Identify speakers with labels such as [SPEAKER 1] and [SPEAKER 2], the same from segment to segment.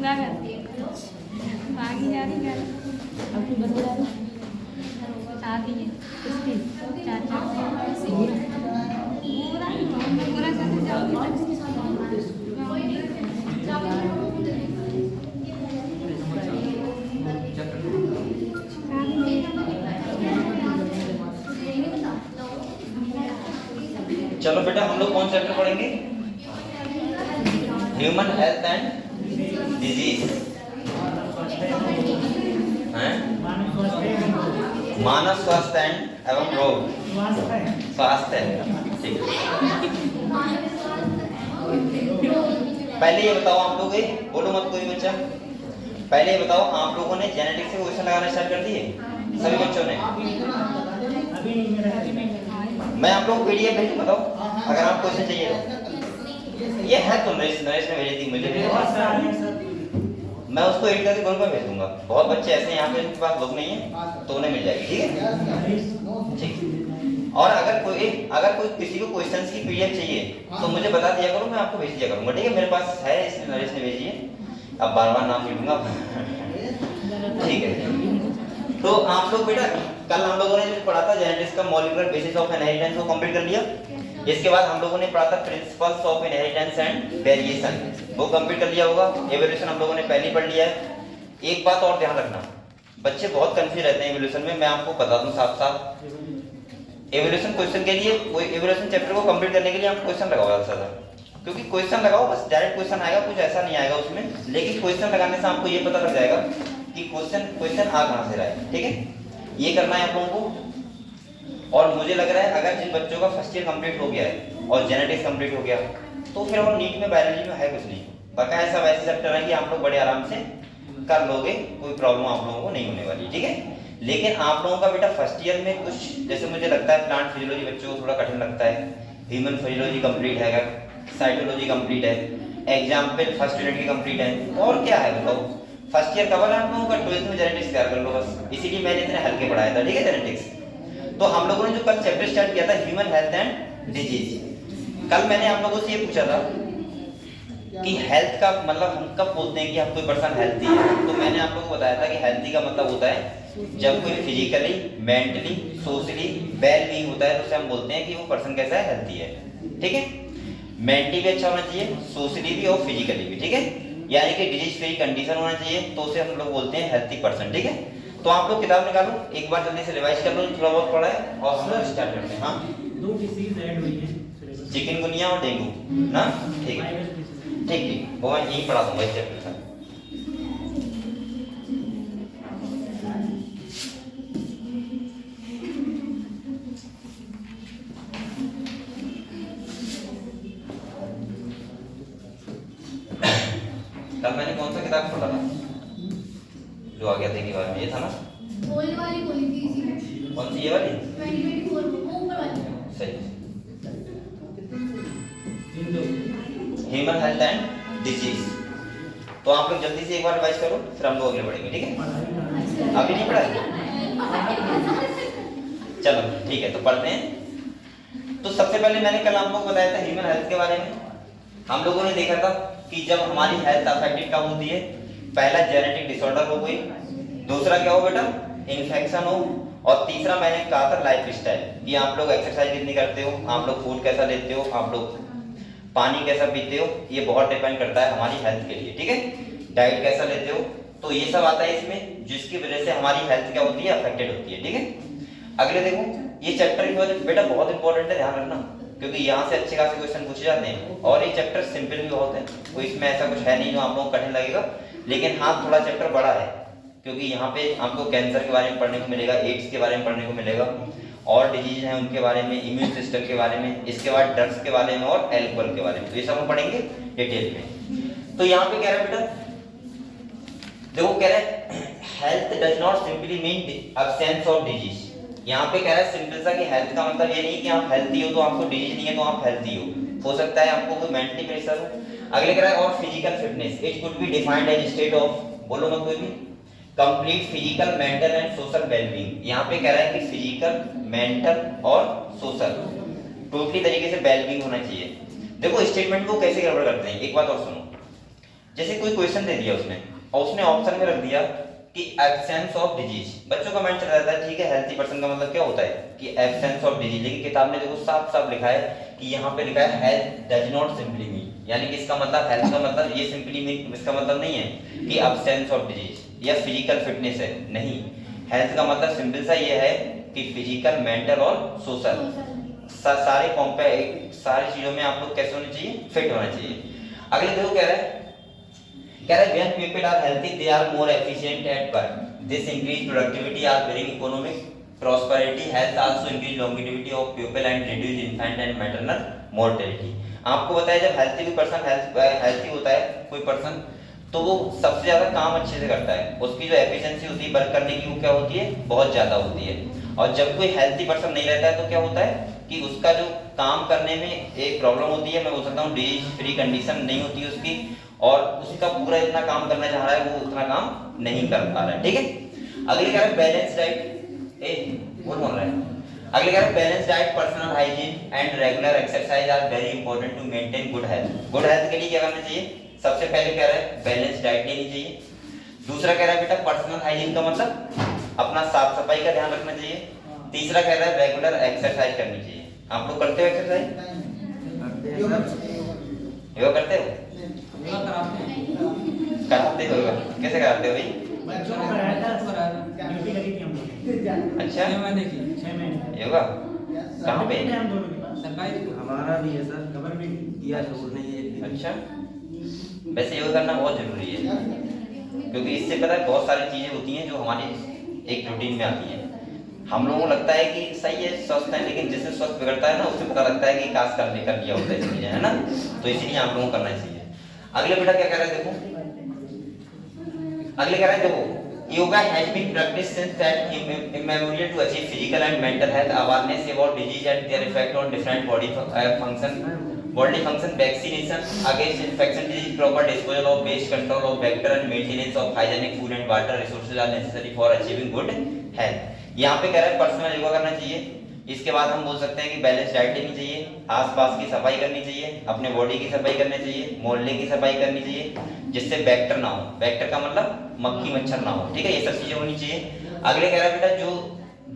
[SPEAKER 1] क्या करती है? भागी जा रही घर।
[SPEAKER 2] अब तू बंद करा दे।
[SPEAKER 1] शादी है
[SPEAKER 2] किसकी?
[SPEAKER 1] चाचा
[SPEAKER 2] ये
[SPEAKER 1] पूरा चले जाओगी
[SPEAKER 2] और
[SPEAKER 1] तो
[SPEAKER 2] किसके साथ आऊंगी?
[SPEAKER 3] चलो बेटा हम लोग कौन चैप्टर पढ़ेंगे? ह्यूमन हेल्थ एंड डिजीज हैं? मानव स्वास्थ्य एंड एवं रोग स्वास्थ्य। ठीक है, पहले ये बताओ आप लोग, बोलो मत कोई बच्चा, पहले ये बताओ आप लोगों ने जेनेटिक्स से क्वेश्चन लगाना स्टार्ट कर दिए सभी बच्चों ने? मैं आप लोगों को पीडीएफ भेज दूं, बताओ अगर आपको क्वेश्चन चाहिए तो। ये है तो नरेश ने भेजी थी मुझे भी, मैं उसको एडिट करके ग्रुप में भेज दूंगा। बहुत बच्चे ऐसे यहाँ पे जिनके पास लोग नहीं है तो उन्हें मिल जाएगी। ठीक है, ठीक। और अगर कोई किसी को क्वेश्चंस की पीडीएफ चाहिए तो मुझे बता दिया करो, मैं आपको भेज दिया करूंगा। ठीक है, मेरे पास है, इसलिए नरेश ने भेजी है। अब बार-बार नाम नहीं लूंगा। ठीक है, तो आप लोग बेटा कल हम लोगों ने जो पढ़ा था जेनेटिक्स का मॉलिक्यूलर बेसिस ऑफ इनहेरिटेंस को कंप्लीट कर लिया। इसके बाद हम लोगों ने पढ़ा था principles of inheritance and variation, वो कंप्लीट कर लिया होगा। एवोल्यूशन हम लोगों ने पहले पढ़ लिया है। एक बात और ध्यान रखना, बच्चे बहुत कंफ्यूज रहते हैं एवोल्यूशन में, मैं आपको बता दूं साफ साफ। एवोल्यूशन क्वेश्चन के लिए, कोई एवोल्यूशन चैप्टर को कंप्लीट करने के लिए आप क्वेश्चन लगाओ ज्यादा, क्योंकि क्वेश्चन लगाओ बस, डायरेक्ट क्वेश्चन आएगा, कुछ ऐसा नहीं आएगा उसमें, लेकिन क्वेश्चन लगाने से आपको ये पता लग जाएगा कि क्वेश्चन आ कहां से रहा है। ठीक है, ये करना है आप लोगों को। और मुझे लग रहा है अगर जिन बच्चों का फर्स्ट ईयर कंप्लीट हो गया है और जेनेटिक्स कंप्लीट हो गया तो फिर और नीट में बायोलॉजी में है कुछ नहीं, बकाया सब ऐसे चैप्टर है कि आप लोग बड़े आराम से कर लोगे, कोई प्रॉब्लम आप लोगों को नहीं होने वाली। ठीक है, लेकिन आप लोगों का बेटा फर्स्ट ईयर में कुछ, जैसे मुझे लगता है प्लांट फिजियोलॉजी बच्चों को थोड़ा कठिन लगता है, ह्यूमन फिजियोलॉजी कंप्लीट है, साइटोलॉजी कंप्लीट है, एग्जाम्पल फर्स्ट यूनिट की कंप्लीट है, और क्या है बताओ? फर्स्ट ईयर कवर है आप लोगों का, 12th में जेनेटिक्स तैयार कर लो बस, इसीलिए मैंने इतने हल्के पढ़ाया था। ठीक है, जेनेटिक्स। तो हम लोगों ने जो कल चैप्टर स्टार्ट किया था ह्यूमन हेल्थ एंड डिजीज, कल मैंने आप लोगों से ये पूछा था कि हेल्थ का मतलब हम कब बोलते हैं कि हम कोई पर्सन हेल्थी है। तो मैंने आप लोगों को बताया था कि हेल्थी का मतलब होता है जब कोई physically, mentally, socially well being होता है तो उसे हम बोलते हैं कि वो पर्सन कैसा है, हेल्थी है। ठीक है, मेंटली भी अच्छा होना चाहिए, सोशली भी और फिजिकली भी। ठीक है, यानी कि डिजीज फ्री कंडीशन होना चाहिए, तो उसे हम लोग बोलते हैं हेल्थी पर्सन। ठीक है, तो आप लोग किताब निकालो, एक बार जल्दी से रिवाइज कर लो, थोड़ा बहुत पढ़ा है, और हम लोग स्टार्ट करते हैं। हाँ,
[SPEAKER 4] 2 डिसीज ऐड हुई है,
[SPEAKER 3] चिकनगुनिया और डेंगू ना। ठीक है, ठीक, वो मैं यही पढ़ा दूंगा इस चैप्टर का। कल मैंने कौन सा किताब पढ़ा था जो आ गया था के बारे में? ये था ना,
[SPEAKER 5] गोल्ड वाली खोली थी इसी में।
[SPEAKER 3] कौन सी? ये वाली
[SPEAKER 5] 2024 में वो ऊपर वाली।
[SPEAKER 3] सही। ह्यूमन हेल्थ एंड डिजीज, तो आप लोग जल्दी से एक बार रिवाइज करो, फिर हम लोग आगे बढ़ेंगे। ठीक है, अभी नहीं पढ़ा? चलो ठीक है, तो पढ़ते हैं। तो सबसे पहले मैंने कल आप लोगों को बताया था ह्यूमन हेल्थ के बारे में। हम लोगों ने देखा था कि जब हमारी हेल्थ अफेक्टेड कब होती है, पहला जेनेटिक डिसऑर्डर हो कोई, दूसरा क्या हो बेटा, इन्फेक्शन हो, और तीसरा मैंने कहा था लाइफ स्टाइल, कि आप लोग एक्सरसाइज कितनी करते हो, आप लोग फूड कैसा लेते हो, आप लोग पानी कैसा पीते हो, ये बहुत डिपेंड करता है हमारी हेल्थ के लिए। ठीक है, डाइट कैसा लेते हो, तो ये सब आता है इसमें, जिसकी वजह से हमारी हेल्थ क्या होती है, अफेक्टेड होती है। ठीक है, अगले देखो, ये चैप्टर की वजह बेटा बहुत इंपॉर्टेंट है, ध्यान रखना, क्योंकि यहाँ से अच्छे खासे क्वेश्चन पूछे जाते हैं, और ये चैप्टर सिंपल भी बहुत है, कोई इसमें ऐसा कुछ है नहीं जो आप लोगों को कठिन लगेगा, लेकिन हाँ थोड़ा चैप्टर बड़ा है, क्योंकि यहाँ पे आपको कैंसर के बारे में पढ़ने को मिलेगा, एड्स के बारे में पढ़ने को मिलेगा, और डिजीज हैं उनके बारे में, इम्यून सिस्टम के बारे में, इसके बाद ड्रग्स के बारे में और एल्कोहल के बारे में, तो ये सब हम पढ़ेंगे डिटेल में। तो यहाँ पे कह रहा है बेटा, देखो कह रहा है health does not simply mean absence of disease. यहाँ पे कह रहा है सिंपल सा कि हेल्थ का मतलब ये नहीं कि आप हेल्थी हो तो आपको डिजीज नहीं है तो आप हेल्थी हो सकता है आपको कोई मेंटली प्रेशर हो। अगले कह रहा है और physical fitness, it could be defined as state of, बोलो मत कोई भी, complete physical, mental and social wellbeing. यहाँ पे कह रहा है कि फिजिकल, मेंटल और सोशल टोटली तरीके से वेलबींग होना चाहिए। देखो स्टेटमेंट को कैसे गड़बड़ करते हैं, एक बात और सुनो, जैसे कोई क्वेश्चन दे दिया उसने और उसने ऑप्शन में रख दिया कि एब्सेंस ऑफ डिजीज, बच्चों का माइंड चला जाता है ठीक है हेल्थी पर्सन का मतलब क्या होता है कि एब्सेंस ऑफ डिजीज, लेकिन किताब में देखो साफ साफ लिखा है कि यहाँ पे लिखा है health does not simply mean, यानी कि इसका मतलब हेल्थ का मतलब ये सिंपली मीन इसका मतलब नहीं है कि एब्सेंस ऑफ डिजीज या फिजिकल फिटनेस है, नहीं, हेल्थ का मतलब सिंपल सा ये है कि फिजिकल, मेंटल और सोशल सारी चीजों में आप लोग कैसे होने चाहिए, फिट होना चाहिए। अगले देखो कह रहा है when people are healthy they are more efficient at work, this increase productivity are bring economic prosperity, health also increase longevity of people and reduce infant and maternal mortality। आपको बताया जब हेल्थी पर्सन हेल्थी होता है कोई person तो वो सबसे ज्यादा काम अच्छे से करता है, उसकी जो एफिशिएंसी होती है वर्क करने की वो क्या होती है, बहुत ज्यादा होती है। और जब कोई हेल्थी पर्सन नहीं रहता है तो क्या होता है कि उसका जो काम करने में एक प्रॉब्लम होती है, मैं बोल सकता हूँ डिजीज फ्री कंडीशन नहीं होती है उसकी, और उसका पूरा इतना काम करना चाह रहा है वो उतना काम नहीं कर पा रहा है, ठीक है। अगले कह रहा है बैलेंस डाइट, बोल रहा है, अगले कह रहा है balance diet, personal hygiene and regular exercise are very important to maintain good health. Good health के लिए क्या करना चाहिए, सबसे पहले कह रहा है बैलेंस डाइट लेनी चाहिए। दूसरा कह रहा है बेटा पर्सनल हाइजीन का मतलब अपना साफ सफाई का ध्यान रखना चाहिए। तीसरा कह रहा है रेगुलर एक्सरसाइज करनी चाहिए। आप लोग करते हो एक्सरसाइज, योगा करते हो, कराते हो, कैसे कराते हो भाई?
[SPEAKER 4] बच्चों को कराया था, ड्यूटी लगी थी हमको।
[SPEAKER 3] अच्छा
[SPEAKER 4] 6 महीने की, 6 महीने
[SPEAKER 3] योगा कहाँ पे?
[SPEAKER 4] हम दोनों के पास सरकारी
[SPEAKER 6] हमारा भी है सर,
[SPEAKER 4] गवर्नमेंट
[SPEAKER 6] दिया जरूर नहीं है।
[SPEAKER 3] अच्छा, वैसे योगा करना बहुत जरूरी है क्योंकि इससे पता है बहुत सारी चीजें होती हैं जो हमारी एक रूटीन में आती हैं। हम लोगों को लगता है कि सही है स्वस्थ है, लेकिन जिससे स्वस्थ बिगड़ता है ना उससे पता लगता है कि काश करने कर लिया होता है चीजें, है ना, तो इसीलिए आप लोगों को करना चाहिए। अगले बेटा क्या कह रहा है देखो, अगले कह रहा है देखो yoga has been practised since that immemorial to achieve physical and mental health awareness about disease and their effect on different body function, vaccination against infection disease, proper disposal of waste, control of vector and maintenance of hygienic food and water resources are necessary for achieving good health. यहाँ पे कह रहा है personal yoga करना चाहिए। इसके बाद हम बोल सकते हैं कि बैलेंस डाइट लेनी चाहिए, आसपास की सफाई करनी चाहिए, अपने बॉडी की सफाई करनी चाहिए, मोहल्ले की सफाई करनी चाहिए जिससे वेक्टर ना हो, वेक्टर का मतलब मक्खी मच्छर ना हो, ठीक है, ये सब चीजें होनी चाहिए। अगले कह रहा है बेटा जो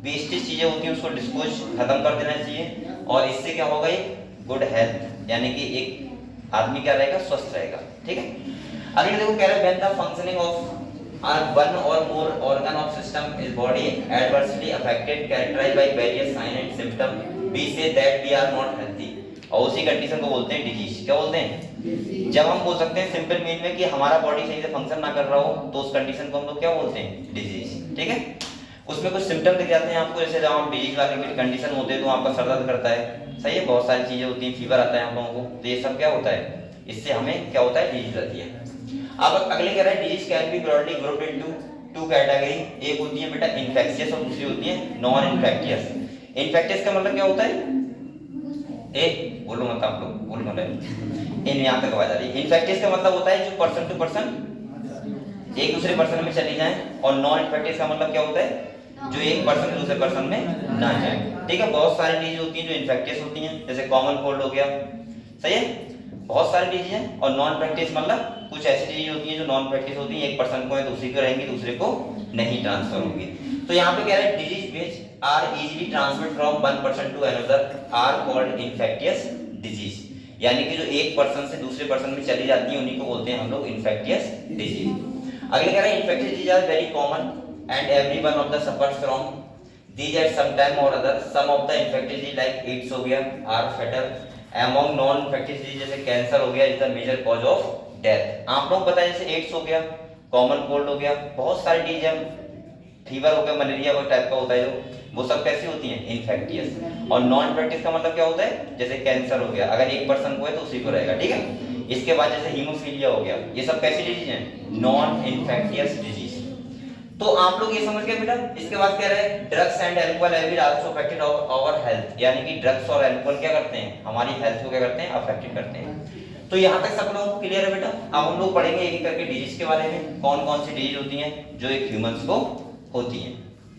[SPEAKER 3] वेस्टेज चीजें होती हैं उसको डिस्पोज खत्म कर देना चाहिए और इससे क्या होगा एक गुड हेल्थ, यानी कि एक आदमी क्या रहेगा, स्वस्थ रहेगा, ठीक है। अगले देखो कह रहा है when the functioning of one or more organ of system is body adversely affected characterized by various sign and symptom, we say that we are not healthy। और उसी कंडीशन को बोलते हैं डिजीज। क्या बोलते हैं, जब हम बोल सकते हैं सिंपल मीन में कि हमारा बॉडी सही से फंक्शन ना कर रहा हो तो उस कंडीशन को हम लोग क्या बोलते हैं, डिजीज, ठीक है। उसमें कुछ सिम्टम दिख जाते हैं आपको, जैसे जब हम डिजीज वाले कंडीशन होते हैं तो आपका सर दर्द करता है, सही है, बहुत सारी चीजें होती हैं, फीवर आता है हम लोगों को, तो ये सब क्या होता है, इससे हमें क्या होता है, डिजीज आती है। अब अगले कह रहा है disease can be broadly grouped into two category, एक होती है बेटा इन्फेक्शियस और दूसरी होती है नॉन इन्फेक्शियस। इन्फेक्शियस का मतलब क्या होता है, ए बोलो मत आप लोग, बोलो मत, इन यहाँ तक आवाज आ रही है। इन्फेक्शियस का मतलब होता है जो पर्सन टू पर्सन एक दूसरे पर्सन में चली जाए, और नॉन इन्फेक्शियस का मतलब क्या होता है, जो एक पर्सन दूसरे पर्सन में ना जाए, ठीक है। बहुत सारी डिजीज होती हैं जो इन्फेक्शियस होती हैं, जैसे कॉमन कोल्ड हो गया, सही है, बहुत सारी डिजीज हैं। और नॉन इन्फेक्शियस मतलब कुछ ऐसी डिजीज होती हैं जो नॉन इन्फेक्शियस होती हैं, एक पर्सन को है दूसरे को रहेंगी, दूसरे को नहीं ट्रांसफर होंगी। तो यहाँ पे कह रहा है disease which are easily transmit from one person to another are called infectious disease, यानी कि जो एक पर्सन से दूसरे पर्सन में चली जाती है उन्हीं को बोलते हैं हम लोग इन्फेक्टियस डिजीज। अगले कह रहा है infectious disease are very common and everyone of the suffers from these at some time और other, some of the infectious disease like AIDS हो गया are fatal, among non infectious disease जैसे cancer हो गया is the major cause of death. आप लोग बताएं जैसे एड्स हो गया, कॉमन कोल्ड हो गया, बहुत सारी डिजीज है, फीवर हो गया, मलेरिया वो टाइप का होता है जो, वो सब कैसी होती हैं, इन्फेक्टियस। और नॉन इन्फेक्टियस का मतलब क्या होता है, जैसे कैंसर हो गया, अगर एक पर्सन को है तो उसी को रहेगा, ठीक है। इसके बाद जैसे हीमोफीलिया हो गया, ये सब कैसी डिजीज हैं, नॉन इन्फेक्टियस डिजीज। तो आप लोग ये समझ गए बेटा। इसके बाद कह रहे हैं drugs and alcohol have also affected our health, यानी कि ड्रग्स और अल्कोहल क्या करते हैं, हमारी हेल्थ को क्या करते हैं, अफेक्टेड करते हैं। तो यहाँ तक सब लोगों को क्लियर है बेटा। अब हम लोग पढ़ेंगे एक एक करके डिजीज के बारे में, कौन कौन सी डिजीज होती हैं जो एक ह्यूमंस को होती हैं।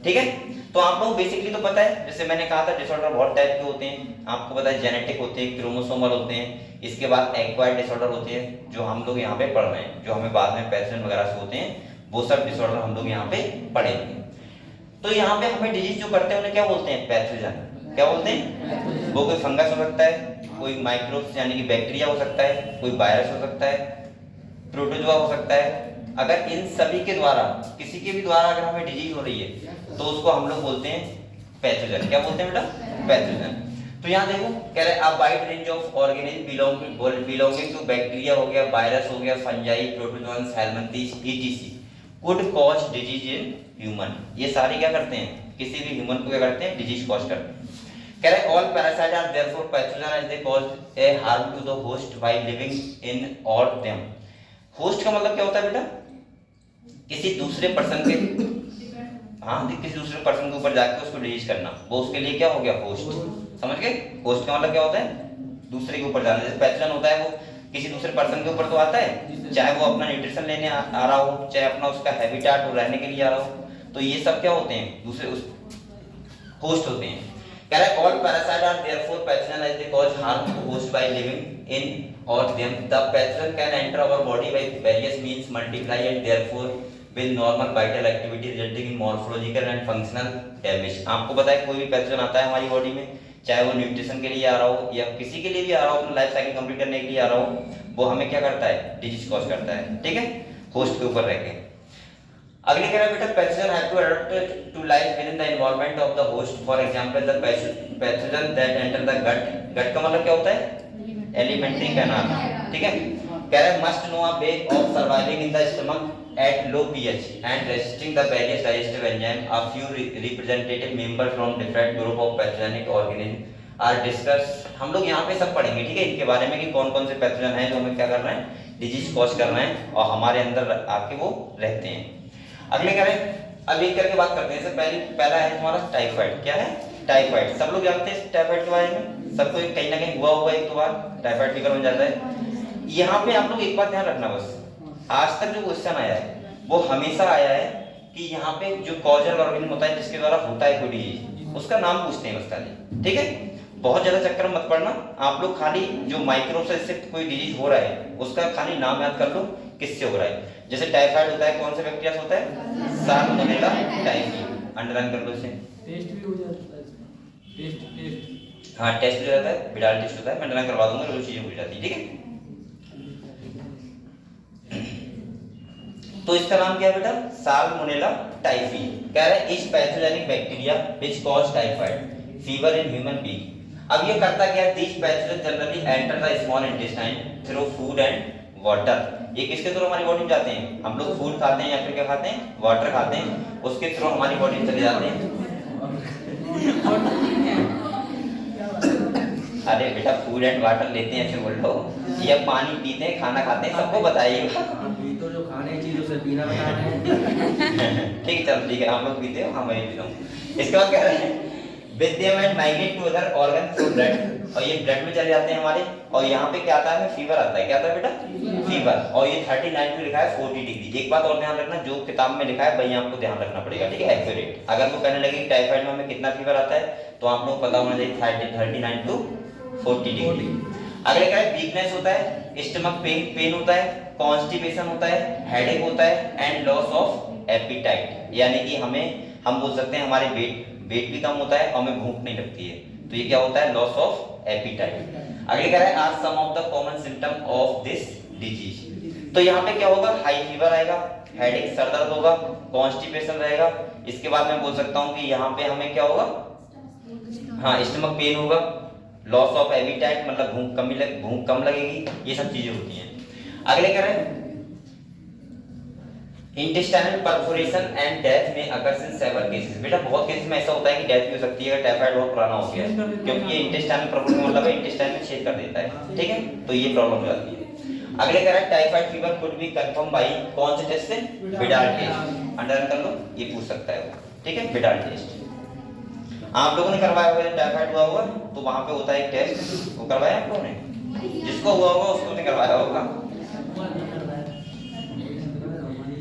[SPEAKER 3] ठीक है। तो आप लोग बेसिकली तो पता है, जैसे मैंने कहा था डिसऑर्डर बहुत टाइप के होते हैं, आपको पता है जेनेटिक होते हैं, क्रोमोसोमल होते हैं, इसके बाद एक्वायर्ड डिसऑर्डर होते हैं जो हम लोग यहाँ पे पढ़ रहे हैं, जो हमें बाद में पैथोजन वगैरह से होते हैं, वो सब डिसऑर्डर हम लोग यहाँ पे पढ़ेंगे। तो यहाँ पे हमें डिजीज जो करते हैं उन्हें क्या बोलते हैं? पैथोजन। क्या बोलते हैं? वो कोई फंगस हो सकता है, कोई माइक्रोब्स यानी कि बैक्टीरिया हो सकता है, कोई वायरस हो सकता है, प्रोटोजोआ हो सकता है। अगर इन सभी के द्वारा, किसी के भी द्वारा अगर हमें डिजीज हो रही है तो उसको हम लोग बोलते हैं पैथोजन। क्या बोलते हैं बेटा? पैथोजन। तो यहाँ देखो कह रहे हैं wide range of organism belonging to bacteria हो गया, वायरस हो गया, fungi, protozoans, helminths etc could cause disease in human. ये सारे क्या करते हैं? किसी भी ह्यूमन को क्या करते हैं? डिजीज कॉज करते हैं। कह रहे all parasite are therefore pathogen as they cause a harm to the host while living in और देम। होस्ट का मतलब क्या होता है बेटा? किसी दूसरे पर्सन के, किसी दूसरे पर्सन के ऊपर जाके उसको डिलीज करना, वो उसके लिए क्या हो गया? होस्ट। समझ गए? होस्ट का मतलब क्या होता है? दूसरे के ऊपर जाना। जैसे पैथोजन होता है वो किसी दूसरे पर्सन के ऊपर तो आता है, चाहे वो अपना न्यूट्रिशन लेने आ रहा हो, चाहे अपना उसका हैबिटेट हो रहने के लिए आ रहा हो, तो ये सब क्या होते हैं? दूसरे उस होस्ट होते हैं। कह रहा है all parasite are therefore pathogen as they cause harm to host by living in और them. The pathogen can enter our body by various means, multiply and therefore will normal vital activity resulting in morphological and functional damage. आपको पता है कोई भी pathogen आता है हमारी body में, चाहे वो न्यूट्रिशन के लिए आ रहा हो या किसी के लिए भी आ रहा हो, अपना लाइफ साइकिल कंप्लीट करने के लिए आ रहा हो, वो हमें क्या करता है? डिजीज कॉज करता है। ठीक है, होस्ट के ऊपर रह के। अगले कह रहा है बेटा pathogen have to adopt to life within the environment of the host. For example the pathogen that enter the gut. Gut का मतलब क्या होता है? Elementary canal. ठीक है, कह रहा है must know a way of surviving in the stomach at low pH and resisting the various digestive enzyme. A few representative members from different group of pathogenic organisms are discussed. हम लोग यहाँ पे सब पढ़ेंगे, ठीक है, इनके बारे में कि कौन कौन से पैथोजन हैं जो हमें क्या कर रहे हैं? डिजीज कॉज कर रहे हैं और हमारे अंदर आके वो रहते हैं। अगले कह रहे हैं, अब एक करके बात करते हैं। जैसे पहला है तुम्हारा टाइफाइड। क्या है? टाइफाइड। सब लोग जानते हैं टाइफाइड के बारे में, सबको कहीं ना कहीं हुआ होगा एक दो बार, टाइफाइड फीवर बन जाता है। यहाँ पे आप लोग एक बात ध्यान रखना, बस आज तक जो क्वेश्चन आया है वो हमेशा आया है कि यहाँ पे जो कॉजल ऑर्गेनिज्म होता है जिसके द्वारा होता है कोई डिजीज, उसका नाम पूछते हैं बस खाली। ठीक है, बहुत ज्यादा चक्कर मत पड़ना, आप लोग खाली जो माइक्रोब से कोई डिजीज हो रहा है उसका खाली नाम याद कर लो किससे हो रहा है। जैसे टाइफाइड होता है कौन से बैक्टीरिया से होता है? Salmonella typhi. अंडरलाइन कर लो इसे।
[SPEAKER 4] टेस्ट भी हो जाता है टेस्ट।
[SPEAKER 3] हाँ, टेस्ट भी हो जाता है, विडाल टेस्ट होता है, मैं अंडरलाइन करवा दूंगा, वो चीजें हो जाती है। ठीक है, तो इसका नाम क्या है बेटा? Salmonella typhi. कह रहा है इस pathogenic bacteria which cause typhoid fever in human being. अब ये करता क्या है? This pathogen generally enter the small intestine through food and water. ये किसके थ्रू हमारी बॉडी में जाते हैं? हम लोग फूड खाते हैं या फिर क्या खाते हैं? वाटर खाते हैं, उसके थ्रू हमारी बॉडी में चले जाते हैं। अरे बेटा फूड एंड वाटर लेते हैं ऐसे बोल लो, या पानी पीते हैं, खाना खाते हैं, सबको बताइएगा।
[SPEAKER 6] तो जो खाने की चीज उसे पीना बता रहे हैं।
[SPEAKER 3] ठीक है, चलो ठीक है, हम लोग पीते हो, हाँ मैं भी पीता हूँ। इसके बाद कह रहे हैं with them and migrate to other organ through blood, और ये ब्लड में चले जाते हैं हमारे, और यहाँ पे क्या आता है? फीवर आता है। क्या आता है बेटा? फीवर। और ये 39 में लिखा है 40 डिग्री। एक बात और ध्यान रखना, जो किताब में लिखा है वही आपको ध्यान रखना पड़ेगा, ठीक है, एक्यूरेट। अगर वो कहने लगे टाइफाइड में हमें कितना फीवर आता है तो आप लोग पता होना चाहिए 39 टू 40 डिग्री। अगले क्या है? वीकनेस होता है, स्टमक पेन होता है, कॉन्स्टिपेशन होता है, हेडेक होता है एंड लॉस ऑफ एपेटाइट, यानी कि हम बोल सकते हैं हमारे वेट भी कम होता है और हमें भूख नहीं लगती है, तो ये क्या होता है? Loss of appetite. अगले कह रहा है are some of the common symptom of this disease. तो यहाँ पे क्या होगा? हाई फीवर आएगा, हेडेक सर दर्द होगा, कॉन्स्टिपेशन रहेगा। इसके बाद मैं बोल सकता हूँ कि यहाँ पे हमें क्या होगा? हाँ, स्टमक पेन होगा, लॉस ऑफ एपेटाइट मतलब भूख कम लगेगी, ये सब चीजें होती हैं। अगले कह रहे हैं इंटेस्टाइनल परफोरेशन एंड डेथ में अकर्स इन सेवरल केसेस। बेटा बहुत केसेस में ऐसा होता है कि डेथ भी हो सकती है अगर टाइफाइड बहुत पुराना हो गया, क्योंकि ये इंटेस्टाइनल परफोरेशन मतलब है इंटेस्टाइन में छेद कर देता है। ठीक है, तो ये प्रॉब्लम हो जाती है। अगले कह रहा है typhoid fever could be confirm by कौन से टेस्ट से? Widal test. अंडरलाइन कर लो, ये पूछ सकता है वो। ठीक है, विडाल टेस्ट आप लोगों ने करवाया होगा, टाइफाइड हुआ होगा तो वहां पे होता है एक टेस्ट, वो करवाया आप लोगों ने? जिसको हुआ होगा उसको नहीं करवाया होगा,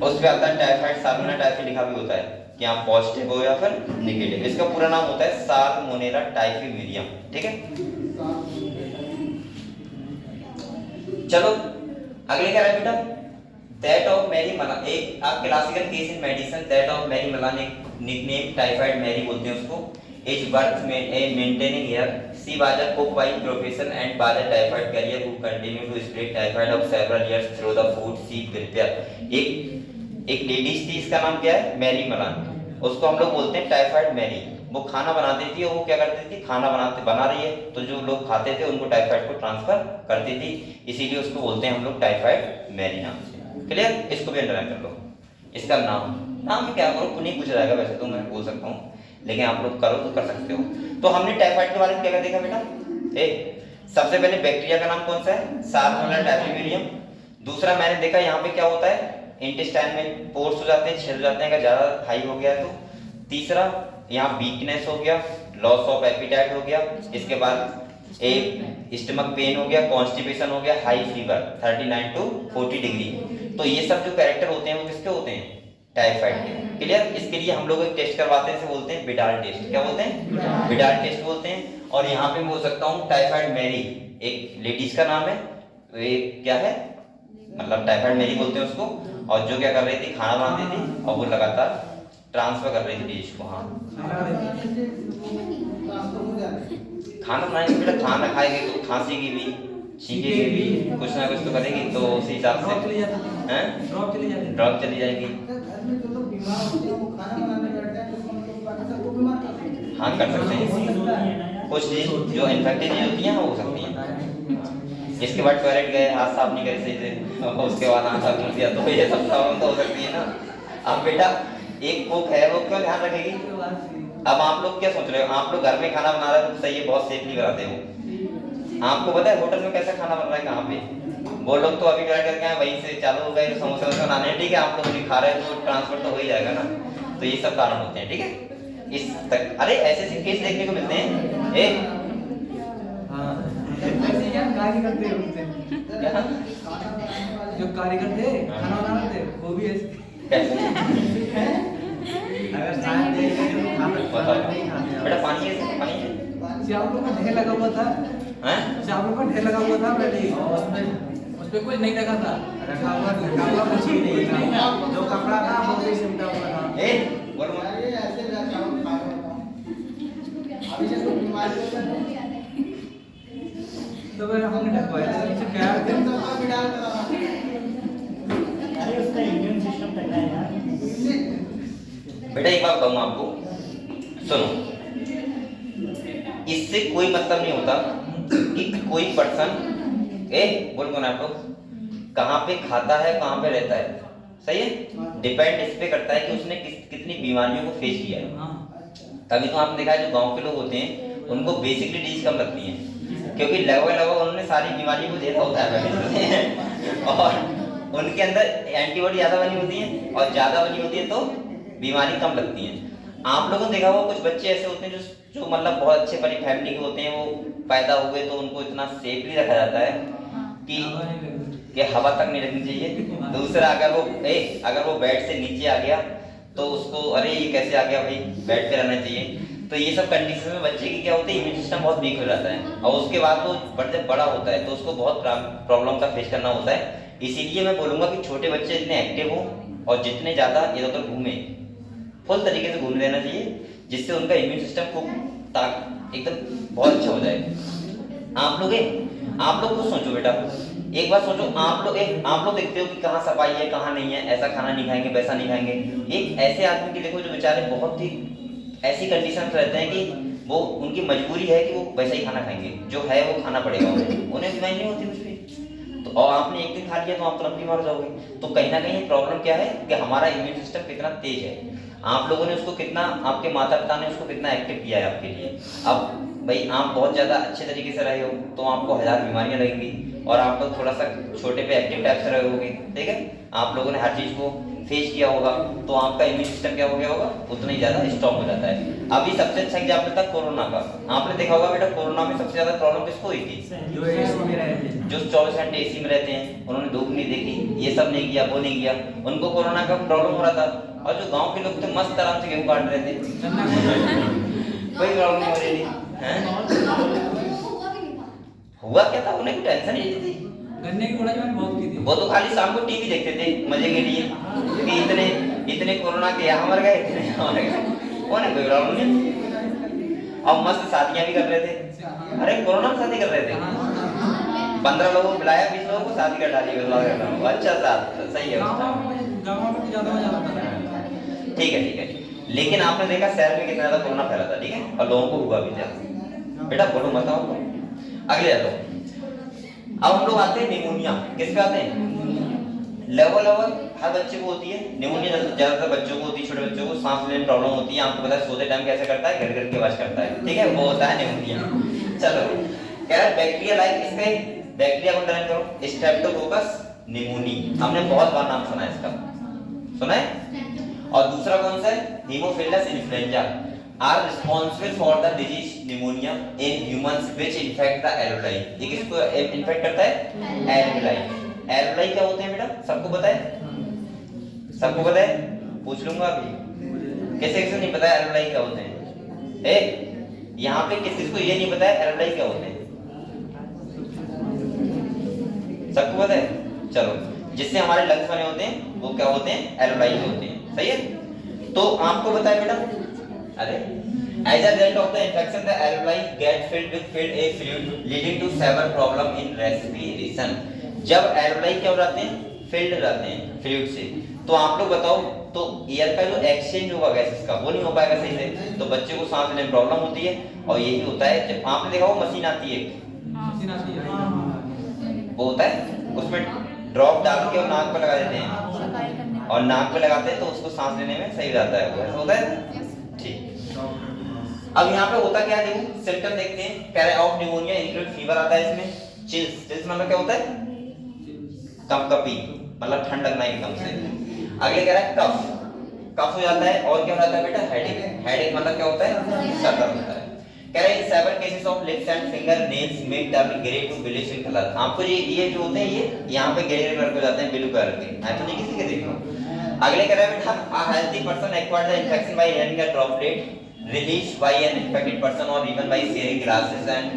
[SPEAKER 3] उस पे आता है टाइफाइड साल्मोनेला टाइफी लिखा भी होता है, कि आप पॉजिटिव हो या फिर नेगेटिव। इसका पूरा नाम होता है साल्मोनेला टाइफीमीरियम, ठीक है। चलो अगले क्या है बेटा, दैट ऑफ मैरी मलान, एक आप classical case in medicine, that of Mary Mallon, एक निकनेम टाइफाइड मैरी बोलते हैं उसको, is worth maintaining here, she was a cook by profession and was a typhoid carrier who continue to spread typhoid of several years through the food she prepare. एक ladies थी, इसका नाम क्या है, Mary Malan, उसको हम लोग बोलते हैं टाइफाइड मैरी। वो खाना बनाती थी और वो क्या करती थी, खाना बना रही है तो जो लोग खाते थे उनको टाइफाइड को ट्रांसफर करती थी, इसीलिए उसको बोलते हैं हम लोग टाइफाइड मैरी नाम से। क्लियर, इसको भी अंडरलाइन कर लो। इसका नाम में क्या करो, नहीं पूछा जाएगा, वैसे तो मैं बोल सकता हूँ, लेकिन आप लोग करो तो कर सकते हो। तो हमने टाइफाइड के बारे में क्या देखा बेटा, सबसे पहले बैक्टीरिया का नाम कौन सा है, साल्मोनेला टाइफीमीरियम। दूसरा मैंने देखा यहाँ पे क्या होता है, इंटेस्टाइन में पोर्स हो जाते हैं, छेद हो जाते हैं अगर ज्यादा हाई हो गया तो। तीसरा यहाँ वीकनेस हो गया, लॉस ऑफ एपिटाइट हो गया, इसके बाद एक स्टमक पेन हो गया, कॉन्स्टिपेशन हो गया, हाई फीवर 39 to 40 डिग्री। तो ये सब जो कैरेक्टर होते हैं वो किसके होते हैं, टाइफाइड के। क्लियर, इसके लिए हम लोग एक टेस्ट करवाते हैं, इसे बोलते हैं बिडाल टेस्ट। क्या बोलते हैं, बिडाल टेस्ट बोलते हैं। और यहाँ पे मैं बोल सकता हूँ टाइफाइड मैरी, एक लेडीज का नाम है, एक क्या है, मतलब टाइफाइड मैरी बोलते हैं उसको। और जो क्या कर रही थी, खाना बनाती थी और वो लगातार ट्रांसफर कर रही थी डिश को। हाँ, खाना बनाएगी बेटा, खाना खाएगी तो खांसीगी भी, छींकेगी भी, कुछ ना कुछ तो करेगी, तो उसी हिसाब से ड्रॉप चली जाएगी। हाँ कर सकते हैं, कुछ जो इन्फेक्टेड होती हैं हो सकती हैं। इसके बाद टॉयलेट गए, हाथ साफ नहीं करे सही से, उसके बाद हाथ साफ कर दिया, तो ये सब प्रॉब्लम तो हो सकती है ना। अब बेटा एक कुक है, वो क्यों ध्यान रखेगी। अब आप लोग क्या सोच रहे हो, आप लोग घर में खाना बना रहे हो तो सही है, बहुत सेफली बनाते हो। आपको पता है होटल में कैसा खाना बन रहा है, कहाँ पे, वो लोग तो अभी ट्राई करके आए, वहीं से चालू हो गए समोसे बनाने, ठीक है, आप लोग नहीं खा रहे हैं तो ट्रांसफर तो हो ही जाएगा ना। तो ये सब कारण होते हैं, ठीक है। इस तक अरे ऐसे ऐसे केस देखने को मिलते हैं।
[SPEAKER 6] जो कार्यकर थे खाना बना रहे थे वो भी ऐसे अगर साथ दे तो खाना नहीं खाते।
[SPEAKER 3] बेटा पानी है,
[SPEAKER 6] चावलों का ढेर लगा हुआ था, चावलों का ढेर लगा हुआ था, उस पे कुछ नहीं रखा था, रखा हुआ कुछ ही नहीं था, जो कपड़ा था वो भी सिमटा हुआ था।
[SPEAKER 3] बोलो
[SPEAKER 5] ऐसे चावल खा रहा हूं अभी से तो बीमारी
[SPEAKER 6] तो फिर हमने ढकवाया था, इससे क्या है
[SPEAKER 5] तो आप डाल करा,
[SPEAKER 4] अरे उसका इम्यून सिस्टम तगड़ा है यार।
[SPEAKER 3] बेटा एक बात कहूँ आपको, सुनो, इससे कोई मतलब नहीं होता कि कोई पर्सन बोल कौन आप लोग कहाँ पे खाता है, कहाँ पे रहता है, सही है, डिपेंड इस पे करता है कि उसने कितनी बीमारियों को फेस किया है। तभी तो आपने देखा है जो गांव के लोग होते हैं उनको बेसिकली डिजीज कम लगती है, क्योंकि लगभग उन्होंने सारी बीमारियों को देखा होता है और उनके अंदर एंटीबॉडी ज्यादा बनी होती है, और ज्यादा बनी होती है तो बीमारी कम लगती है। आप लोगों ने देखा होगा कुछ बच्चे ऐसे होते हैं जो मतलब बहुत अच्छे बड़ी फैमिली के होते हैं, वो पैदा हुए तो उनको इतना सेफली रखा जाता है कि हवा तक नहीं रखनी चाहिए। दूसरा अगर वो बेड से नीचे आ गया तो उसको अरे ये कैसे आ गया भाई, बेड पे रहना चाहिए। तो ये सब कंडीशन में बच्चे की क्या होती है, इम्यून सिस्टम बहुत वीक हो जाता है, और उसके बाद वो जब बड़ा होता है तो उसको बहुत प्रॉब्लम का फेस करना होता है। इसीलिए मैं बोलूंगा कि छोटे बच्चे इतने एक्टिव हो और जितने ज्यादा इधर उधर घूमे, फुल तरीके से घूमने देना चाहिए, जिससे उनका इम्यून सिस्टम को एकदम बहुत अच्छा हो जाए। आप लोग कुछ सोचो बेटा, एक बार सोचो, आप लोग देखते हो कि कहाँ सफाई है कहाँ नहीं है, ऐसा खाना नहीं खाएंगे वैसा नहीं खाएंगे। एक ऐसे आदमी की देखो जो बेचारे बहुत ही ऐसी कंडीशन में रहते हैं कि वो उनकी मजबूरी है कि वो वैसा ही खाना खाएंगे, जो है वो खाना पड़ेगा उन्हें बीमारी नहीं होती कुछ भी। तो और आपने एक दिन खा लिया तो आप तुरंत बीमार हो जाओगे। तो कहीं ना कहीं प्रॉब्लम क्या है कि हमारा इम्यून सिस्टम कितना तेज है, आप लोगों ने उसको कितना, आपके माता पिता ने उसको कितना एक्टिव किया है आपके लिए। अब भाई आप बहुत ज़्यादा अच्छे तरीके से रहे हो तो आपको 1000 बीमारियां लगेंगी, और आप लोग थोड़ा सा छोटे पे एक्टिव टाइप से रहे होगे, ठीक है। आप लोगों ने हर चीज को फेस किया होगा, तो आपका इम्यून सिस्टम क्या हो गया होगा, उतना ही ज्यादा स्ट्रॉन्ग हो जाता है। अभी सबसे अच्छा एग्जाम्पल था कोरोना का। आपने देखा होगा बेटा, कोरोना में सबसे ज्यादा प्रॉब्लम किसको हुई थी?
[SPEAKER 6] जो एसी में रहे थे,
[SPEAKER 3] जो 24 घंटे एसी में रहते हैं, उन्होंने धूप नहीं देखी, ये सब नहीं किया, वो नहीं किया, उनको कोरोना का प्रॉब्लम हो रहा था। और जो गांव के लोग थे मस्त आराम से गेहूं काट रहे थे, कोई प्रॉब्लम नहीं हो रही थी। हुआ क्या था, उन्हें कोई टेंशन ही नहीं थी।
[SPEAKER 6] गन्ने की उड़ाई मैंने बहुत की थी।
[SPEAKER 3] वो तो खाली शाम को टीवी देखते थे मजे के लिए कि इतने इतने कोरोना के यहाँ मर गए, इतने यहाँ मर गए, उन्हें कोई प्रॉब्लम नहीं। और मस्त शादियां भी कर रहे थे। अरे कोरोना में शादी कर रहे थे, 15 लोगों को बुलाया, 20 लोगों को शादी कर डाली। अच्छा साथ सही है,
[SPEAKER 6] गाँव में ज्यादा मजा आता था।
[SPEAKER 3] ठीक है ठीक है। लेकिन आपने देखा शहर में कितना ज्यादा कोरोना फैला था, ठीक है, और लोगों को हुआ भी था। बेटा बोलो मत आओ, अगले आ जाओ। अब हम लोग आते हैं निमोनिया। किस पे आते हैं? लेवल हर बच्चे को होती है निमोनिया, ज्यादातर बच्चों को होती है, छोटे बच्चों को सांस लेने में प्रॉब्लम होती है। आपको पता है सोते टाइम कैसे करता है, घर की आवाज करता है, ठीक है, वो होता है निमोनिया। चलो कह रहा है बैक्टीरिया लाइक, इसके बैक्टीरिया को अंडरलाइन करो, स्ट्रेप्टोकोकस निमोनी, हमने बहुत बार नाम सुना है इसका, सुना है। और दूसरा कौन सा है? Haemophilus influenza are responsible for the disease pneumonia in humans which infect the alveoli. ये किसको इन्फेक्ट करता है? एल्वेओलाई। एल्वेओलाई क्या होते हैं बेटा, सबको पता है? सबको पता है? पूछ लूंगा अभी, किसे किसे नहीं पता है एल्वेओलाई क्या होते हैं? ए यहाँ पे किसी को ये नहीं पता है एल्वेओलाई क्या होते हैं? सबको पता है? चलो, जिससे हमारे लंग्स बने होते हैं वो क्या होते हैं? एल्वेओलाई होते हैं, सही है। तो आपको पता है बेटा, अरे as a result of the infection the alveoli get filled with a fluid leading to several problem in respiration। जब alveoli क्या हो जाते हैं? filled हो जाते हैं fluid से, तो आप लोग बताओ, तो एयर का जो एक्सचेंज होगा गैसेस का वो नहीं हो पाएगा सही से, तो बच्चे को सांस लेने में प्रॉब्लम होती है। और यही होता है, जब आपने देखा वो मशीन आती है,
[SPEAKER 6] मशीन आती है,
[SPEAKER 3] वो होता है उसमें ड्रॉप डाल के और नाक पर लगा देते हैं, और नाक पे लगाते हैं तो उसको सांस लेने में सही हो जाता है, वो ऐसा होता है। ठीक, अब यहाँ पे होता क्या है, देखो सिम्टम देखते हैं। कह रहे ऑफ निमोनिया इंक्लूड फीवर आता है इसमें, चिल्स, चिल्स मतलब क्या होता है? कंपकपी, मतलब ठंड लगना एकदम से। अगले कह रहा है कफ, कफ हो जाता है। और क्या हो जाता है बेटा? हेडेक, हेडेक मतलब क्या होता है? सर दर्द होता है। कह रहे हैं seven cases of lips and finger nails may turn grey to black in colour. आपको ये जो होते हैं ये यहाँ पे ग्रे कलर हो जाते हैं, ब्लू कलर के, मैं तो नहीं किसी के देखा। अगले कह रहा है बेटा a healthy person acquired the infection by inhaling a droplet released by an infected person or even by sharing glasses and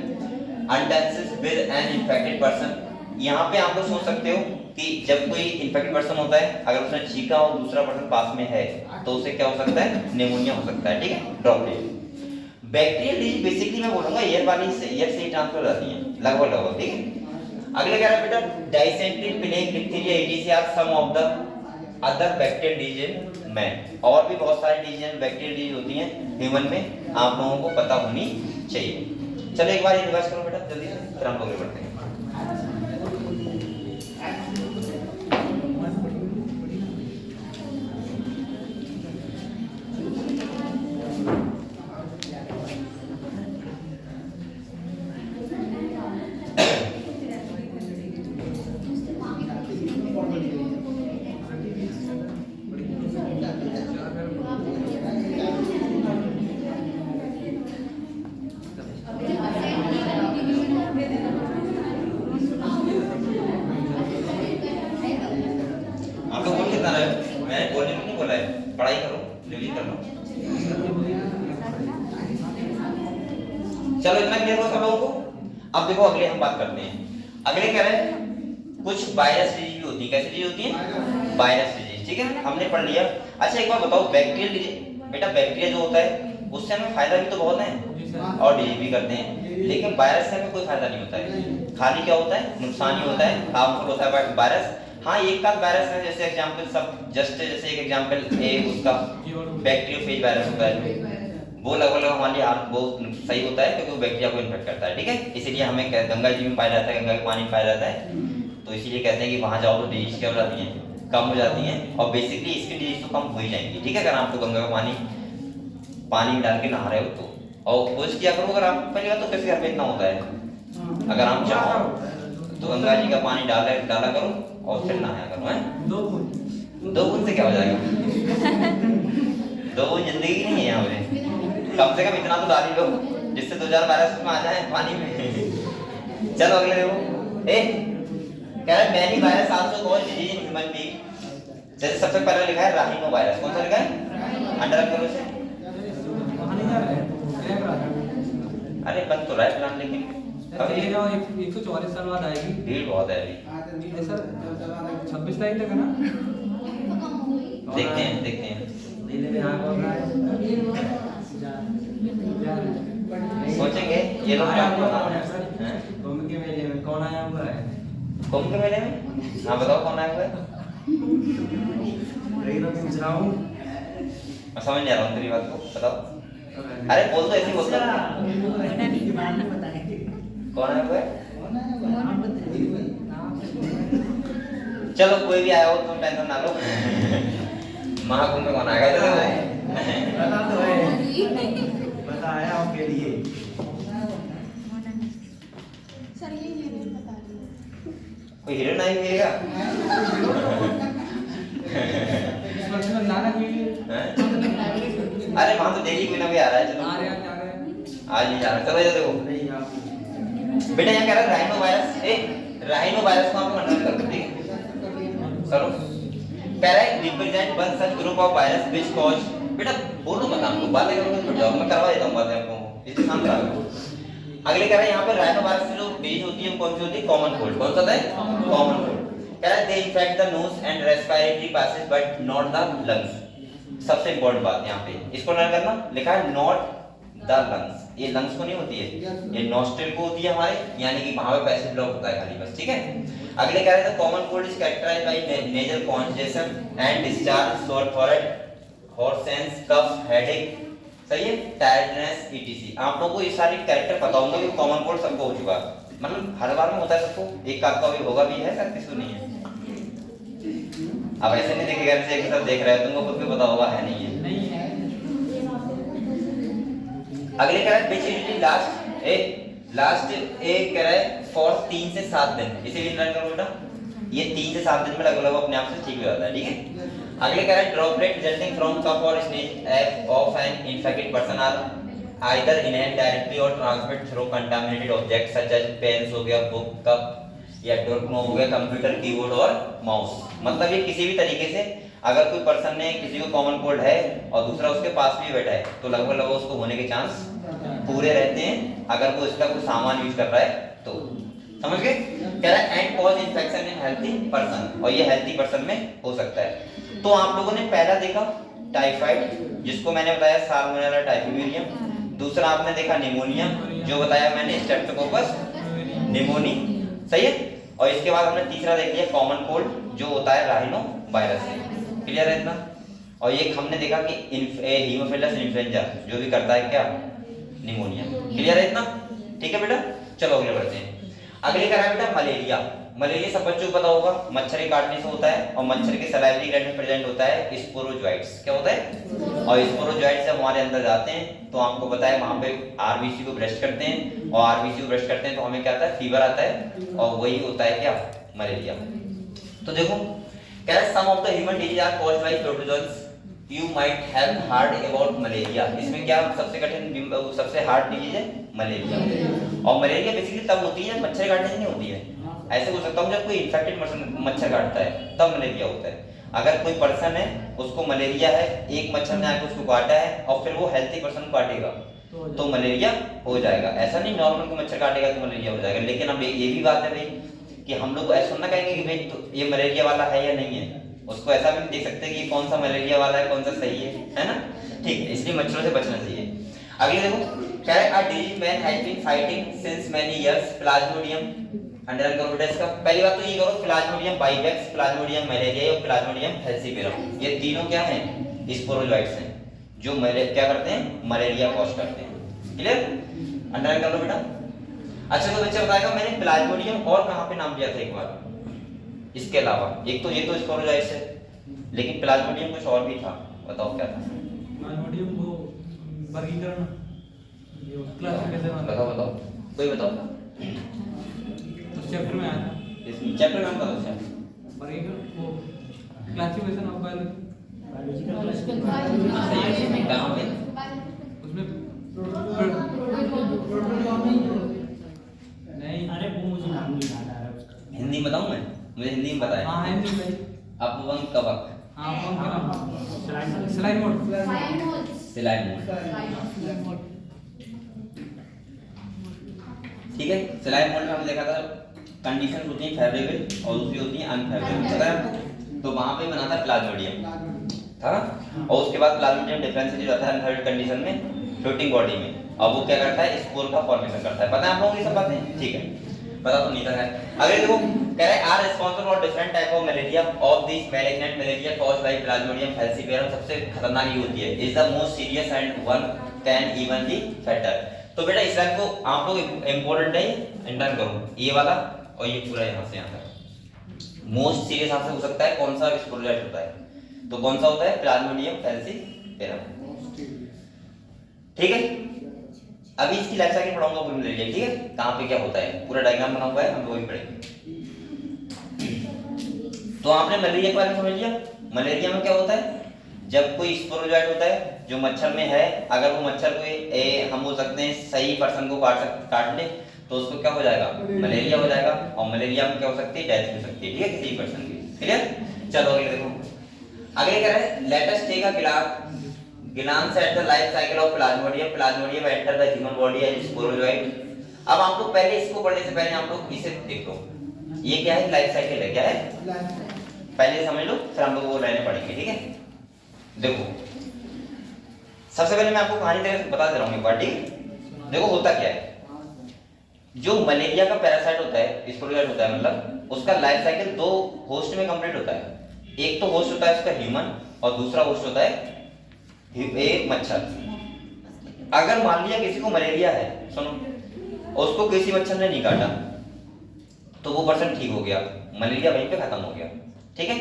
[SPEAKER 3] utensils with an infected person। यहाँ पे आप लोग सोच सकते हो कि जब कोई इन्फेक्टेड पर्सन होता है, अगर उसने छींका और दूसरा पर्सन पास में है तो उसे क्या हो सकता है? निमोनिया हो सकता है, ठीक है, ड्रॉपलेट। बैक्टीरियल डिजीज बेसिकली मैं बोलूंगा एयर वाली से, एयर से ही ट्रांसफर हो जाती है लगभग, ठीक है। अगले कह रहा है बेटा dysentery, plague, diphtheria, etc are some of the other bacterial disease में। और भी बहुत सारी डिजीज बैक्टीरियल डिजीज होती हैं ह्यूमन में, आप लोगों को पता होनी चाहिए। चलो एक बार ये रिवाइज करो बेटा जल्दी से, फिर हम लोग बढ़ते हैं। पढ़ाई करो, रिवीजन कर लो। चलो इतना क्लियर हो सब लोगों को। अब देखो अगले हम बात करते हैं। अगले कह रहे हैं कुछ वायरस डिजीज भी होती है। कैसी डिजीज होती है? वायरस डिजीज, ठीक है, हमने पढ़ लिया। अच्छा एक बार बताओ बैक्टीरियल डिजीज, बेटा बैक्टीरिया जो होता है उससे हमें फायदा भी तो बहुत है और डिजीज भी करते हैं, लेकिन वायरस से हमें कोई फायदा नहीं होता है, खाली क्या होता है? नुकसान ही होता है, हार्मफुल होता है वायरस। हाँ एक का वायरस है, जैसे एग्जांपल सब जस्ट जैसे एक एग्जांपल ए उसका बैक्टीरियोफेज वायरस होता है, वो लगभग हमारे लिए बहुत सही होता है क्योंकि वो बैक्टीरिया को इन्फेक्ट करता है, ठीक है। इसीलिए हमें गंगा जी में पाया जाता है, गंगा के पानी में पाया जाता है, तो इसीलिए कहते हैं कि वहां जाओ तो डिजीज क्या हो जाती है? कम हो जाती हैं। और बेसिकली इसकी डिजीज तो कम हो ही जाएंगी, ठीक है, अगर आपको गंगा का पानी में डाल के नहा रहे हो तो। और कोशिश किया करो, अगर आप पहली बात तो कैसे घर में इतना होता है, अगर आप चाहो तो गंगा जी का पानी डाला करो और फिर नहाया करो हैं।
[SPEAKER 6] 2 बूंद
[SPEAKER 3] 2 बूंद से क्या हो जाएगा? 2 बूंद जिंदगी नहीं है यहाँ पे। कम से कम इतना तो डाल ही लो जिससे 2000 वायरस में आ जाए पानी में। चलो अगले देखो। कह रहा है many virus also called disease in human being. जैसे सबसे पहले लिखा है राइनो वायरस। कौन सा लिखा है? अंडरलाइन करो इसे।
[SPEAKER 6] वहां नहीं जा रहे हैं क्या कर रहा है?
[SPEAKER 3] अरे बंद तो रहा है प्लान लेकिन
[SPEAKER 6] अभी ये जाओ 144 साल बाद आएगी।
[SPEAKER 3] भीड़ बहुत है अभी।
[SPEAKER 6] सर 26 तारीख तक है ना?
[SPEAKER 3] देखते हैं
[SPEAKER 6] दिल्ली में आग हो रहा है।
[SPEAKER 3] सोचेंगे ये लोग क्या
[SPEAKER 6] आया
[SPEAKER 3] करना
[SPEAKER 6] है
[SPEAKER 3] है।
[SPEAKER 6] सर कुंभ के मेले में कौन आया हुआ है?
[SPEAKER 3] कुंभ के मेले में? हाँ बताओ कौन आया हुआ है?
[SPEAKER 6] वही तो पूछ रहा हूँ।
[SPEAKER 3] मैं समझ नहीं आ रहा हूँ तेरी बात को, बताओ। अरे बोल दो, ऐसे ही बोल दो। कौन आया हुआ है? चलो कोई भी आया हो तुम टेंशन ना लो। महाकुंभ में कौन आएगा?
[SPEAKER 6] बता दो बताया आपके लिए।
[SPEAKER 3] कोई हीरोइन आई हुई है क्या?
[SPEAKER 6] इस वर्ष में लाना के लिए
[SPEAKER 3] हैं? अरे वहाँ तो डेली कोई ना कोई आ रहा है। चलो
[SPEAKER 6] आ रहे हैं क्या रहे हैं?
[SPEAKER 3] आज नहीं जा रहा। चलो इधर देखो
[SPEAKER 6] नहीं आप
[SPEAKER 3] बेटा, यहाँ कह रहा है राइनो वायरस। राइनो वायरस को आप अंडरलाइन कर दो, ठीक है? करो। कह रहा है represent one such group of virus which cause. बेटा बोलो मत, आपको बातें करोगे तो जाओ, मैं करवा देता हूँ बातें आपको, इससे शांत रहो। अगले कह रहा है यहाँ पे राइनो वायरस की जो बेस होती है कौन सी होती है? Common cold. कौन सा होता है? Common cold. कह रहा है they infect the nose and respiratory passage but not the lungs. सबसे इंपॉर्टेंट बात यहाँ पे, इसको लर्न करना। लिखा है नॉट द लंग्स। ये लंग्स को नहीं होती है, ये नॉस्ट्रिल को होती है हमारे, यानी कि वहां पे पैसेज ब्लॉक होता है खाली बस, ठीक है? अगले कह रहे हैं common cold is characterised by nasal congestion and discharge, sore throat, hoarseness, cough, headache, सही है, टायर्डनेस, ईटीसी। आप लोगों को ये सारे कैरेक्टर पता होंगे कि कॉमन कोल्ड सबको हो चुका है, मतलब हर बार में होता है सबको, एक आध का भी होगा भी है, सब किसी को नहीं है। अब ऐसे नहीं देखेगा जैसे एक साथ देख रहे हैं, तुमको खुद भी पता होगा है नहीं है।
[SPEAKER 6] नहीं है।
[SPEAKER 3] अगले कह रहा है which usually लास्ट एक कह रहा है फॉर 3 से 7 दिन। इसे भी लर्न करो बेटा, ये 3 से 7 दिन में लगभग अपने आप से ठीक हो जाता है, ठीक है? अगले कह रहा है ड्रॉपलेट रिजल्टिंग फ्रॉम कफ और sneeze of an infected person are either inhaled directly और transmit through contaminated object such as pens हो गया, बुक, कप या डोरक्नो हो गया, कंप्यूटर, कीबोर्ड और माउस। मतलब ये किसी भी तरीके से अगर कोई पर्सन ने किसी को कॉमन कोल्ड है और दूसरा उसके पास भी बैठा है तो लगभग उसको होने के चांस पूरे रहते हैं, अगर वो इसका कोई सामान यूज कर रहा है तो। समझ गए? कह रहा है and cause infection in healthy person, और ये हेल्थी पर्सन में हो सकता है। तो आप लोगों ने पहला देखा टाइफाइड, जिसको मैंने बताया साल्मोनेला टाइफिम्यूरियम। दूसरा आपने देखा निमोनिया, जो बताया मैंने स्ट्रेप्टोकोकस निमोनी, सही है? और इसके बाद हमने तीसरा देख लिया कॉमन कोल्ड, जो होता है राइनो वायरस से। क्लियर है इतना? और ये हमने देखा कि हीमोफिलस इन्फ्लुएंजा जो भी करता है क्या? निमोनिया। क्लियर है इतना? ठीक है बेटा, चलो अगले बढ़ते हैं। अगले का है बेटा मलेरिया। मलेरिया सब बच्चों को पता होगा, मच्छर के काटने से होता है और मच्छर के सलाइवरी ग्लैंड में प्रेजेंट होता है स्पोरोजोइट्स। क्या होता है? और स्पोरोजोइट्स जब हमारे अंदर जाते हैं तो आपको पता है वहां पे आरबीसी को ब्रश करते हैं, और आरबीसी को ब्रश करते हैं तो हमें क्या आता है? फीवर आता है, और वही होता है क्या? मलेरिया। तो देखो कह रहा है some of the human disease are caused by protozoans you might have heard about malaria. इसमें क्या सबसे कठिन सबसे हार्ड डिजीज है? मलेरिया। और मलेरिया बेसिकली तब होती है मच्छर काटने से नहीं होती है। ऐसे हो सकता है जब कोई इन्फेक्टेड मच्छर काटता है तब मलेरिया होता है। अगर कोई पर्सन है उसको मलेरिया है, एक मच्छर ने आकर उसको काटा है और फिर वो हेल्थी पर्सन को काटेगा तो मलेरिया हो जाएगा। ऐसा नहीं नॉर्मल को मच्छर काटेगा तो मलेरिया हो जाएगा। लेकिन अब ये भी बात है भाई कि हम लोग ऐसा ना कहेंगे कि भाई तो ये मलेरिया वाला है या नहीं है, उसको ऐसा भी देख सकते हैं कि कौन सा मलेरिया वाला है, कौन सा सही है ना? ठीक है, इसलिए मच्छरों से बचना चाहिए। अगले देखो कह रहा है a disease man has been fighting since many years plasmodium. Underline करो बेटा इसका। पहली बात तो ये करो प्लाज्मोडियम बाइवेक्स, प्लाज्मोडियम मलेरिया और प्लाज्मोडियम फैल्सिपेरम, ये तीनों क्या हैं? स्पोरोजोइट्स हैं जो क्या करते हैं? मलेरिया कॉज करते हैं। क्लियर? अंडरलाइन कर लो बेटा। अच्छा तो बच्चा बताएगा मैंने प्लाज्मोडियम और कहां पे नाम लिया था एक बार इसके अलावा? एक तो ये तो स्पोरोजोइट्स है, लेकिन प्लाज्मोडियम कुछ और भी था, बताओ क्या था?
[SPEAKER 6] प्लाज्मोडियम को वर्गीकरण क्लासिफिकेशन
[SPEAKER 3] बताओ कोई बताओ।
[SPEAKER 6] उस चैप्टर में आया था।
[SPEAKER 3] इस चैप्टर में हम कौन सा?
[SPEAKER 6] और एक वो क्लासिफिकेशन ऑफ बायोलॉजी
[SPEAKER 3] कहाँ पे?
[SPEAKER 6] उसमें नहीं।
[SPEAKER 4] अरे वो मुझे नाम नहीं याद आ रहा उसका।
[SPEAKER 3] हिंदी में बताऊँ मैं? मुझे हिंदी में पता है।
[SPEAKER 6] हाँ हिंदी में।
[SPEAKER 3] अपवंग कवक,
[SPEAKER 6] हाँ कौन के नाम? Slide mode.
[SPEAKER 3] सिलाई मोड। ठीक है, सिलाई मोड में हमने देखा था कंडीशन होती है फेवरेबल और दूसरी होती है अनफेवरेबल, पता है आपको? तो वहां पे बना था प्लाज्मोडियम था ना, और उसके बाद प्लाज्मोडियम डिफरेंशिएट होता है अनफेवरेबल कंडीशन में फ्लोटिंग बॉडी में, और वो क्या करता है? स्पोर का फॉर्मेशन करता है। पता है आप लोगों को ये सब बातें? ठीक है, पता तो नहीं था है। अगर देखो कह रहा है are responsible for different type of malaria of this malignant malaria caused by plasmodium falciparum. सबसे खतरनाक ये होती है, is the most serious and one can even be fatal. तो बेटा इस लाइन को आप लोग इंपॉर्टेंट है, इंटर्न करो ये वाला और ये पूरा यहाँ से यहाँ तक। मोस्ट सीरियस आपसे हो सकता है कौन सा स्पोरोजाइट होता है, तो कौन सा होता है? Plasmodium falciparum. ठीक है, अभी इसकी लाइफ साइकिल पढ़ाऊंगा पूरी मलेरिया, ठीक है? कहाँ पे क्या होता है पूरा डायग्राम बना हुआ है, हम वो भी पढ़ेंगे। तो आपने मलेरिया के बारे में समझ लिया। मलेरिया में क्या होता है? जब कोई स्पोरोजाइट होता है जो मच्छर में है, अगर वो मच्छर को हम बोल सकते हैं सही पर्सन को काट ले तो उसको क्या हो जाएगा? मलेरिया हो जाएगा, और मलेरिया में क्या हो सकती है? डेथ हो सकती है, ठीक है, किसी पर्सन की। क्लियर? चलो आगे देखो, आगे कह रहा है let us take a glance at the life cycle of plasmodium. Plasmodium enter the human body as sporozoite. अब आप लोग पहले इसको पढ़ने से पहले आप लोग इसे देखो, ये क्या है? लाइफ साइकिल है। क्या है? पहले समझ लो, फिर हम लोग वो लाइनें पढ़ेंगे, ठीक है? देखो सबसे पहले मैं आपको कहानी बता दे रहा हूँ एक बार, ठीक है? देखो होता क्या है, जो मलेरिया का पैरासाइट होता है, स्पोरोजाइट होता है, मतलब उसका लाइफ साइकिल दो होस्ट में कंप्लीट होता है। एक तो होस्ट होता है उसका ह्यूमन, और दूसरा होस्ट होता है एक मच्छर। अगर मान लिया किसी को मलेरिया है, सुनो, उसको किसी मच्छर ने नहीं काटा तो वो पर्सन ठीक हो गया, मलेरिया वहीं पे खत्म हो गया, ठीक है?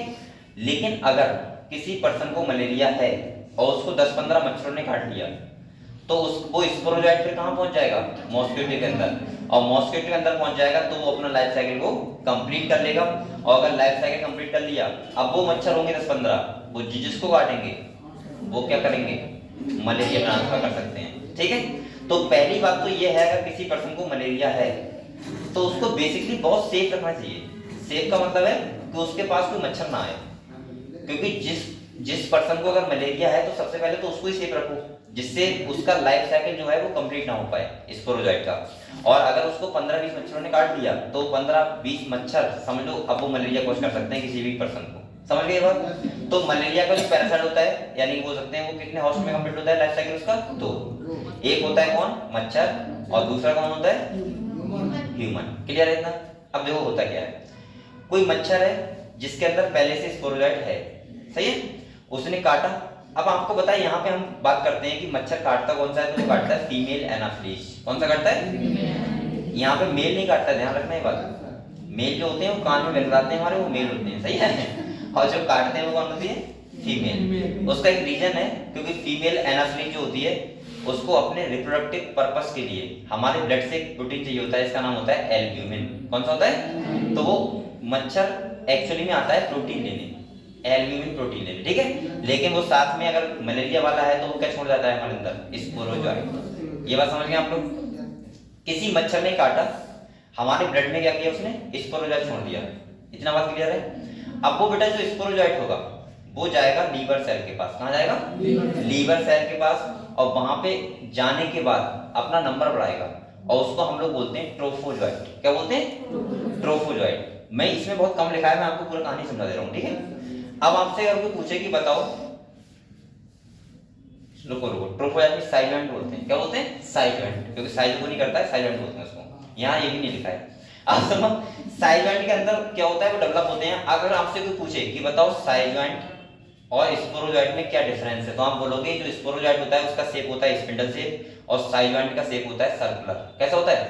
[SPEAKER 3] लेकिन अगर किसी पर्सन को मलेरिया है और उसको 10-15 मच्छरों ने काट लिया तो वो स्पोरोजाइट फिर कहाँ पहुंच जाएगा? मॉस्किटो के अंदर, और मॉस्किटो के अंदर पहुंच जाएगा तो वो अपना लाइफ साइकिल को कंप्लीट कर लेगा। और अगर लाइफ साइकिल कंप्लीट कर लिया, अब वो मच्छर होंगे 10-15, वो जिसको काटेंगे वो क्या करेंगे? मलेरिया ट्रांसफर कर सकते हैं, ठीक है? तो पहली बात तो ये है, अगर किसी पर्सन को मलेरिया है तो उसको बेसिकली बहुत सेफ रखना चाहिए। सेफ का मतलब है कि उसके पास कोई मच्छर ना आए, क्योंकि जिस पर्सन को अगर मलेरिया है तो सबसे पहले तो उसको ही सेफ रखो, जिससे उसका लाइफ साइकिल जो है वो कंप्लीट ना हो पाए स्पोरोजाइट का। और अगर उसको 15-20 मच्छरों ने काट लिया तो 15-20 मच्छर समझ लो अब वो मलेरिया कोज कर सकते हैं किसी भी पर्सन को। समझ गए बात? तो मलेरिया का जो पैरासाइट होता है, यानी बोल सकते हैं वो कितने होस्ट में कंप्लीट होता है लाइफ साइकिल उसका? दो। एक होता है कौन? मच्छर, और दूसरा कौन होता है? ह्यूमन। क्लियर है इतना? अब देखो होता क्या है, कोई मच्छर है जिसके अंदर पहले से स्पोरोजाइट है, सही है? उसने काटा। अब आपको बताए यहाँ पे हम बात करते हैं कि मच्छर काटता कौन सा है, तो वो काटता है फीमेल एनाफिलिस। कौन सा काटता है? यहाँ पे मेल नहीं काटता, ध्यान रखना ये बात। मेल जो होते हैं वो कान में बहलाते हैं हमारे, वो मेल होते हैं, सही है? और जो काटते हैं वो कौन होती है? फीमेल। उसका एक रीजन है, क्योंकि फीमेल एनाफिलिस जो होती है उसको अपने रिप्रोडक्टिव पर्पस के लिए हमारे ब्लड से एक प्रोटीन चाहिए होता है, इसका नाम होता है एल्ब्यूमिन। कौन सा होता है? तो वो मच्छर एक्चुअली में आता है प्रोटीन लेने, एल्ब्यूमिन प्रोटीन लेने, ठीक है? लेकिन वो साथ में अगर मलेरिया वाला है तो वो क्या छोड़ जाता है हमारे अंदर? स्पोरोजाइट। ये बात समझ गए आप लोग? किसी मच्छर ने काटा, हमारे ब्लड में क्या किया उसने? स्पोरोजाइट छोड़ दिया। इतना बात क्लियर है? अब वो बेटा जो स्पोरोजाइट होगा वो जाएगा लीवर सेल के पास। कहाँ जाएगा? लीवर सेल के पास, और वहां पे जाने के बाद अपना नंबर बढ़ाएगा, और उसको हम लोग बोलते हैं ट्रोफोजॉइट। क्या बोलते हैं? ट्रोफोजॉइट। मैं इसमें बहुत कम लिखा है, मैं आपको पूरा कहानी समझा दे रहा हूँ, ठीक है? अब आपसे अगर कोई पूछे कि बताओ, रुको, ट्रोफोजॉइट में साइलेंट बोलते हैं। क्या बोलते हैं? साइलेंट, क्योंकि साइज को नहीं करता है, साइलेंट बोलते हैं उसको। यहाँ ये भी नहीं लिखा है। अब समझ, साइलेंट के अंदर क्या होता है? वो डेवलप होते हैं। अगर आपसे कोई पूछे कि बताओ साइलेंट और स्पोरोजाइट में क्या डिफरेंस है, तो आप बोलोगे जो स्पोरोजाइट होता है उसका शेप होता है स्पिंडल शेप, और साइलेंट का शेप होता है सर्कुलर। कैसा होता है?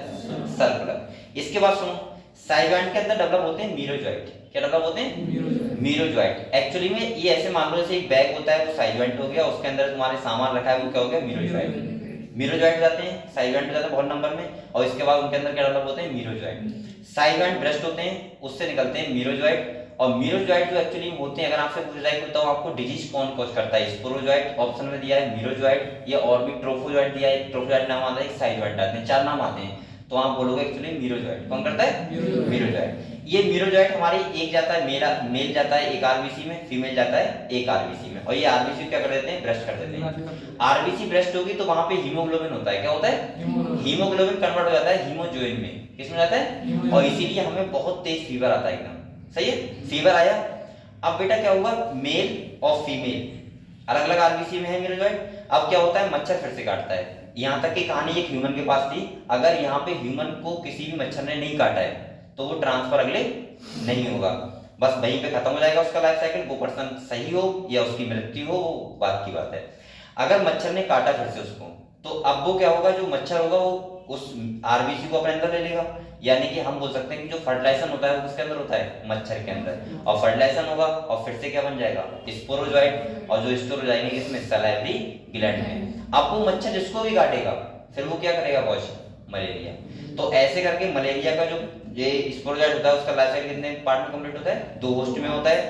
[SPEAKER 3] सर्कुलर। इसके बाद सुनो, साइलेंट के अंदर डेवलप होते हैं मीरोजॉइट। क्या डेवलप होते हैं? मीरोजॉइट। एक्चुअली में ये ऐसे मान लो जैसे एक बैग होता है, वो साइलेंट हो गया, उसके अंदर तुम्हारे सामान रखा है, वो क्या हो गया? मीरोजॉइट। मीरोजॉइट जाते हैं, साइलेंट जाते हैं बहुत नंबर में, और इसके बाद उनके अंदर क्या डेवलप होते हैं? मीरोजॉइट। साइलेंट ब्रेस्ट होते हैं, उससे निकलते हैं मीरोजॉइट, और मीरोजॉइट जो एक्चुअली होते हैं, अगर आपसे पूछा जाए कि बताओ आपको डिजीज कौन कॉज करता है, स्पोरोजॉइट ऑप्शन में दिया है, मीरोजॉइट, ये और भी ट्रोफोजॉइट दिया है, एक ट्रोफोजॉइट नाम आता है, एक साइजॉइट आते हैं, 4 नाम आते हैं, तो आप बोलोगे एक्चुअली मीरोजॉइट कौन करता है, मीरोजॉइट। ये मीरोजॉइट हमारी एक जाता है मेल जाता है एक आरबीसी में, फीमेल जाता है एक आरबीसी में, और ये आरबीसी क्या कर देते हैं, ब्रेस्ट कर देते हैं। आरबीसी ब्रेस्ट होगी तो वहां पे हीमोग्लोबिन होता है, क्या होता है, हीमोग्लोबिन कन्वर्ट हो जाता है हीमोजोइन में, किसमें जाता है, और इसीलिए हमें बहुत तेज फीवर आता है एकदम, सही है, फीवर आया। अब बेटा क्या हुआ, मेल और फीमेल अलग अलग आरबीसी में है मीरोजॉइट। अब क्या होता है, मच्छर फिर से काटता है। यहाँ तक की कहानी एक ह्यूमन के पास थी, अगर यहाँ पे ह्यूमन को किसी भी मच्छर ने नहीं काटा है तो वो ट्रांसफर अगले नहीं होगा, बस वहीं पे खत्म हो जाएगा उसका लाइफ साइकिल, वो पर्सन सही हो या उसकी मृत्यु हो, वो बात की बात है। अगर मच्छर ने काटा फिर से उसको, तो अब वो क्या होगा, जो मच्छर होगा वो उस आरबीसी को अपने अंदर ले लेगा, यानी कि हम बोल सकते हैं कि जो फर्टिलाइजेशन होता है वो किसके अंदर होता है, मच्छर के अंदर, और फर्टिलाइजेशन होगा और फिर से क्या बन जाएगा, स्पोरोजॉइट, और जो स्टोर हो जाएंगे किसमें, सलाइवरी ग्लैंड में। अब वो मच्छर जिसको भी काटेगा फिर वो क्या करेगा, कौश, मलेरिया। तो ऐसे करके मलेरिया का जो ये स्पोरोजॉइट होता है उसका लाइफ साइकिल कितने पार्ट में कंप्लीट होता है, 2 होस्ट में होता है।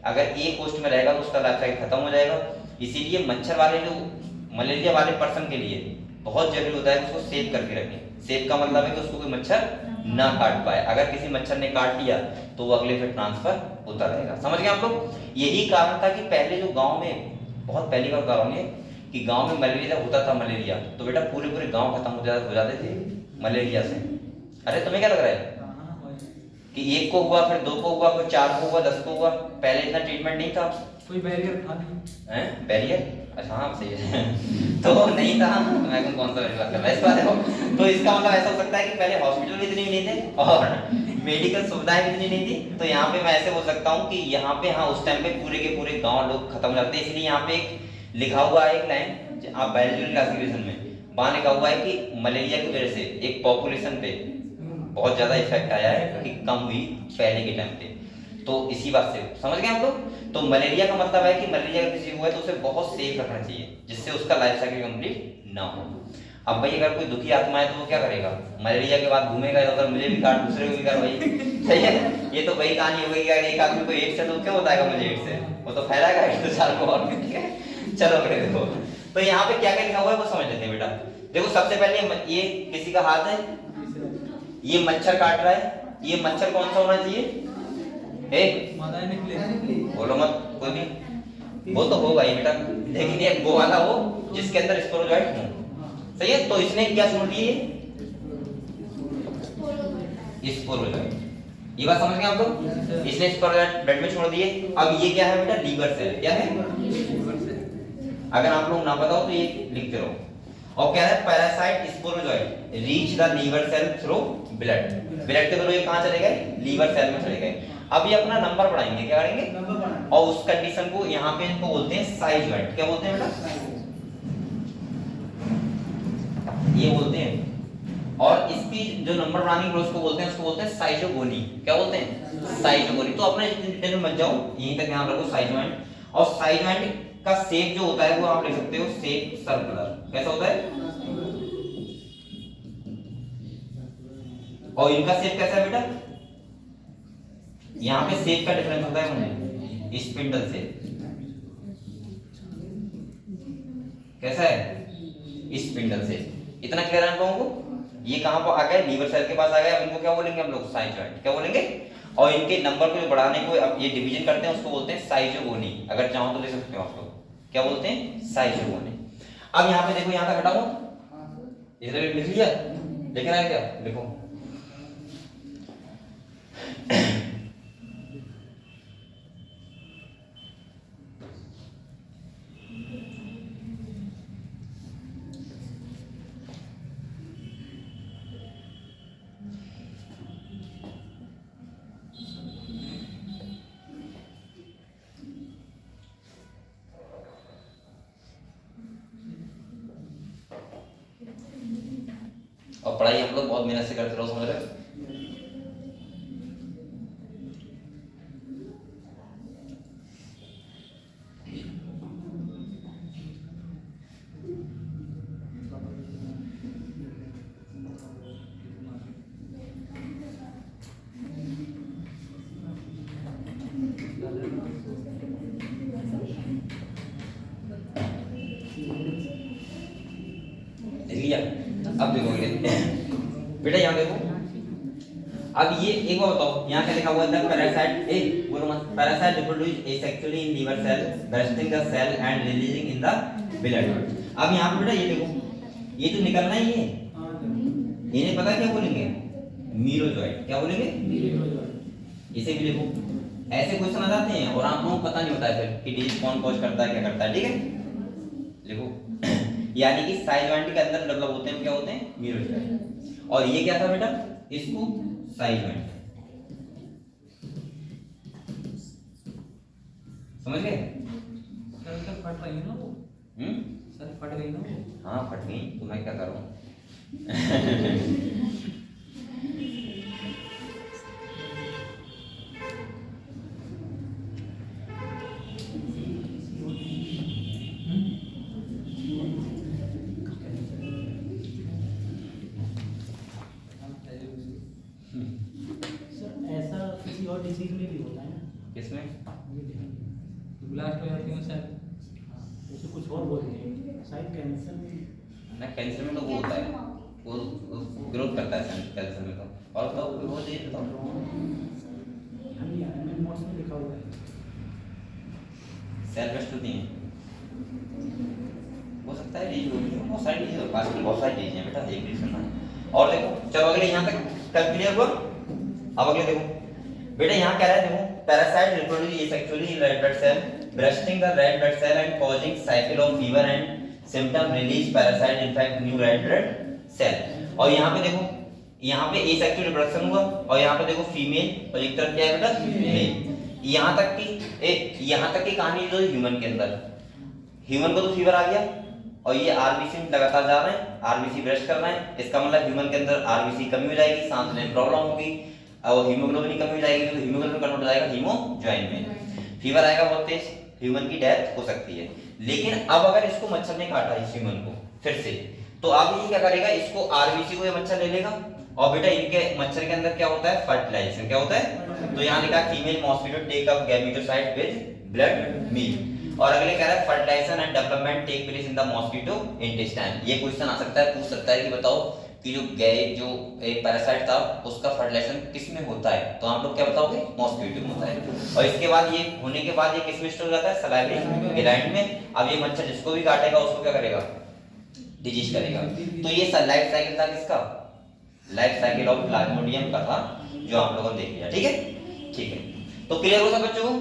[SPEAKER 3] अगर एक होस्ट में रहेगा तो उसका लाइफ साइकिल खत्म हो जाएगा। इसीलिए मच्छर वाले जो मलेरिया वाले पर्सन के लिए बहुत जरूरी होता है उसको सेव करके रखें। सेव का मतलब है कि उसको कोई मच्छर ना काट पाए, अगर किसी मच्छर ने काट लिया तो वो अगले फिर ट्रांसफर होता रहेगा। समझ गए आप लोग? यही कारण था कि पहले जो गांव में, बहुत पहली बार बता रहा हूं कि गांव में मलेरिया जब होता था मलेरिया, तो बेटा पूरे पूरे गांव खत्म हो जाते थे मलेरिया से। अरे तुम्हें क्या लग रहा है कि एक को हुआ, फिर 2 को हुआ, फिर 4 को हुआ, 10 को हुआ? पहले इतना ट्रीटमेंट नहीं था,
[SPEAKER 6] कोई बैरियर था नहीं
[SPEAKER 3] हैं? बैरियर? अच्छा हाँ सही है तो नहीं था, मैं कौन सा बात कर रहा है इस बात को। तो इसका मतलब ऐसा हो सकता है कि पहले हॉस्पिटल भी इतने नहीं थे और मेडिकल सुविधाएं भी इतनी नहीं थी। तो यहाँ पे मैं ऐसे बोल सकता हूँ कि यहाँ पे हाँ उस टाइम पे पूरे के पूरे गांव लोग खत्म हो जाते हैं। इसलिए यहाँ पे एक लिखा हुआ है, एक लाइन आप बायोलॉजिकल क्लासिफिकेशन में वहां लिखा हुआ है कि मलेरिया की वजह से एक पॉपुलेशन पे बहुत ज्यादा इफेक्ट आया है कि कम हुई पहले के टाइम पे। तो इसी बात से समझ गए आप लोग? तो मलेरिया का मतलब है कि मलेरिया अगर किसी को है तो उसे बहुत सेफ रखना चाहिए जिससे उसका लाइफ साइकिल कंप्लीट ना हो। अब भाई अगर कोई दुखी आत्मा है तो वो क्या करेगा, मलेरिया के बाद घूमेगा उधर, मुझे भी काट दूसरे को भी काट, भाई सही है। ये तो वही कहानी हो गई कि अगर एक आदमी को एड्स है तो क्या बताएगा मुझे एड्स है, वो तो फैलाएगा एड्स तो 4 को और। चलो अगले देखो, तो यहाँ पे क्या क्या लिखा हुआ है वो समझ लेते हैं बेटा। देखो सबसे पहले ये किसी का हाथ है, ये मच्छर काट रहा है, ये मच्छर कौन सा होना चाहिए, बोलो मत कोई भी, वो तो होगा ही बेटा, लेकिन ये वो वाला हो जिसके अंदर स्पोरोजॉइट हो, सही है। तो इसने क्या छोड़ दिए, स्पोरोजॉइट, ये बात समझ गए आप लोग? इसने स्पोरोजॉइट ब्लड में छोड़ दिए। अब ये क्या है बेटा, लीवर सेल, क्या है, अगर आप लोग ना बताओ तो ये लिखते रहो। और क्या है, parasite sporozoite reach the liver cell through blood, blood के थ्रू ये कहां चले गए, लीवर सेल में चले गए। अब ये अपना नंबर बढ़ाएंगे, क्या करेंगे, और उस कंडीशन को यहाँ पे इनको बोलते हैं साइज जॉइंट, क्या बोलते हैं बेटा, ये बोलते हैं। और इसकी जो नंबर बढ़ाने की प्रोसेस को बोलते हैं उसको बोलते हैं साइजोगोनी, क्या बोलते हैं, साइजोगोनी। तो अपने डिटेल में मत जाओ, यहीं तक ध्यान रखो साइज जॉइंट। और साइज जॉइंट का शेप जो होता है वो आप लिख सकते हो शेप सर्कुलर, कैसा होता है, और इनका शेप कैसा है बेटा, यहाँ पे शेप का डिफरेंस होता है मुझे, स्पिंडल से कैसा है, स्पिंडल से। इतना क्लियर है आप लोगों को? ये कहां पर आ गए, लीवर सेल के पास आ गए। अब इनको क्या बोलेंगे हम लोग, साइज जॉइंट, क्या बोलेंगे। और इनके नंबर को बढ़ाने को अब ये डिवीजन करते हैं उसको बोलते हैं साइजोगोनी, अगर चाहो तो ले सकते हो आप लोग, क्या बोलते हैं, साइजोगोनी। अब यहाँ पे देखो, यहाँ तक हटाओ, इधर लिख लिया, लिख रहा है क्या, देखो और पढ़ाई हम लोग बहुत मेहनत से करते रहो, समझ रहे हो? लिया। अब देखोगे बेटा यहाँ देखो, अब ये एक बार बताओ यहाँ क्या लिखा हुआ है, पैरासाइट ए बोलो मत, parasite reproduce asexually in liver cell bursting the cell and releasing in the blood. अब यहाँ पे बेटा ये देखो, ये तो निकलना ही है, इन्हें पता क्या बोलेंगे, मीरोजॉइड। क्या बोलेंगे, इसे भी देखो, ऐसे क्वेश्चन आ जाते हैं और आप लोगों को पता नहीं होता है फिर कि डिजीज कौन कॉज करता है, क्या करता है। ठीक है देखो यानी कि साइज जॉइंट के अंदर डेवलप होते हैं, क्या होते हैं, मीरोजॉइड। और ये क्या था बेटा, इसको साइज जॉइंट, समझ गए।
[SPEAKER 6] सर फट रही ना वो, सर फट गई ना वो।
[SPEAKER 3] हाँ फट गई, तो मैं क्या करूं।
[SPEAKER 4] ऐसा किसी और डिसीज में भी होता है ना,
[SPEAKER 3] किसमें,
[SPEAKER 6] ब्लास्ट हो जाती है सर,
[SPEAKER 4] जैसे कुछ और बोलते हैं शायद कैंसर में।
[SPEAKER 3] ना कैंसर में तो वो होता है, वो ग्रोथ करता है कैंसर में तो। और तो वो चीज बताओ,
[SPEAKER 4] हम एनिमल मॉड्स में लिखा हुआ है
[SPEAKER 3] सेल बेस्ट होती हैं, हो सकता है डिजीज होगी, बहुत सारी डिजीज है, पास में बहुत सारी डिजीज हैं बेटा, एक डिजीज सुनना है। और देखो चलो अगले यहाँ तक कल क्लियर हुआ। अब अगले देखो बेटा यहाँ क्या है, देखो parasite reproduce asexually in red blood cell bursting the red blood cell and causing cycle of fever and symptom release parasite infect new red blood cell। और यहाँ पे देखो, यहाँ पे एसेक्सुअल रिप्रोडक्शन हुआ और यहाँ पे देखो फीमेल और एक तरफ क्या है बेटा, मेल। यहाँ तक की कहानी जो ह्यूमन के अंदर, ह्यूमन को तो फीवर आ गया और ये आरबीसी में लगातार जा रहे हैं, आरबीसी ब्रश कर रहे हैं, इसका मतलब ह्यूमन के अंदर आरबीसी कमी हो जाएगी, सांस लेने में प्रॉब्लम होगी और हीमोग्लोबिन कमी हो जाएगी, तो हीमोग्लोबिन कन्वर्ट हो जाएगा हीमोजॉइन में, फीवर आएगा बहुत तेज, ह्यूमन की डेथ हो सकती है। लेकिन अब अगर इसको मच्छर ने काटा इस ह्यूमन को फिर से, तो अब ये क्या करेगा, इसको आरबीसी को ये मच्छर ले लेगा और बेटा इनके मच्छर के अंदर क्या होता है, फर्टिलाइजेशन क्या होता है। तो यहाँ लिखा female mosquito take up gametocyte with blood meal, और अगले कह रहा है fertilisation and development take place in the mosquito intestine. ये क्वेश्चन आ सकता है, पूछ सकता है कि बताओ कि जो एक पैरासाइट था उसका फर्टिलाइजेशन किस में होता है, तो आप लोग क्या बताओगे, मॉस्किटो में होता है। और इसके बाद ये होने के बाद ये किस में स्टोर हो जाता है, सलाइवरी ग्लैंड में। अब ये मच्छर जिसको भी काटेगा उसको क्या करेगा, डिजीज करेगा। तो ये लाइफ साइकिल था किसका, लाइफ साइकिल ऑफ प्लाज्मोडियम का था, जो आप लोगों ने देख लिया। ठीक है ठीक है, तो क्लियर हो सब बच्चों को।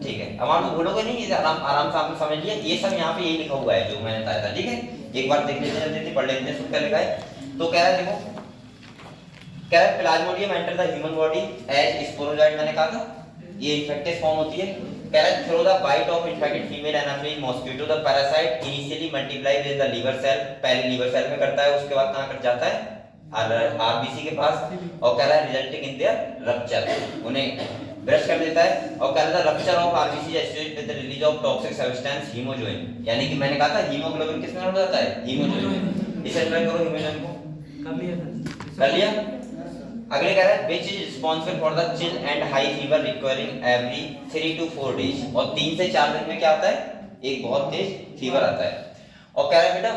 [SPEAKER 3] ठीक है, अब आप लोग भूलोगे नहीं, आराम से आपने समझ लिया। ये सब यहाँ पे यही लिखा हुआ है जो मैंने बताया था। ठीक है, एक बार देख लेते जल्दी पढ़ लेते हैं सुन क्या लिखा है। तो कह रहा है देखो, कह रहा है plasmodium enter the human body as sporozoite, मैंने कहा था ये इन्फेक्टिव फॉर्म होती है। कह रहा है through the bite of infected female anopheles mosquito the parasite initially multiply with the liver cell, पहले लीवर सेल में करता है, उसके बाद कहां कर जाता है, आरबीसी के पास। और कह रहा है रिजल्टिंग इन देयर रप्चर, उन्हें ब्रश कर देता है। और कह रहा है rupture of RBC associated with the release of toxic substance hemozoin, यानी कि मैंने कहा था हीमोग्लोबिन किसमें हो जाता है, हीमोजॉइन। इसे ट्राई करो, हीमोजॉइन को कर लिया। अगले कह रहा है which is responsible for the chill and high fever recurring every 3 to 4 days, और 3 से 4 दिन में क्या आता है, एक बहुत तेज फीवर आता है। और कह रहा है बेटा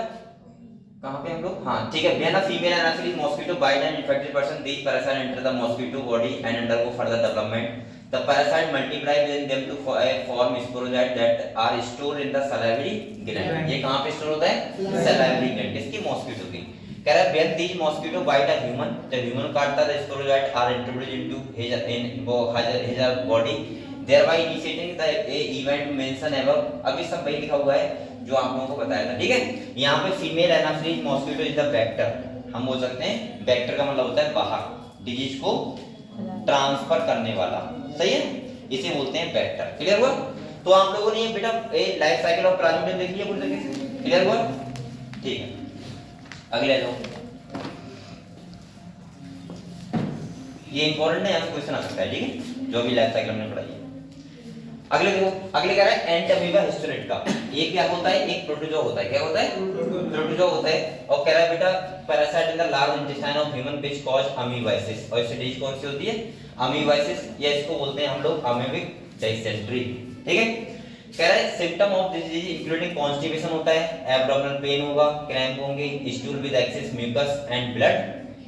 [SPEAKER 3] कहां पे हम लोग, हाँ ठीक है, when a female anopheles mosquito bite an infected person, these parasites enter the mosquito body and undergo further development. The parasite multiply within them to form sporozoites that are stored in the salivary gland। ये कहां पे store होता है, salivary gland, किसकी, mosquito की। कह रहा है when these mosquito bite a human, जब ह्यूमन काटता है, the sporozoites are introduced into his body, thereby initiating the event mentioned above। अभी सब वही लिखा हुआ है जो आप लोगों को बताया था। ठीक है, यहाँ पे female anopheles mosquito is the vector, हम बोल सकते हैं वेक्टर का मतलब होता है बाहर, डिजीज को ट्रांसफर करने वाला, सही है, इसे बोलते हैं वेक्टर। क्लियर हुआ। तो आप लोगों ने बेटा लाइफ साइकिल ऑफ प्लाज्मोडियम देख लिया पूरी तरीके से, क्लियर हुआ। ठीक है, अगले जाओ, ये इंपॉर्टेंट है, यहाँ से क्वेश्चन आ सकता है। ठीक है, जो भी लाइफ साइकिल हमने पढ़ाई है। अगले देखो, अगले कह रहा है एंटामीबा हिस्टोरेट का, एक क्या होता है, एक प्रोटोजोआ होता है। क्या होता है, प्रोटोजोआ होता है। और कह रहा है बेटा parasite in the large intestine of human which cause amoebiasis, और इससे डिजीज कौन सी होती है, अमीबाइसिस, या इसको बोलते हैं हम लोग अमीबिक डिसेंट्री। ठीक है, कह रहा है symptom of this disease including constipation होता है, एब्डोमिनल पेन होगा, क्रैम्प होंगे, stool with excess mucus and blood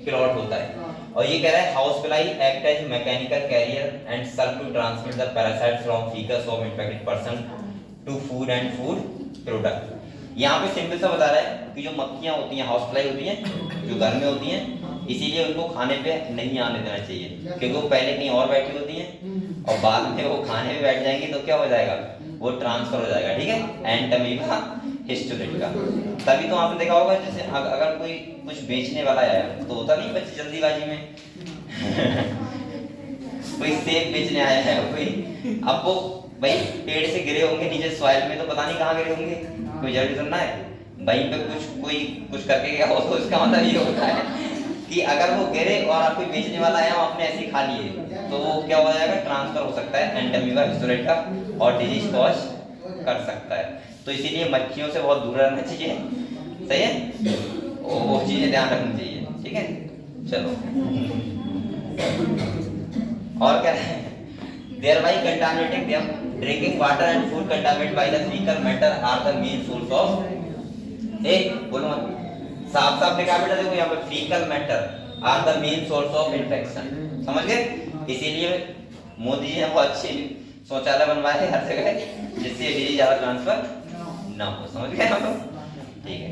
[SPEAKER 3] clot होता है। और ये कह रहा है house fly act as mechanical carrier and serve to transmit the parasites from faeces of infected person to food and food product. यहाँ पे सिंपल सा बता रहा है कि जो मक्खियाँ होती हैं, हाउस फ्लाई होती हैं, जो घर में होती हैं, इसीलिए उनको खाने पे नहीं आने देना चाहिए, क्योंकि वो पहले कहीं और बैठी होती हैं और बाद में वो खाने पे बैठ जाएंगी तो क्या हो जाएगा, वो ट्रांसफर हो जाएगा। ठीक है, एंटमीबा हिस्टोरिका। तभी तो आपने देखा होगा जैसे अगर कोई कुछ बेचने वाला है तो होता नहीं बच्चे जल्दीबाजी में कोई सेब बेचने आया है कोई, अब वो भाई पेड़ से गिरे होंगे नीचे सॉइल में, तो पता नहीं कहाँ गिरे होंगे, कोई जल्दी सुनना है वहीं पे कोई कुछ करके गया हो, तो इसका मतलब ये होता है कि अगर वो गिरे और आप कोई बेचने वाला है आपने ऐसे ही खा लिए तो वो क्या हो जाएगा, ट्रांसफर हो सकता है एंटमीबा हिस्टोरिका और डिजीज कॉज कर सकता है। तो इसीलिए मक्खियों से बहुत दूर रहना चाहिए, सही है, वो चीजें ध्यान रखनी चाहिए। ठीक है, चलो और क्या है, thereby contaminating them, drinking water and food contaminated by the fecal matter are the main source of, बोलो मत, साफ साफ लिखा बेटा, देखो यहाँ पे fecal matter are the main source of infection, समझ गए। इसीलिए मोदी जी ने बहुत अच्छी शौचालय बनवाए हर जगह जिससे डिजीज ज्यादा ट्रांसफर ना हो, समझ गए हम लोग। ठीक है,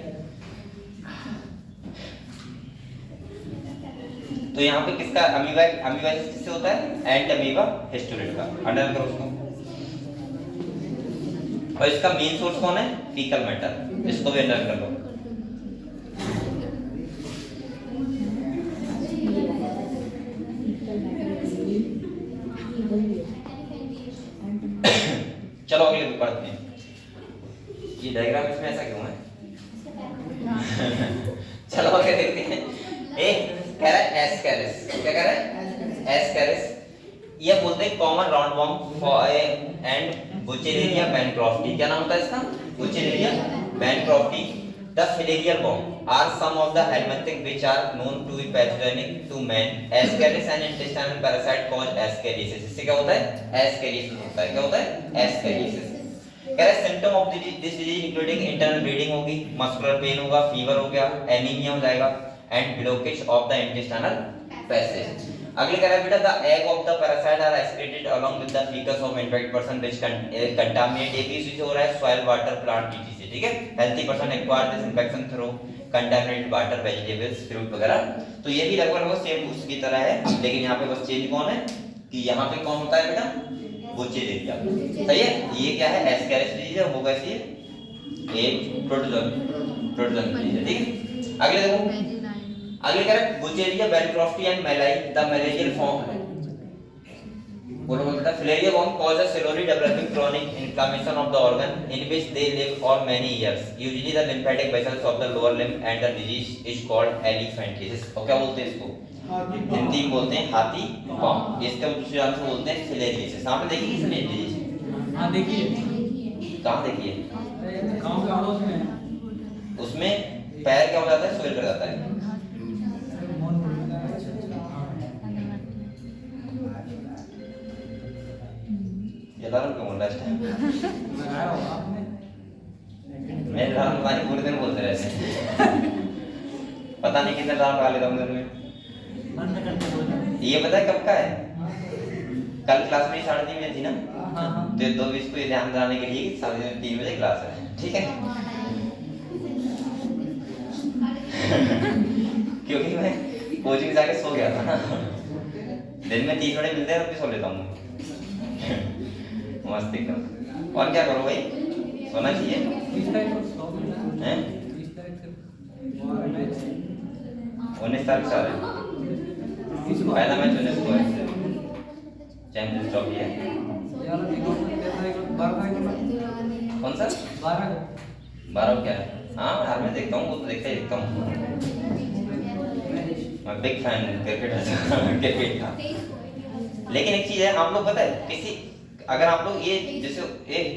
[SPEAKER 3] तो यहाँ पे किसका अमीबाइसिस किससे होता है, एंटमीबा हिस्टोरिका, अंडरलाइन करो उसको। और इसका मेन सोर्स कौन है, फीकल मैटर, इसको भी अंडरलाइन कर लो। चलो अगले पे पढ़ते हैं। ये डायग्राम इसमें ऐसा क्यों है चलो आगे देखते हैं। एक कह रहा है एस्केरिस, क्या कह रहा है, एस्केरिस, ये बोलते हैं common roundworm and Wuchereria bancrofti. क्या नाम होता है इसका, Wuchereria bancrofti. The filarial worm are some of the helminthic which are known to be pathogenic to man. Ascaris and intestinal parasite cause ascariasis. इससे क्या होता है, एस्केरियासिस होता है। क्या होता है, एस्केरियासिस। कह रहा है symptom of this disease including internal bleeding होगी, मस्कुलर पेन होगा, फीवर हो गया, एनीमिया हो जाएगा and blockage of the intestinal passage. अगले कह रहा है बेटा the egg of the parasite are excreted along with the faeces of infected person which contaminate. एक ही चीज हो रहा है सॉइल वाटर प्लांट टीटी से। ठीक है, healthy person acquire this infection through contaminated water vegetables fruit वगैरह। तो ये भी लगभग सेम उसकी तरह है, लेकिन यहाँ पे बस चेंज कौन है कि यहाँ पे कौन होता है बेटा, बुचेरेरिया। सही है, ये क्या है, एस्केरिस डिजीज है, वो कैसी है, एक प्रोटोजोन डिजीज है। ठीक है, अगले देखो, अगले कह रहा है Wuchereria bancrofti and malayi the malarial form. बोलो बेटा, filaria worm cause a slowly developing chronic inflammation of the organ in which they live for many years. Usually the lymphatic vessels of the lower limb and the disease is called elephantiasis। और क्या बोलते हैं इसको, हिंदी में बोलते हैं हाथी पाँव। इसका दूसरे नाम से बोलते हैं फिलेरियासिस। आपने देखी किसने डिजीज,
[SPEAKER 4] हाँ देखिए,
[SPEAKER 3] कहाँ देखी है,
[SPEAKER 4] गांव के पड़ोस में है।
[SPEAKER 3] उसमें पैर क्या हो जाता है, स्वेल कर जाता है। अलार्म क्यों बोल रहा है इस टाइम,
[SPEAKER 4] लगाया होगा आपने,
[SPEAKER 3] मैं अलार्म पानी पूरे दिन बोलते रहते पता नहीं कितने अलार्म लगा लेता हूँ दिन में।
[SPEAKER 4] बंद करके बोल।
[SPEAKER 3] ये पता है कब का है, कल क्लास में 3:30 बजे थी ना,
[SPEAKER 4] हाँ हाँ,
[SPEAKER 3] तो 2:20 को ये ध्यान दिलाने के लिए कि 3:30 बजे क्लास है। ठीक है क्योंकि मैं कोचिंग जाके सो गया था ना, दिन में 30 मिनट मिलते हैं और फिर सो लेता हूँ मस्ती करो। और क्या करो भाई, सोना चाहिए।
[SPEAKER 4] 30 तारीख को 100 मिनट
[SPEAKER 3] हैं,
[SPEAKER 4] 30 तारीख से
[SPEAKER 3] 19 तारीख से आ रहे हैं, पहला मैच 19 को है, चैंपियंस ट्रॉफी है।
[SPEAKER 4] यार देखो 12 तारीख को,
[SPEAKER 3] कौन सा
[SPEAKER 4] 12 को
[SPEAKER 3] 12 क्या है, हाँ हर में देखता हूँ, वो तो देखता ही देखता हूँ, मैं बिग फैन क्रिकेट का। लेकिन एक चीज है, आप लोग पता है किसी, अगर आप लोग ये जैसे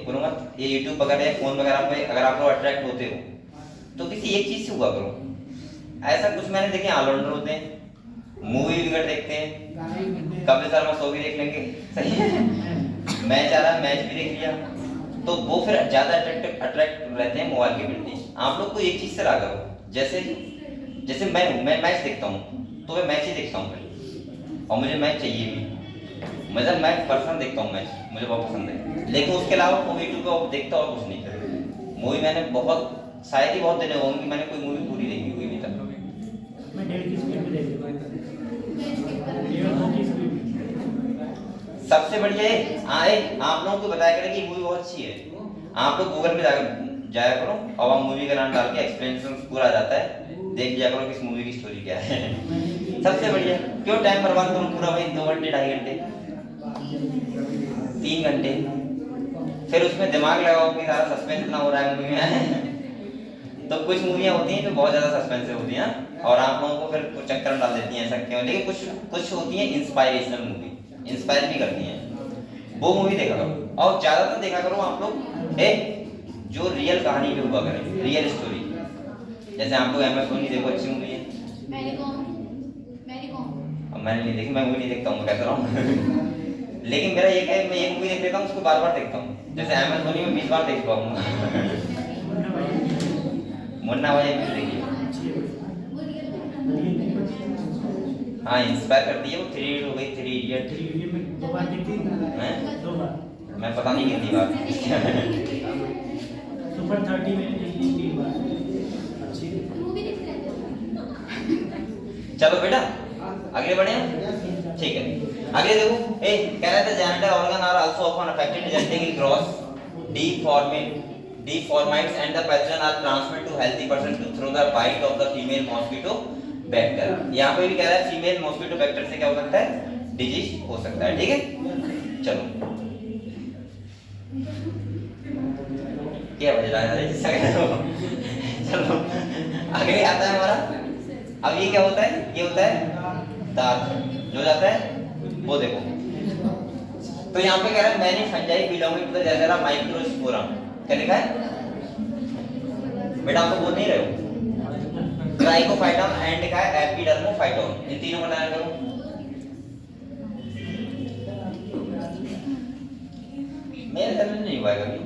[SPEAKER 3] बोलूंगा ये YouTube वगैरह या फोन वगैरह पे अगर आप लोग अट्रैक्ट होते हो तो किसी एक चीज से हुआ करो। ऐसा कुछ मैंने देखे ऑलराउंडर होते हैं, मूवी विकेट देखते हैं, कपिल शर्मा शो भी देख लेंगे, सही है, मैच आ रहा है मैच भी देख लिया, तो वो फिर ज़्यादा अट्रैक्ट रहते हैं मोबाइल के प्रति। आप लोग को एक चीज़ से लगा करो, जैसे मैं मैच देखता हूँ तो मैं मैच ही देखता हूँ फिर, और मुझे मैच चाहिए भी, मतलब मैं पर्सनल देखता हूँ मैच, मुझे बहुत पसंद है। लेकिन उसके अलावा मूवी यूट्यूब पे देखता और कुछ नहीं फिर। मूवी मैंने बहुत शायद ही बहुत दिन होंगे मैंने कोई मूवी पूरी देखी हुई अभी तक।
[SPEAKER 4] मैं 1.5 की स्पीड में देख लेता हूँ। 1.5 की स्पीड में।
[SPEAKER 3] सबसे बढ़िया है आप लोगों को बताया करें कि मूवी बहुत अच्छी है। आप लोग गूगल पे जाया करो और आप मूवी का नाम डाल के एक्सप्लेनेशन पूरा आ जाता है, देख लिया करो कि इस मूवी की स्टोरी क्या है। सबसे बढ़िया, क्यों टाइम बर्बाद करूं पूरा भाई 2 घंटे 2.5 घंटे 3 घंटे, फिर उसमें दिमाग लगाओ कि सारा सस्पेंस इतना हो रहा है मूवी में। तो कुछ मूवियाँ होती हैं जो बहुत ज़्यादा सस्पेंस होती हैं और आप लोगों को फिर कुछ चक्कर में डाल देती हैं, ऐसा क्यों। लेकिन कुछ होती हैं इंस्पायरेशनल मूवी, इंस्पायर भी करती हैं, वो मूवी देखा करो। और ज़्यादातर देखा करो आप लोग जो रियल कहानी पे हुआ करे, रियल स्टोरी। जैसे आप लोग MS धोनी देखो, अच्छी मूवी है। अब मैंने नहीं देखी, मैं मूवी नहीं देखता हूँ, कहता रहा हूँ। लेकिन मेरा ये है, मैं एक मूवी देख लेता हूँ उसको बार बार देखता हूँ। जैसे MS धोनी में 20 बार देख पाऊंगा। मुन्ना भाई भी देखिए, हाँ इंस्पायर करती है वो। 3 इडियट हो गई, 3 इडियट
[SPEAKER 4] 3 इडियट में 2 बार देखी
[SPEAKER 3] हैं?
[SPEAKER 4] 2 बार।
[SPEAKER 3] मैं पता नहीं कितनी बार।
[SPEAKER 4] सुपर 30 में देखी 3 बार। अच्छी है।
[SPEAKER 3] चलो बेटा आगे बढ़े हम? ठीक है, आगे देखो। कह रहा था genital organ are also often affected genetically cross deformites and the pathogen are transmitted to healthy person through the bite of the female mosquito vector। यहाँ पे भी कह रहा है फीमेल मॉस्किटो वेक्टर से क्या हो सकता है, डिजीज हो सकता है। ठीक है, चलो क्या बज रहा है? चलो आगे आता है हमारा। अब ये क्या होता है, ये होता है दांत जो जाता है वो देखो। तो यहाँ पे कह रहा है many fungi belonging to the genera microsporum. क्या लिखा है बेटा, आपको बोल नहीं रहे हो? ट्राइकोफाइटम एंड लिखा है एपिडर्मोफाइटम। इन तीनों का नाम करो। मेरे घर में नहीं हुआ है कभी,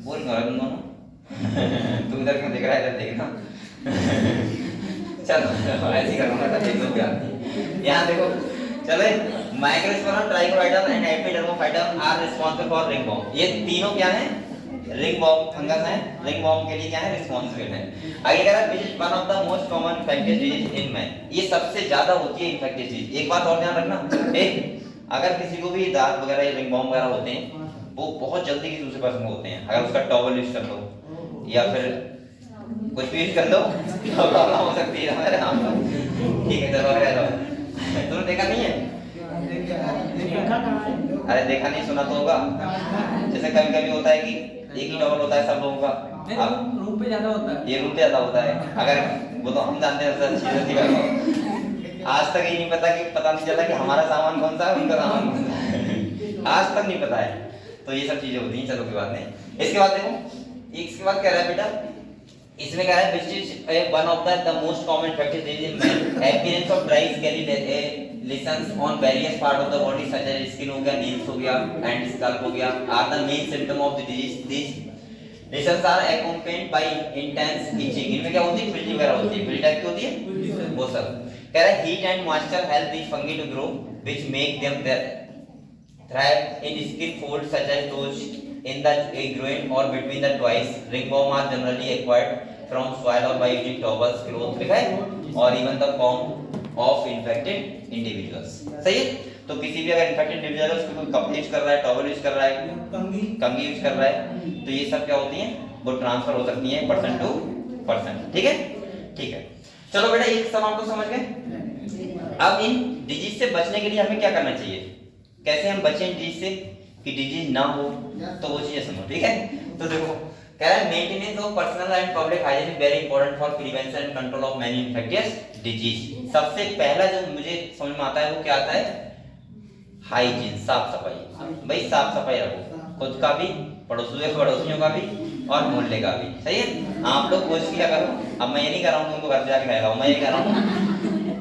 [SPEAKER 3] बोल क्यों रहा तुम दोनों? तुम इधर क्यों देख रहा है, इधर देखना। चलो ऐसे ही करूंगा तब देख लो क्या। यहाँ देखो, चले Microsporum, Trichophyton and Epidermophyton are responsible for ringworm. ये तीनों क्या है, रिंगवॉर्म फंगस है। रिंगवॉर्म के लिए क्या है, रिस्पांसिबल है। आगे कह रहा है which is one of the most common infectious disease in man. ये सबसे ज्यादा होती है इन्फेक्टियस डिजीज। एक बात और ध्यान रखना, अगर किसी को भी दांत वगैरह या रिंगवॉर्म वगैरह होते हैं वो बहुत जल्दी किसी दूसरे पर्सन को होते हैं। अगर उसका टॉवल यूज कर लो या फिर कुछ भी यूज कर लो तो प्रॉब्लम हो सकती है हमारे। हाँ ठीक है, चलो आगे जाओ। तुमने देखा नहीं है? अरे देखा नहीं, सुना तो होगा। जैसे कभी कभी होता है कि एक ही टॉवल होता है सब लोगों का। अब
[SPEAKER 6] रूम पे ज्यादा होता है,
[SPEAKER 3] ये रूम पे ज्यादा होता है। अगर वो तो हम जानते हैं अच्छी तरह, आज तक ये नहीं पता नहीं चला कि हमारा सामान कौन सा है, उनका सामान कौन सा है, आज तक नहीं पता है। तो ये सब चीजें होती हैं, चलो कोई बात नहीं। इसके बाद देखो, इसके बाद कह रहा है बेटा, इसमें कह रहा है which is one of the most common infectious disease in men, appearance of dry scaly lesions on various part of the body such as skin हो गया, nails हो गया and scalp हो गया are the main symptom of the disease। These lesions are accompanied by intense itching। इनमें क्या होती है, खुजली वगैरह होती है, खुजली टाइप की होती है वो सब। कह रहा है heat and moisture help these fungi to grow which make them thrive in skin folds such as those in the groin or between the twice। Ringworm are generally acquired from soil or by using towels, cloth लिखा है, और even the comb of infected individuals। सही है? तो किसी भी अगर infected individual है उसको कोई कपड़े यूज कर रहा है, टॉवल यूज कर रहा है, कंघी यूज कर रहा है, तो ये सब क्या होती हैं, वो ट्रांसफर हो सकती हैं पर्सन टू पर्सन। ठीक है, ठीक है। चलो बेटा ये सब आप लोग समझ गए। अब इन डिजीज से बचने के लिए हमें क्या करना चाहिए, कैसे हम बचें डिजीज से कि डिजीज ना हो, तो वो चीजें सुनो। ठीक है, तो देखो कह रहा है maintenance of personal and public hygiene is very important for prevention and control of many infectious disease. सबसे पहला जो मुझे समझ में आता है वो क्या आता है, हाइजीन, साफ सफाई। भाई साफ सफाई रखो, खुद का भी, पड़ोसियों का भी और मोहल्ले का भी। सही है, आप लोग कोशिश किया करो। अब मैं ये नहीं कर रहा हूँ तुमको घर से जाके खिलाऊं, मैं ये कह रहा हूँ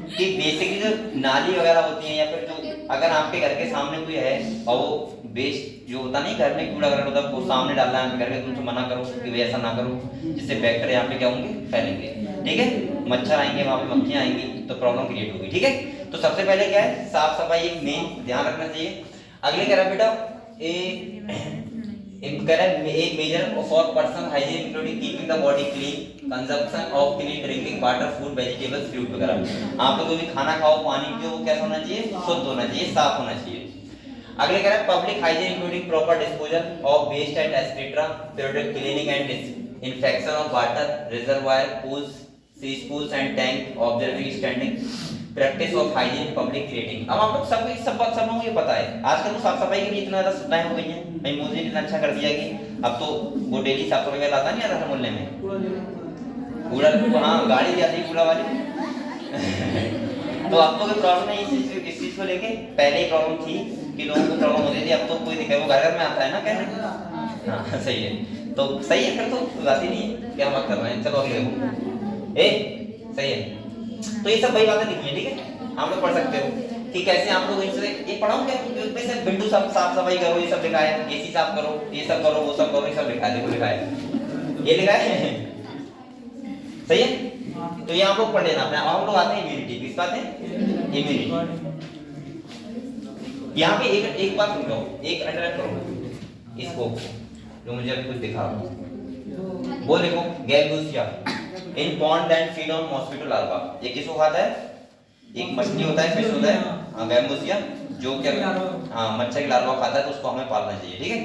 [SPEAKER 3] कि बेसिकली जो नाली वगैरह होती है या फिर जो अगर आपके घर के सामने कोई है और वो वेस्ट जो होता नहीं, घर में कूड़ा करकट होता है, वो सामने डालना है आपके घर के, तुम तो मना करो कि भाई ऐसा ना करो, जिससे बैक्टीरिया यहाँ पे क्या होंगे, फैलेंगे। ठीक है, मच्छर आएंगे, वहाँ पे मक्खियाँ आएंगी, तो प्रॉब्लम क्रिएट होगी। ठीक है, तो सबसे पहले क्या है, साफ सफाई एक मेन ध्यान रखना चाहिए। अगले कह रहा है बेटा एक कह रहा है एक major for personal hygiene including keeping the body clean, consumption of clean drinking water, food, vegetables, fruit वगैरह। आप लोग भी खाना खाओ, पानी पियो, वो कैसा होना चाहिए, शुद्ध होना चाहिए, साफ होना चाहिए। अगले कह रहा है public hygiene including proper disposal of waste and etcetera, periodic cleaning and infection of water, reservoir, pools, cesspools and tank, observing standing, practice of hygiene public creating. अब आप लोग सब लोगों को ये पता है, आजकल तो साफ सफाई के लिए इतना ज्यादा सुविधाएं हो गई हैं। भाई मोदी ने इतना अच्छा कर दिया कि अब तो वो डेली साफ सफाई लाता नहीं आता मोहल्ले में, कूड़ा, हाँ गाड़ी जाती है कूड़ा वाली तो अब तो कोई प्रॉब्लम नहीं इस चीज को लेके। पहले ही प्रॉब्लम थी कि लोगों को प्रॉब्लम होती थी, अब तो कोई दिक्कत, वो घर घर में आता है ना कहने। हाँ सही है, तो सही है, फिर तो बात ही नहीं है, क्या बात कर रहे हैं। चलो अगले सही है, तो ये सब वही बातें लिखी है। ठीक है, आप लोग पढ़ सकते हो कि कैसे आप लोग इनसे ये पढ़ाऊंगे, वैसे बिंदु साफ सफाई करो, ये सब लिखा है, एसी साफ करो, ये सब करो, वो सब करो, ये सब लिखा है, देखो लिखा है, ये लिखा है सही है। तो ये आप लोग पढ़ लेना अपने। हम लोग आते हैं इम्यूनिटी, किस बात है, इम्यूनिटी। यहाँ पे एक बात सुन लो, एक अंडरलाइन करो इसको, जो मुझे अभी कुछ दिखा, वो देखो, gambusia in pond and feed on mosquito larva. ये किसको खाता है, एक मछली होता है, फिश होता है, हाँ गैम्बूसिया, जो क्या हाँ मच्छर की लार्वा खाता है, तो उसको हमें पालना चाहिए। ठीक है,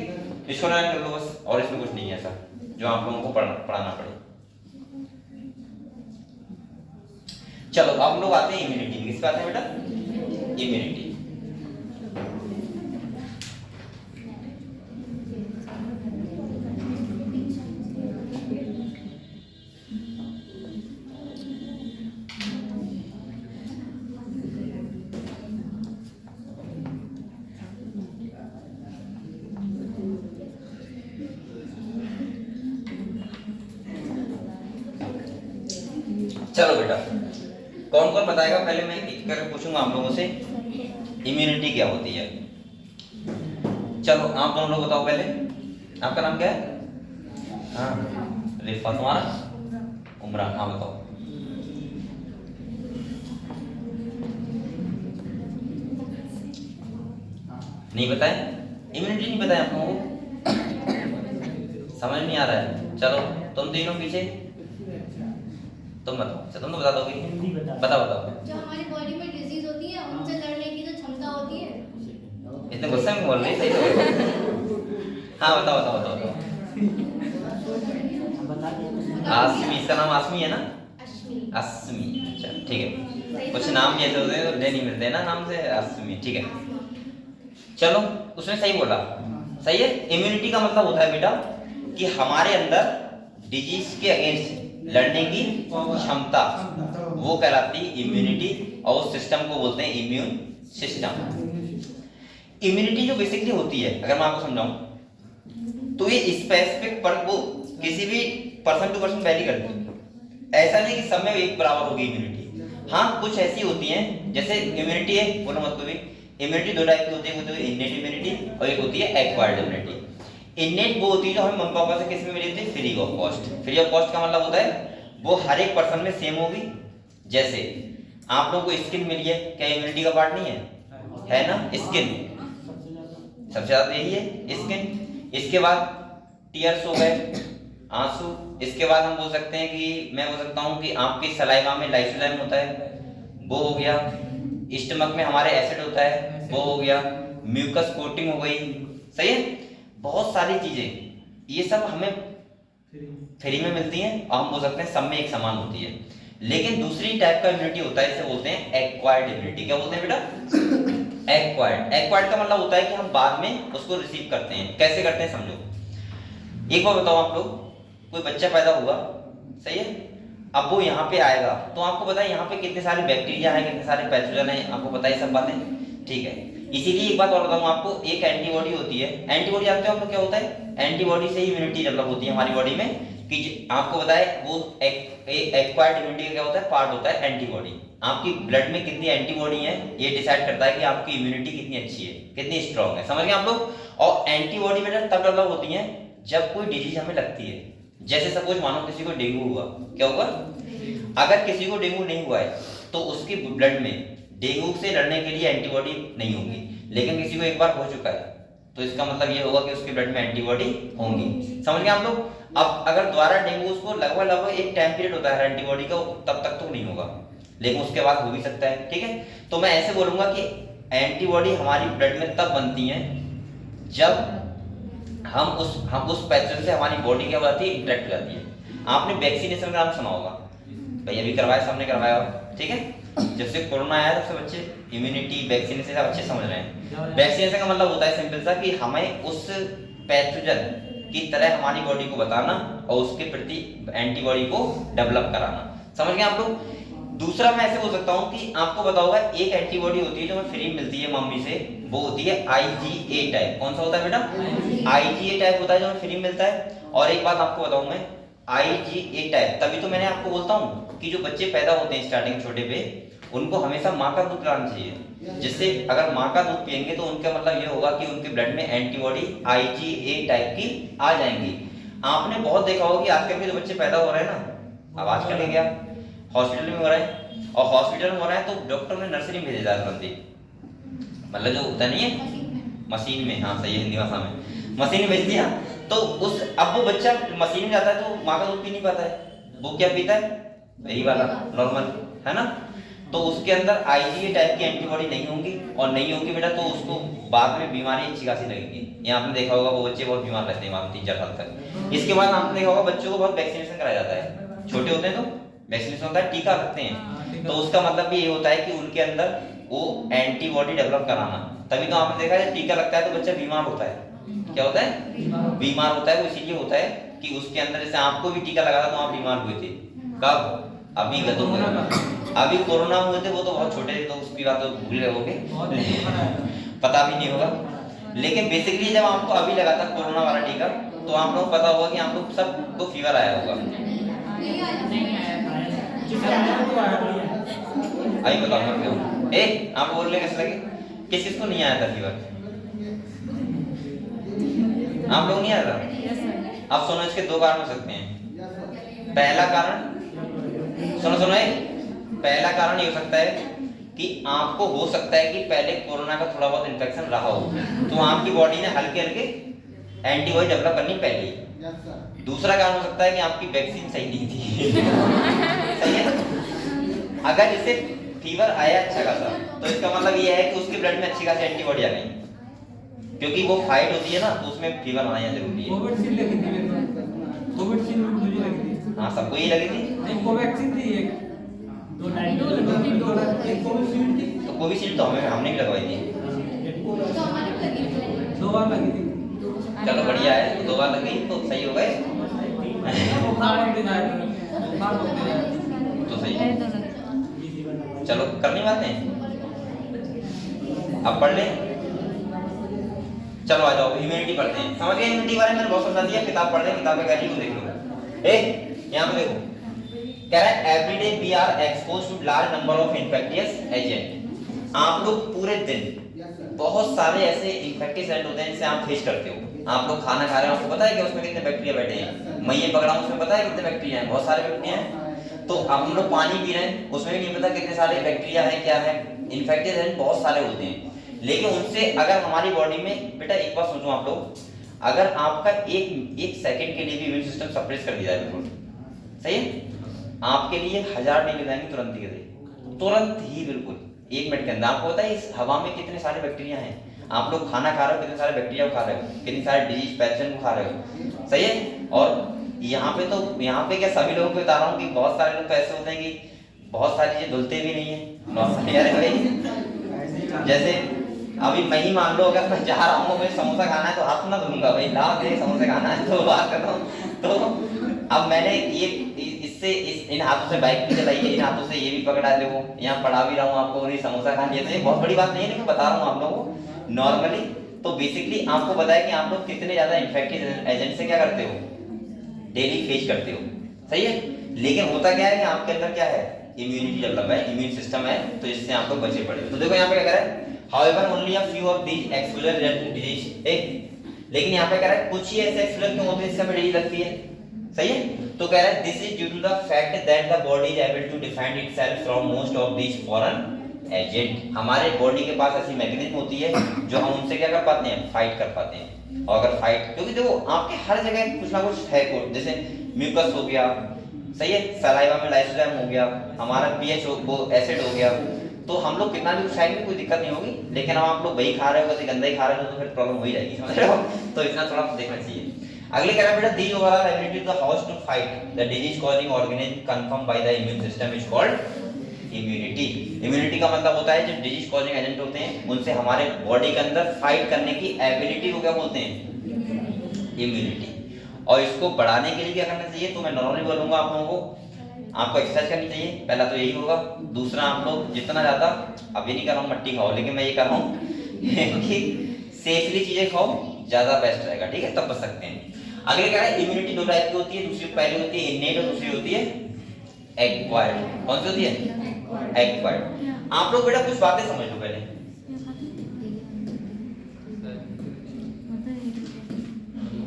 [SPEAKER 3] इसको लर्न कर लो बस, और इसमें कुछ नहीं है ऐसा जो आप लोगों को पढ़ाना पड़े। चलो अब हम लोग आते हैं इम्यूनिटी। किस बात है बेटा, इम्यूनिटी। चलो बेटा, कौन कौन बताएगा, पहले मैं एक करके पूछूंगा आप लोगों से इम्यूनिटी क्या होती है। चलो आप दोनों लोग बताओ पहले, आपका नाम क्या है, हाँ रिफा, तुम्हारा उमरान, हाँ बताओ। नहीं बताए, इम्यूनिटी नहीं बताया आप लोगों को, समझ नहीं आ रहा है। चलो तुम तीनों पीछे, तुम बताओ, अच्छा तुम तो बता दोगे, बताओ।
[SPEAKER 7] जो हमारी बॉडी में डिजीज होती है, उनसे लड़ने की जो क्षमता होती है।
[SPEAKER 3] इतने गुस्से में बोल रही, सही तो हाँ बताओ। आसमी, इसका नाम आसमी है ना, आसमी, अच्छा ठीक है। कुछ नाम भी ऐसे होते हैं तो नहीं मिलते ना नाम से, आसमी, ठीक है। चलो उसने सही बोला, सही है। इम्यूनिटी का मतलब होता है बेटा कि हमारे अंदर डिजीज के अगेंस्ट लड़ने की क्षमता, वो कहलाती है इम्यूनिटी, और उस सिस्टम को बोलते हैं इम्यून सिस्टम। इम्यूनिटी जो बेसिकली होती है, अगर मैं आपको समझाऊं तो ये स्पेसिफिक पर वो किसी भी पर्सन टू पर्सन वैरी करती है। ऐसा नहीं कि सब में एक बराबर होगी इम्यूनिटी। हाँ कुछ ऐसी होती हैं, जैसे इम्यूनिटी है, बोलो मत कोई भी, इम्यूनिटी दो टाइप की होती है, इन्नेट इम्यूनिटी और एक होती है एक्वायर्ड इम्यूनिटी। इन्नेट वो होती है जो हमें मम्मी पापा से किस में मिली थी, free of cost. Free of cost का मतलब होता है वो हर एक पर्सन में सेम होगी। जैसे आप लोगों को स्किन मिली है, क्या इम्यूनिटी का पार्ट नहीं है ना, स्किन सबसे ज्यादा यही है स्किन। इसके बाद टीयर्स हो गए, आंसू। इसके बाद हम बोल सकते हैं कि मैं बोल सकता हूँ कि आपकी सलाइवा में लाइसोजाइम होता है, वो हो गया। स्टमक में हमारे एसिड होता है, वो हो गया। म्यूकस कोटिंग हो गई, सही है। बहुत सारी चीजें ये सब हमें फ्री में मिलती हैं, और हम बोल सकते हैं सब में एक समान होती है। लेकिन दूसरी टाइप का इम्यूनिटी होता है, इसे बोलते हैं एक्वायर्ड इम्यूनिटी। क्या बोलते हैं बेटा, एक्वायर्ड। एक्वायर्ड का मतलब होता है कि हम बाद में उसको रिसीव करते हैं। कैसे करते हैं समझो। एक बार बताओ, आप लोग कोई बच्चा पैदा हुआ, सही है, अब वो यहाँ पे आएगा तो आपको पता है यहाँ पे कितने सारे बैक्टीरिया हैं, कितने सारे पैथोजन हैं, आपको पता है सब बातें, ठीक है। इसीलिए एक बात और बताऊँ आपको, एक एंटीबॉडी होती है। एंटीबॉडी जानते हो आप लोग क्या होता है, एंटीबॉडी से ही इम्यूनिटी डेवलप होती है हमारी बॉडी में। कि आपको बताए वो एक्वायर्ड इम्यूनिटी का क्या होता है, पार्ट होता है एंटीबॉडी। आपकी ब्लड में कितनी एंटीबॉडी है ये डिसाइड करता है कि आपकी इम्यूनिटी कितनी अच्छी है, कितनी स्ट्रांग है। समझ गए आप लोग। और एंटीबॉडी बेटा तब डेवलप होती है जब कोई डिजीज हमें लगती है। जैसे सपोज मानो किसी को डेंगू हुआ, क्या हुआ? अगर किसी को डेंगू नहीं हुआ है तो उसके ब्लड में डेंगू से लड़ने के लिए एंटीबॉडी नहीं होगी, लेकिन किसी को एक बार हो चुका है तो इसका मतलब ये होगा कि उसके ब्लड में एंटीबॉडी होंगी। समझ गए आप लोग। अब अगर दोबारा डेंगू उसको लगभग एक टाइम पीरियड होता है एंटीबॉडी का, तब तक तो नहीं होगा, लेकिन उसके बाद हो भी सकता है। ठीक है, तो मैं ऐसे बोलूंगा कि एंटीबॉडी हमारी ब्लड में तब बनती है जब हम उस पैथोजन से हमारी बॉडी क्या होती है, इंटरेक्ट हो जाती है। आपने वैक्सीनेशन का नाम सुना होगा भाई, अभी करवाया, सबने करवाया होगा। ठीक है, जब से कोरोना आया तब से बच्चे इम्यूनिटी वैक्सीनेशन सब अच्छे समझ रहे हैं। वैक्सीनेशन का मतलब होता है सिंपल सा कि हमें उस पैथोजन की तरह हमारी बॉडी को बताना और उसके प्रति एंटीबॉडी को डेवलप कराना। समझ गए आप लोग। दूसरा मैं ऐसे बोल सकता हूँ कि आपको पता होगा एक एंटीबॉडी होती है जो हमें फ्री मिलती है मम्मी से, वो होती है IgA टाइप। कौन सा होता है बेटा? IgA टाइप होता है जो हमें फ्री मिलता है। और एक बात आपको बताऊं मैं, IgA टाइप, तभी तो मैंने आपको बोलता हूँ कि जो बच्चे पैदा होते हैं स्टार्टिंग छोटे पे, उनको हमेशा माँ का दूध पिलाना चाहिए, जिससे अगर माँ का दूध पियेंगे तो उनका मतलब ये होगा कि उनके ब्लड में एंटीबॉडी IgA टाइप की आ जाएंगी। आपने बहुत देखा होगा कि आजकल के जो बच्चे पैदा हो रहे हैं ना, अब आजकल के क्या हॉस्पिटल में हो रहे हैं, और हॉस्पिटल में हो रहा है तो डॉक्टर ने नर्सरी में भेज दिया तुरंत, मतलब जो होता नहीं है मशीन में, हाँ सही है हिंदी भाषा में, मशीन में भेज दिया। तो उस अब वो बच्चा मशीन में जाता है तो माँ का दूध पी नहीं पाता है, वो क्या पीता है? यही वाला नॉर्मल, है ना। तो उसके अंदर IgA टाइप की एंटीबॉडी नहीं होंगी, और नहीं होगी बेटा तो उसको बाद में बीमारी अच्छी खासी लगेगी। ये आपने देखा होगा वो बच्चे बहुत बीमार रहते हैं वहाँ 3-4 साल तक। इसके बाद आपने देखा होगा बच्चों को बहुत वैक्सीनेशन कराया जाता है, छोटे होते हैं तो वैक्सीनेशन होता है, टीका लगते हैं। तो उसका मतलब भी ये होता है कि उनके अंदर वो एंटीबॉडी डेवलप कराना। तभी तो आपने देखा है टीका लगता है तो बच्चा बीमार होता है। क्या होता है? बीमार होता है। वो इसीलिए होता है कि उसके अंदर, जैसे आपको भी टीका लगा था तो आप बीमार हुए थे, कब? अभी अभी कोरोना हुए थे, वो तो बहुत छोटे थे तो उसकी बात तो भूल गए होंगे, पता भी नहीं होगा। लेकिन बेसिकली जब आपको अभी लगा था कोरोना वाला टीका तो आप लोग पता होगा कि आप लोग सबको फीवर आया होगा। अभी बताऊंगा क्यों। आप बोल रहे कैसे लगे? किस किस को नहीं आया था फीवर? आप लोग नहीं आया था? अब सुनो, इसके 2 कारण हो सकते हैं। पहला कारण, सुनो पहला कारण ये हो सकता है कि आपको हो सकता है कि पहले कोरोना का थोड़ा बहुत इन्फेक्शन रहा हो, तो आपकी बॉडी ने हल्के हल्के एंटीबॉडी डेवलप करनी पहले। दूसरा कारण हो सकता है कि आपकी वैक्सीन सही नहीं थी। सही है। अगर इसे फीवर आया अच्छा खासा तो इसका मतलब ये है कि उसके ब्लड में अच्छी खासी एंटीबॉडी आ गई, क्योंकि वो फाइट होती है ना, तो उसमें फीवर आना जरूरी है।
[SPEAKER 6] कोविशील्ड लगी थी मेरे को, कोविशील्ड मुझे लगी थी।
[SPEAKER 3] हाँ, सबको ये लगी थी।
[SPEAKER 6] नहीं, कोवैक्सीन थी एक,
[SPEAKER 4] 2 टाइम
[SPEAKER 6] कोविशील्ड थी,
[SPEAKER 3] तो कोविशील्ड तो हमने भी लगवाई थी।
[SPEAKER 7] तो हमारे को लगी थी।
[SPEAKER 6] 2 बार लगी थी।
[SPEAKER 3] चलो बढ़िया है, 2 बार लग गई तो सही हो गए।
[SPEAKER 6] बुखार होते जाए, बुखार होते जाए
[SPEAKER 3] तो सही है। चलो करनी बातें, अब पढ़ लें। चलो आ जाओ, इम्यूनिटी पढ़ते हैं। समझ गए इम्यूनिटी के बारे में? मैंने बहुत समझा दिया। किताब पढ़ लें, किताब का वैल्यू देख लो। यहाँ पे देखो, कह रहा है everyday we are exposed to large number of infectious agent. आप लोग पूरे दिन बहुत सारे ऐसे इन्फेक्टियस एजेंट होते हैं जिसे आप फेस करते हो। आप लोग खाना खा रहे हो, आपको पता है कि उसमें कितने बैक्टीरिया बैठे हैं। मैं ये पकड़ा हूं, उसमें पता है कितने बैक्टीरिया हैं? बहुत सारे बैक्टीरिया हैं। तो अब हम लोग पानी पी रहे हैं, उसमें भी नहीं पता कितने सारे बैक्टीरिया हैं, क्या है। इन्फेक्टियस एजेंट बहुत सारे होते हैं, लेकिन उनसे अगर हमारी बॉडी में, बेटा एक बात सोचो आप लोग, अगर आपका एक सेकंड के लिए भी इम्यून सिस्टम सप्रेस कर दिया जाए, बिल्कुल सही है, आपके लिए 1000 नहीं जाएंगे तुरंत ही, बिल्कुल 1 मिनट के अंदर। आपको पता है इस हवा में कितने सारे बैक्टीरिया हैं? आप लोग खाना खा रहे हो, कितने सारे बैक्टीरिया को खा रहे हो, कितने सारे डिजीज पैथोजन को खा रहे हो, सही है। और यहाँ पे क्या सभी लोगों को बता रहा हूँ कि बहुत सारे लोग तो ऐसे होते हैं कि बहुत सारी चीजें धुलते भी नहीं है नॉर्मली। यार भाई, जैसे अभी मैं ही मान लो, अगर मैं जा रहा हूँ, मुझे समोसा खाना है तो हाथ ना धुलूंगा, भाई ला दे समोसे खाना है तो बात करता हूँ। तो अब मैंने ये इन हाथों से बाइक भी चलाई है, इन हाथों से ये भी पकड़ा ले, वो यहाँ पढ़ा भी रहा हूँ आपको, नहीं समोसा खा लिया। तो ये बहुत बड़ी बात नहीं है, लेकिन बता रहा हूँ आप लोगों को नॉर्मली। तो बेसिकली आपको बताया कि आप लोग कितने ज्यादा इन्फेक्टिव एजेंट से क्या करते हो, डेली फेस करते हो, सही है। लेकिन होता क्या है कि आपके अंदर क्या है, इम्यूनिटी डेवलप है, इम्यून सिस्टम है, तो इससे आपको बचे पड़े। तो देखो यहाँ पे क्या कह रहा है, however only a few of these exposure related disease, लेकिन यहाँ पे कह रहा है कुछ ही ऐसे एक्सपोजर क्यों होते हैं जिससे हमें डिजीज लगती है, सही है। तो कह रहा है this is due to the fact that the body is able to defend itself from most of these foreign agent. हमारे बॉडी के पास ऐसी मैकेनिज्म होती है जो हम उनसे क्या कर पाते हैं, फाइट कर पाते हैं। और अगर फाइट, क्योंकि देखो आपके हर जगह कुछ ना कुछ है, जैसे म्यूकस हो गया, सही है, सलाइवा में लाइसोजाइम हो गया, हमारा पीएच वो एसिड हो गया, तो हम लोग कितना भी खाएंगे कोई दिक्कत नहीं होगी। लेकिन अब आप लोग वही खा रहे हो, कभी गंदा ही खा रहे हो, तो फिर प्रॉब्लम हो ही जाएगी, समझ रहे हो। तो इतना थोड़ा देखना चाहिए। अगले कह रहा है बेटा these overall ability of the host to fight the disease causing organism conferred by the immune system is called immunity. Immunity का मतलब होता है जो डिजीज कॉजिंग एजेंट होते हैं उनसे हमारे बॉडी के अंदर फाइट करने की एबिलिटी को क्या बोलते हैं, इम्यूनिटी। और इसको बढ़ाने के लिए क्या करना चाहिए, तो मैं नॉर्मली बोलूंगा आप लोगों को, आपको एक्सरसाइज करनी चाहिए, पहला तो यही होगा। दूसरा आप लोग जितना ज्यादा, अब ये नहीं कर रहा हूँ मट्टी खाओ, लेकिन मैं ये कर रहा हूँ कि सेफली चीजें खाओ, ज्यादा बेस्ट रहेगा, ठीक है, तब बच सकते हैं। अगले क्या है, इम्यूनिटी दो टाइप की होती है, दूसरी पहली होती है इनेट और दूसरी होती है एक्वायर्ड। कौन सी होती है, एक्वायर्ड। आप लोग बेटा कुछ बातें समझ लो पहले।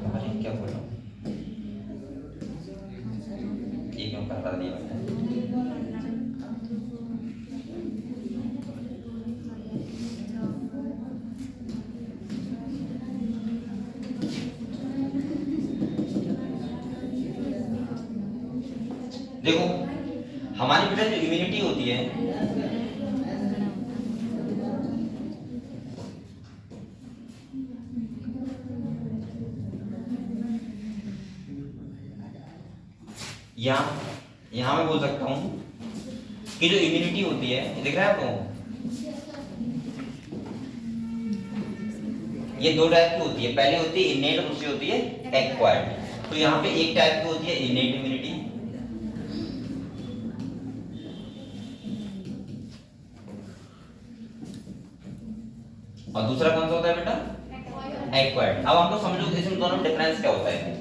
[SPEAKER 3] अरे क्या बोल रहा हूँ, ये क्यों करता दिया मैंने, देखो हमारी बेटा जो इम्यूनिटी होती है, यहाँ मैं बोल सकता हूँ कि जो इम्यूनिटी होती है, दिख रहा है आपको, ये दो टाइप की होती है, पहले होती है इनेट और दूसरी होती है एक्वायर्ड। तो यहाँ पे एक टाइप की होती है इनेट इम्यूनिटी, और दूसरा कौन सा होता है बेटा, एक्वायर्ड। अब हम लोग समझो इसमें दोनों में डिफरेंस क्या होता है।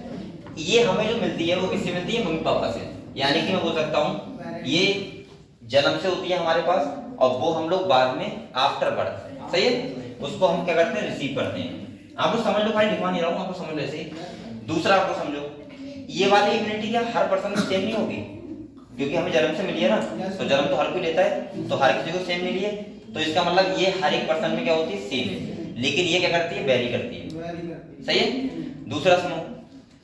[SPEAKER 3] ये हमें जो मिलती है वो किससे मिलती है, मम्मी पापा से, यानी कि मैं बोल सकता हूँ ये जन्म से होती है हमारे पास, और वो हम लोग बाद में आफ्टर बर्थ, सही है, उसको हम क्या करते हैं, रिसीव करते हैं। आप लोग समझ लो, भाई लिखवा नहीं रहा हूँ, आपको समझ लो ऐसे ही। दूसरा आपको समझो, ये वाली इम्यूनिटी क्या हर पर्सन में सेम नहीं होगी, क्योंकि हमें जन्म से मिली है ना, तो जन्म तो हर कोई लेता है, तो हर किसी को सेम मिली है, तो इसका मतलब ये हर एक पर्सन में क्या होती है, सेम। लेकिन ये क्या करती है, वेरी करती है, सही है। दूसरा सुनो,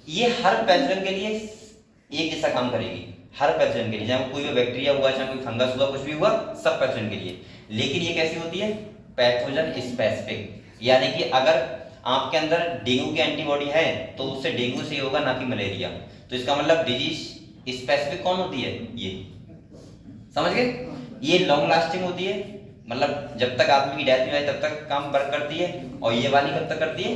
[SPEAKER 3] ये हर पैथोजन के लिए एक जैसा काम करेगी, हर पैथोजन के लिए, चाहे कोई भी बैक्टीरिया हुआ, चाहे कोई फंगस हुआ, कुछ भी हुआ, सब पैथोजन के लिए। लेकिन ये कैसी होती है, पैथोजन स्पेसिफिक, यानी कि अगर आपके अंदर डेंगू की एंटीबॉडी है तो उससे डेंगू से होगा, ना कि मलेरिया। तो इसका मतलब डिजीज स्पेसिफिक कौन होती है, ये समझ गए। ये लॉन्ग लास्टिंग होती है, मतलब जब तक आदमी की डेथ नहीं हो तब तक काम वर्क करती है, और ये वाली कब तक करती है,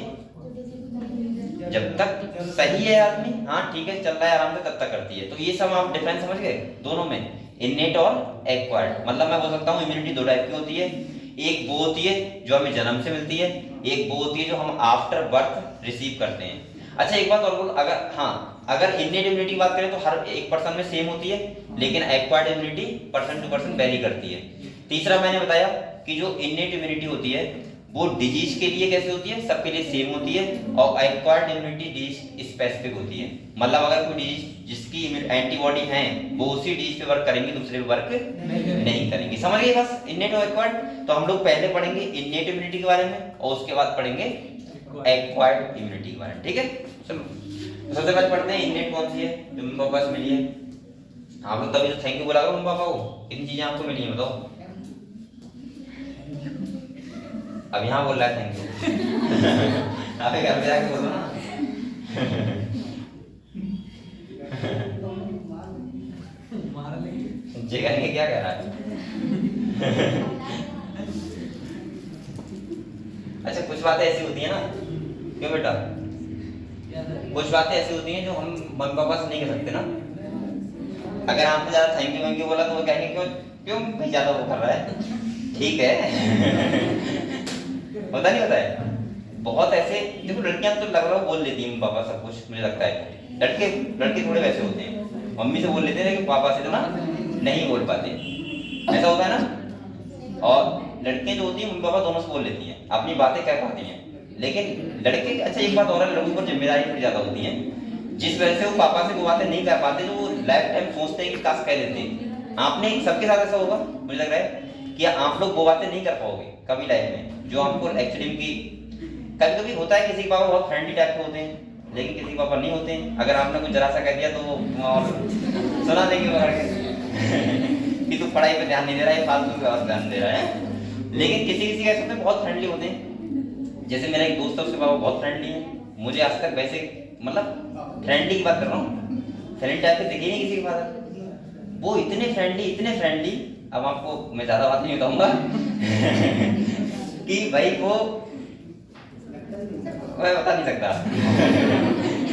[SPEAKER 3] जब तक सही है आदमी, हाँ ठीक है चल रहा है आराम से, तब तक करती है। तो ये सब आप डिफरेंस समझ गए दोनों में, इनेट और एक्वायर्ड। मतलब मैं बोल सकता हूँ इम्यूनिटी दो टाइप की होती है, एक वो होती है जो हमें जन्म से मिलती है, एक वो होती है जो हम आफ्टर बर्थ रिसीव करते हैं। अच्छा एक बात और बोल, अगर इनेट इम्यूनिटी की बात करें तो हर एक पर्सन में सेम होती है, लेकिन acquired immunity person to person vary करती है। तीसरा मैंने बताया कि जो इनेट इम्यूनिटी होती है वो डिजीज के लिए कैसे होती है, सबके लिए सेम होती है, और एक्वायर्ड इम्यूनिटी डिजीज स्पेसिफिक होती है। मतलब अगर कोई डिजीज जिसकी एंटीबॉडी है वो उसी डिजीज पे वर्क करेंगे, दूसरे पे वर्क नहीं करेंगे। समझ गए बस इनेट और एक्वायर्ड। तो हम लोग पहले पढ़ेंगे इनेट इम्यूनिटी के बारे में और उसके बाद पढ़ेंगे एक्वायर्ड इम्यूनिटी के बारे में, ठीक है। चलो सबसे पहले पढ़ते हैं इनेट कौन सी है, जो मम्मी पापा से मिली है। आप लोग तभी तो थैंक यू बोला करो मम्मी पापा को, कितनी चीजें आपको मिली है बताओ। अब यहाँ बोल रहा है थैंक यू आप घर पे जाके बोलो ना जगह नहीं क्या कह रहा है अच्छा कुछ बातें ऐसी होती है ना, क्यों बेटा, कुछ बातें ऐसी होती हैं जो हम मम्मी पापा से नहीं कह सकते ना। अगर आपने ज्यादा थैंक यू बोला तो वो कहेंगे क्यों भाई ज्यादा वो कर रहा है, ठीक है होता नहीं होता है, बहुत ऐसे देखो, लड़कियां तो लग रहा है बोल लेती हैं पापा सब कुछ, मुझे लगता है। लड़के थोड़े वैसे होते हैं, मम्मी से बोल लेते हैं लेकिन पापा से तो ना नहीं बोल पाते, ऐसा होता है ना। और लड़कियां जो होती हैं मम्मी पापा दोनों से बोल लेती हैं, अपनी बातें कह पाती हैं। लेकिन लड़के, अच्छा एक बात और है, लड़कों को जिम्मेदारी थोड़ी ज्यादा होती है, जिस वजह से वो पापा से वो बातें नहीं कर पाते जो वो लाइफ टाइम सोचते हैं कि काश कह देते हैं। आपने सबके साथ ऐसा होगा मुझे लग रहा है कि आप लोग वो बातें नहीं कर पाओगे कभी लाइफ में जो आपको एक्चुअली की। कभी कभी होता है किसी के पापा बहुत फ्रेंडली टाइप के होते हैं लेकिन किसी के पापा नहीं होते हैं। अगर आपने कुछ जरा सा कह दिया तो वो और सुना देंगे पकड़ के कि तू पढ़ाई पे ध्यान नहीं दे रहा है, फालतू की बात ध्यान दे रहा है। लेकिन किसी कैसे होते हैं बहुत फ्रेंडली होते हैं। जैसे मेरा एक दोस्त है, उसके पापा बहुत फ्रेंडली है। मुझे आज तक वैसे मतलब फ्रेंडली की बात कर रहा हूँ, फ्रेंडली टाइप के दिखे नहीं किसी के फादर। वो इतने फ्रेंडली, अब आपको मैं ज्यादा बात नहीं बताऊंगा कि भाई वो मैं बता नहीं सकता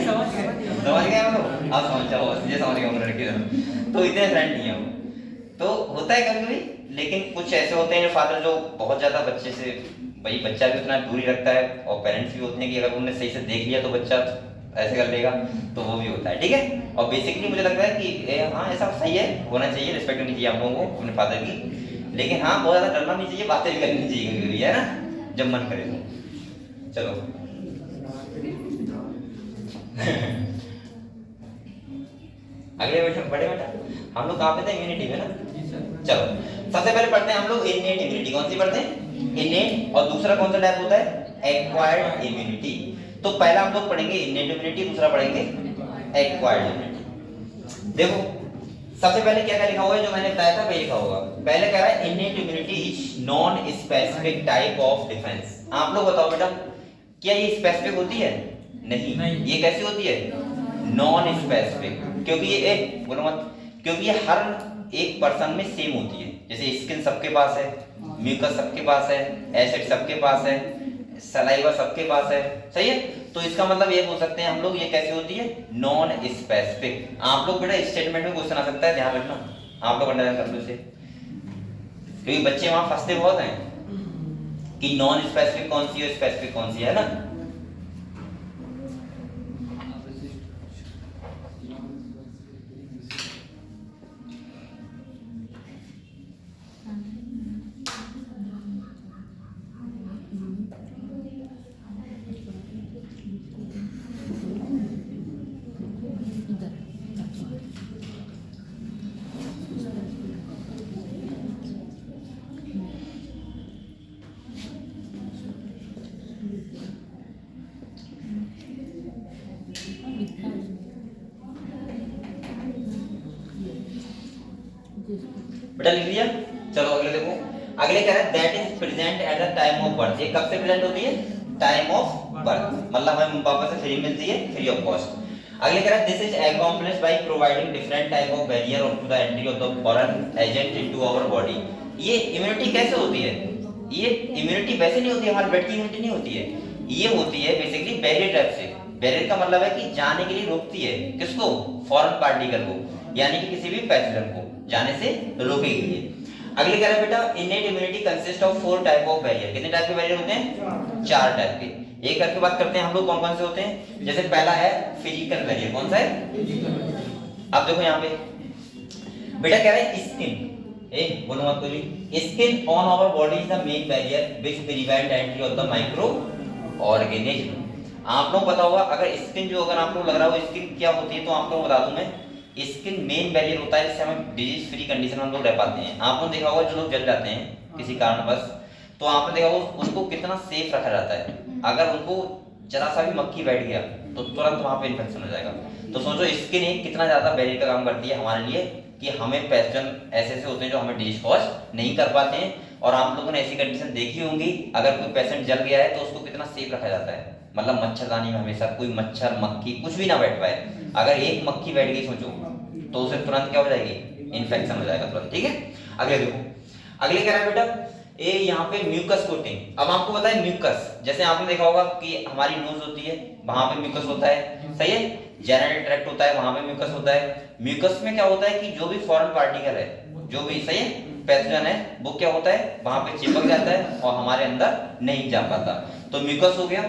[SPEAKER 3] समझ गए हम, आप समझ जाओ, समझ गए हम लड़के। तो इतने फ्रेंडली हैं वो, तो होता है कभी कभी। लेकिन कुछ ऐसे होते हैं फादर जो बहुत ज्यादा बच्चे से, भाई बच्चा भी उतना दूरी रखता है, और पेरेंट्स भी होते हैं कि अगर उन्होंने सही से देख लिया तो बच्चा ऐसे कर लेगा, तो वो भी होता है। ठीक है, और बेसिकली मुझे लगता है कि हाँ ऐसा सही है, होना चाहिए, रिस्पेक्ट होनी चाहिए आप लोगों को अपने फादर की। लेकिन हाँ बहुत ज्यादा डरना नहीं चाहिए, बातें भी करनी चाहिए कभी, है ना, जब मन करे तो। चलो अगले बड़े बेटा हम लोग कहाँ पे थे? इम्यूनिटी में ना। चलो सबसे पहले पढ़ते हैं हम लोग इनेट इम्यूनिटी। कौन सी पढ़ते हैं? इनेट। और दूसरा कौन सा टाइप होता है? Acquired immunity. तो पहला हम लोग पढ़ेंगे इनेट इम्यूनिटी, दूसरा पढ़ेंगे एक्वायर्ड इम्यूनिटी। देखो सबसे पहले क्या क्या लिखा हुआ है, जो मैंने बताया था वही लिखा होगा। पहले कह रहा है innate immunity is non specific type of defence. आप लोग बताओ बेटा, क्या ये स्पेसिफिक होती है? नहीं। ये कैसी होती है? Non specific. क्योंकि ये बोलो मत, क्योंकि ये हर एक पर्सन में सेम होती है। जैसे स्किन सबके पास है, म्यूकस सबके पास है, एसिड सबके पास है, सलाइवा सबके पास है, सही है। तो इसका मतलब ये बोल सकते हैं हम लोग, ये कैसी होती है? Non specific. आप लोग बेटा स्टेटमेंट में क्वेश्चन आ सकता है, ध्यान रखना, आप लोग अंडरस्टैंड कर लो इसे, क्योंकि बच्चे वहां फंसते बहुत हैं कि नॉन स्पेसिफिक कौन सी है, स्पेसिफिक कौन सी है ना। बेटा लिख लिया। चलो अगले देखो, अगले कह रहा है that is present at the time of birth. ये कब से प्रेजेंट होती है? टाइम ऑफ बर्थ, मतलब हमें पापा से फ्री मिलती है, फ्री ऑफ कॉस्ट। अगले कह रहा है this is accomplished by providing different type of barrier to the entry of the foreign agent into our body. ये इम्यूनिटी कैसे होती है? ये इम्यूनिटी वैसे नहीं होती है, हमारे ब्लड की इम्यूनिटी नहीं होती है, ये होती है बेसिकली बैरियर टाइप से। बैरियर का मतलब है कि जाने के लिए रोकती है, किसको? फॉरेन पार्टिकल को, यानी कि किसी भी पैथोजन को जाने से रोकेगी ये। अगले कह रहा है बेटा innate immunity consist of 4 type of barrier. कितने टाइप के बैरियर होते हैं? 4 टाइप के। एक करके बात करते हैं हम लोग कौन कौन से होते हैं। जैसे पहला है फिजिकल बैरियर। कौन सा है? अब देखो यहाँ पे बेटा कह रहा है स्किन, बोलो मत कोई भी, skin on our body is the main barrier which prevent entry of the microorganism. आप लोग पता होगा, अगर स्किन जो, अगर आप लोग लग रहा हो स्किन क्या होती है, तो आप लोग बता दूं मैं, स्किन मेन बैरियर होता है जिससे हम डिजीज फ्री कंडीशन में हम लोग रह पाते हैं। आपने देखा होगा जो लोग जल जाते हैं किसी कारणवश, तो आपने देखा होगा उनको कितना सेफ रखा जाता है। अगर उनको जरा सा भी मक्खी बैठ गया तो तुरंत वहां पे इन्फेक्शन हो जाएगा। तो सोचो स्किन एक कितना ज्यादा बैरियर का काम करती है हमारे लिए, कि हमें पैथोजन ऐसे होते हैं जो हमें डिजीज कॉज नहीं कर पाते हैं। और आप लोगों ने ऐसी कंडीशन देखी होंगी, अगर कोई पेशेंट जल गया है तो उसको कितना सेफ रखा जाता है, मतलब मच्छरदानी में हमेशा कोई मच्छर मक्खी कुछ भी ना बैठ पाए। अगर एक मक्खी बैठ गई सोचो तो उसे तुरंत क्या हो जाएगी? इन्फेक्शन हो जाएगा तुरंत। ठीक है, अगले देखो, अगले कह रहा है बेटा ये यहाँ पे म्यूकस कोटिंग। अब आपको पता है म्यूकस, जैसे आपने देखा होगा कि हमारी नोज होती है, वहां पे म्यूकस होता है, सही है, जेनिटल ट्रैक्ट होता है, वहां पे म्यूकस होता है। म्यूकस में क्या होता है कि जो भी फॉरेन पार्टिकल है, जो भी सही है पैथोजन है, वो क्या होता है वहां पे चिपक जाता है और हमारे अंदर नहीं जा पाता। तो म्यूकस हो गया।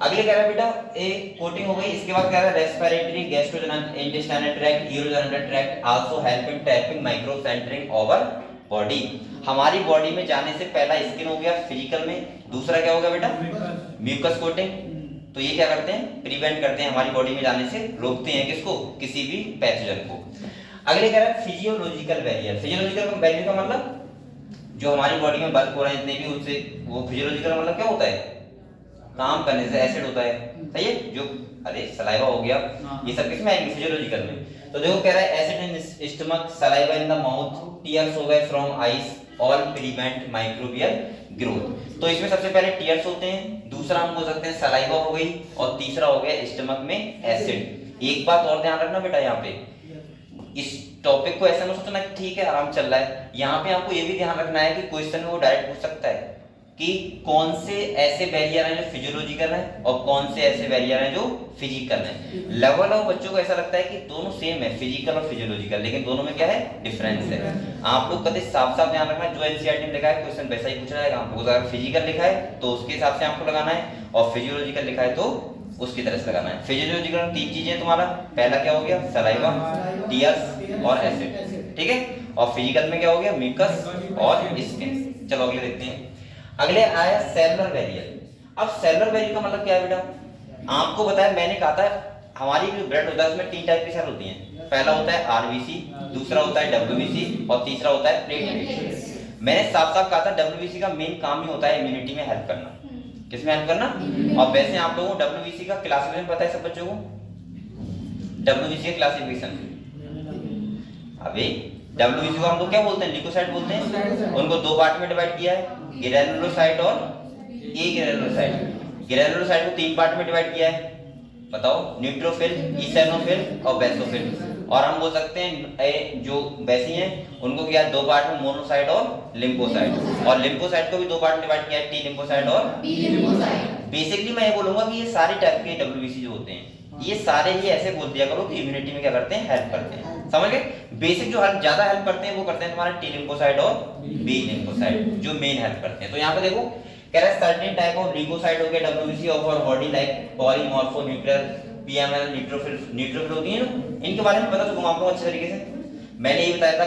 [SPEAKER 3] अगले कह रहा है बेटा ए कोटिंग हो गई, इसके बाद कह रहा है respiratory, gastrointestinal tract, urogenital tract also help in trapping microbes entering our body. हमारी बॉडी में जाने से पहला स्किन हो गया फिजिकल में, दूसरा क्या हो गया बेटा म्यूकस कोटिंग। तो ये क्या करते हैं, प्रिवेंट करते हैं हमारी बॉडी में जाने से, रोकते हैं किसको, किसी भी पैथोजन को। अगले कह रहा है फिजियोलॉजिकल बैरियर। फिजियोलॉजिकल बैरियर का मतलब जो हमारी बॉडी में बल्क हो रहे हैं जितने भी, उससे वो फिजियोलॉजिकल मतलब क्या होता है, काम करने से एसिड होता है, सही है, जो अरे सलाइवा हो गया, ये सब किसमें आएंगे फिजियोलॉजिकल में। तो देखो कह रहा है acid in stomach, saliva in the mouth, tears हो गए from eyes, all prevent microbial growth. तो इसमें सबसे पहले टीयर्स होते हैं, दूसरा हम बोल सकते हैं सलाइवा हो गई, और तीसरा हो गया स्टमक में एसिड। एक बात और ध्यान रखना बेटा, यहाँ पे इस टॉपिक को ऐसा ना सोचना कि ठीक है आराम चल रहा है, यहाँ पे आपको ये भी ध्यान रखना है कि क्वेश्चन में वो डायरेक्ट पूछ सकता है कि कौन से ऐसे बैरियर हैं जो फिजियोलॉजिकल हैं और कौन से ऐसे बैरियर हैं जो फिजिकल हैं। लगभग बच्चों को ऐसा लगता है कि दोनों सेम है, फिजिकल और फिजियोलॉजिकल, लेकिन दोनों में क्या है, डिफरेंस है। आप लोग कभी साफ साफ ध्यान रखना, जो एनसीईआरटी में लिखा है क्वेश्चन वैसा ही पूछा जाएगा आपको। अगर फिजिकल लिखा है तो उसके हिसाब से आपको लगाना है, और फिजियोलॉजिकल लिखा है तो उसकी तरह से लगाना है। फिजियोलॉजिकल तीन चीजें तुम्हारा, पहला क्या हो गया सलाइवा, टीयर्स और एसिड, ठीक है, और फिजिकल में क्या हो गया म्यूकस और स्किन। चलो अगले देखते हैं। अगले आया सेलुलर बैरियर। अब सेलुलर बैरियर का मतलब क्या है बेटा, आपको बताया मैंने कहा था हमारी जो ब्लड होता है उसमें 3 टाइप की सेल होती हैं। पहला होता है आरबीसी, दूसरा होता है डब्ल्यूबीसी और तीसरा होता है प्लेटलेट। मैंने साफ साफ कहा था डब्ल्यूबीसी का मेन काम ही होता है इम्यूनिटी में हेल्प करना। किसमें हेल्प करना, और वैसे आप लोगों को डब्ल्यूबीसी का क्लासिफिकेशन पता है सब बच्चों को, डब्ल्यूबीसी का क्लासिफिकेशन। अभी डब्ल्यूबीसी को हम लोग क्या बोलते हैं, ल्यूकोसाइट बोलते हैं। उनको 2 पार्ट में डिवाइड किया है, ग्रैनुलोसाइट और एग्रैनुलोसाइट। ग्रैनुलोसाइट को 3 पार्ट में डिवाइड किया है, बताओ, न्यूट्रोफिल, इसेनोफिल और बेसोफिल। और हम बोल सकते हैं जो बेसी हैं उनको किया 2 पार्ट में, मोनोसाइट और लिम्फोसाइट। और लिम्फोसाइट को भी 2 पार्ट में डिवाइड किया है, टी लिम्फोसाइट और बी लिम्फोसाइट। बेसिकली मैं ये बोलूंगा कि ये सारे टाइप के डब्ल्यूबीसी जो होते हैं ये सारे ही ऐसे बोल दिया करो कि इम्यूनिटी में क्या करते हैं, हेल्प करते हैं। समझ गए, बेसिक जो ज्यादा हेल्प करते हैं वो करते हैं तुम्हारे टी लिम्फोसाइट और बी लिम्फोसाइट, जो मेन हेल्प करते हैं। तो यहाँ पे देखो कह रहा है सर्टेन टाइप ऑफ ल्यूकोसाइट हो गया WBC of our body like polymorphonuclear, PML, neutrophil होती है ना, इनके बारे में पता चलूंगा आप लोगों को अच्छे तरीके से। मैंने ये बताया था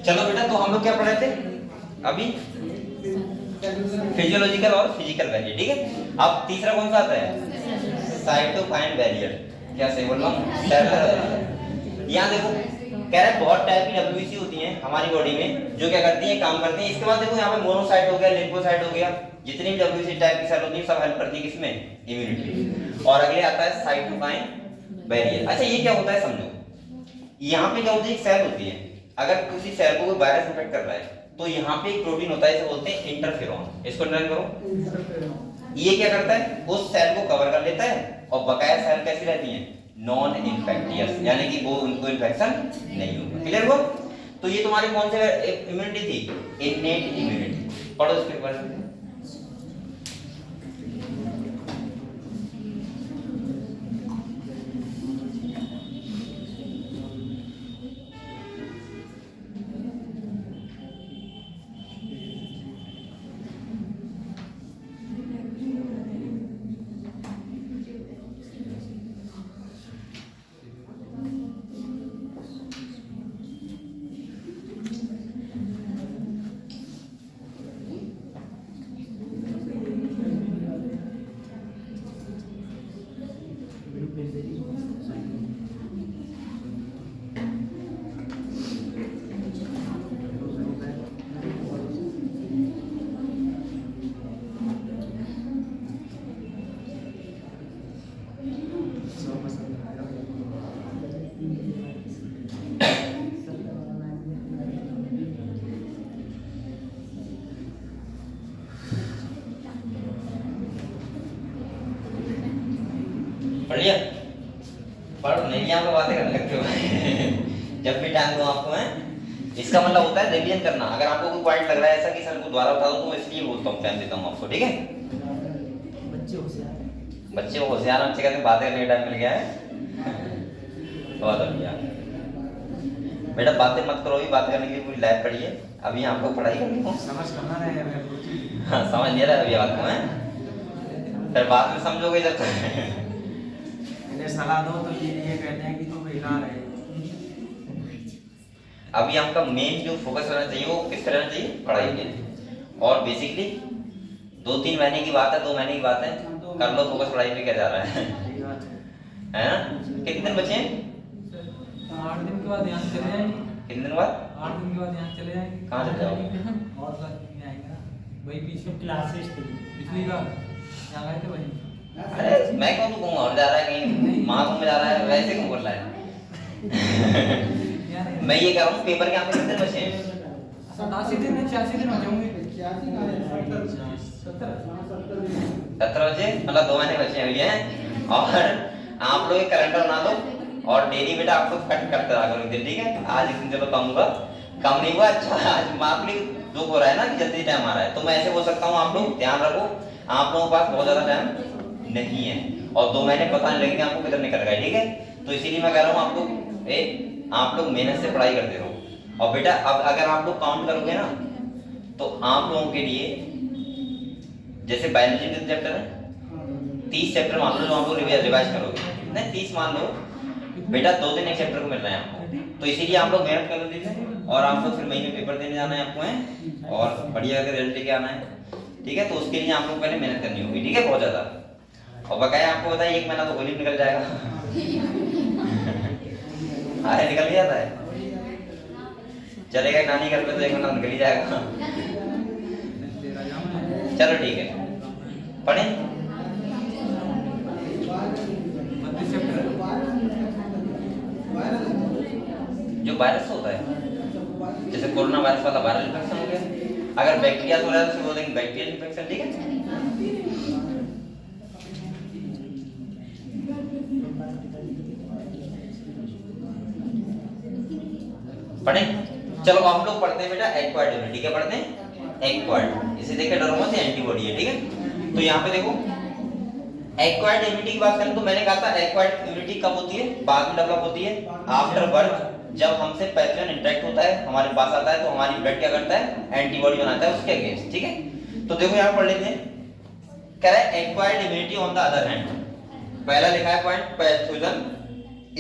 [SPEAKER 3] चलो बेटा, तो हम लोग क्या पढ़ रहे थे अभी, फिजियोलॉजिकल और फिजिकल बैरियर, ठीक है। अब तीसरा कौन सा आता है, साइटोकाइन बैरियर। क्या सही बोल रहा हूँ, सेलुलर बैरियर। यहाँ देखो कह रहा है बहुत टाइप की डब्ल्यूबीसी होती हैं हमारी बॉडी में जो क्या करती हैं, काम करती हैं। इसके बाद देखो यहाँ पे मोनोसाइट हो गया, लिम्फोसाइट हो गया, जितनी भी डब्ल्यूबीसी टाइप की सेल होती है सब हेल्प करती है किसमें, इम्यूनिटी। और अगले आता है साइटोकाइन बैरियर। अच्छा ये क्या होता है समझो, यहाँ पे क्या होती है, एक सेल होती है, अगर किसी सेल को कोई वायरस इन्फेक्ट कर रहा है तो यहाँ पे एक प्रोटीन होता है, इसे बोलते हैं इंटरफेरॉन। इसको नोट करो, ये क्या करता है, उस सेल को कवर कर लेता है और बकाया सेल कैसी रहती हैं, नॉन इन्फेक्टियस, यानी कि वो उनको इन्फेक्शन नहीं होगा। क्लियर हुआ। तो ये तुम्हारी कौन सी इम्यूनिटी थी, इनेट इम्यूनिटी। पढ़ो इसके ऊपर। पढ़ लिया? पढ़ नहीं, यहाँ पे बातें करने लगते हो जब भी टाइम दूं आपको है। इसका मतलब होता है रिवीजन करना। अगर आपको कोई पॉइंट लग रहा है ऐसा कि सर को दोबारा बता दो तो मैं इसलिए बोलता हूँ, टाइम देता हूँ आपको, ठीक है?
[SPEAKER 4] बच्चे होशियार हैं।
[SPEAKER 3] बच्चे को होशियार बच्चे कहते हैं बातें करने का टाइम मिल गया है बहुत बढ़िया। बेटा बातें मत करो, भी बातें करने के लिए पूरी लाइफ पढ़िए। अभी आपको पढ़ाई करनी हो,
[SPEAKER 6] समझ करना रहेगा मेरे को।
[SPEAKER 3] हाँ समझ नहीं रहा अभी बात को है, फिर बाद में समझोगे जब तक।
[SPEAKER 6] इन्हें सलाह दो तो ये कहते हैं कि तू बेकार है।
[SPEAKER 3] अभी आपका मेन जो फोकस रहना चाहिए वो किस तरह रहना चाहिए? पढ़ाई के लिए। और बेसिकली 2-3 महीने की बात है, 2 महीने की बात है, कर लो फोकस पढ़ाई पे क्या जा रहा है है ना? कितने दिन बचे हैं?
[SPEAKER 6] 8 दिन के बाद यहाँ चले जाएंगे।
[SPEAKER 3] कितने दिन बाद?
[SPEAKER 6] 8 दिन के बाद यहाँ चले जाएंगे।
[SPEAKER 3] कहाँ चले जाओगे?
[SPEAKER 6] और साथ में आएंगे ना, वही पीछे
[SPEAKER 4] क्लासेस थी।
[SPEAKER 6] पिछली बार यहाँ गए थे वही।
[SPEAKER 3] अरे मैं क्यों तो कहूँगा और जा रहा है कहीं महाकुंभ में जा रहा है, वैसे क्यों बोल रहा है? मैं ये कह रहा हूँ पेपर के आपके कितने बचे हैं?
[SPEAKER 6] 87 दिन में 86 दिन हो जाएंगे।
[SPEAKER 3] 17 बचे, मतलब 2 महीने बचे हैं अभी हैं। और आप लोग एक कैलेंडर बना लो और डेली बेटा आप लोग कट करते रहा करो एक दिन, ठीक है? आज एक दिन चलो कम हुआ, कम नहीं हुआ, अच्छा आज मापली दुख हो रहा है ना कि जल्दी टाइम आ रहा है, तो मैं ऐसे बोल सकता हूँ आप लोग ध्यान रखो, आप लोगों के पास बहुत ज्यादा टाइम नहीं है और 2 महीने पता नहीं लगेंगे आपको किधर निकल गए, ठीक है? तो इसीलिए मैं कह रहा हूँ आप लोग मेहनत से पढ़ाई करते रहो। और बेटा अब अगर आप लोग काउंट करोगे ना तो आप लोगों के लिए जैसे बायोलॉजी के चैप्टर है 30 चैप्टर मान लो जो आप लोग रिवाइज करोगे, नहीं 30 मान लो बेटा, 2 दिन एक चैप्टर को मिल रहा है आपको, तो इसीलिए आप लोग मेहनत कर लीजिए और आप लोग फिर मई में पेपर देने जाना है आपको है और बढ़िया करके रिजल्ट लेके आना है, ठीक है? तो उसके लिए आप लोग पहले मेहनत करनी होगी, ठीक है? बहुत ज्यादा। और बकाया आपको बताया 1 महीना तो होली निकल जाएगा अरे निकल ही जाता है, चलेगा नानी घर पे तो 1 महीना निकल ही जाएगा। चलो ठीक है, पढ़ें। जो वायरस होता है जैसे कोरोना वायरस वाला वायरल इन्फेक्शन हो गया, अगर बैक्टीरिया हो रहा है तो बोलेंगे बैक्टीरियल इन्फेक्शन, ठीक है? पढ़ें। चलो हम लोग पढ़ते हैं बेटा एक्वायर्ड इम्यूनिटी। क्या पढ़ते हैं? एक्वायर्ड। इसे देखे डरो मत, एंटीबॉडी है, ठीक है? तो यहाँ पे देखो एक्वायर्ड इम्यूनिटी की बात करें तो मैंने कहा था एक्वायर्ड इम्यूनिटी कब होती है? बाद में डेवलप होती है आफ्टर बर्थ, जब हमसे पैथोजन इंटरेक्ट होता है, हमारे पास आता है तो हमारी ब्लड क्या करता है? एंटीबॉडी बनाता है उसके अगेंस्ट, ठीक है? तो देखो यहाँ पढ़ लेते हैं, कह रहा है acquired immunity on the other hand. पहला लिखा है पॉइंट पैथोजन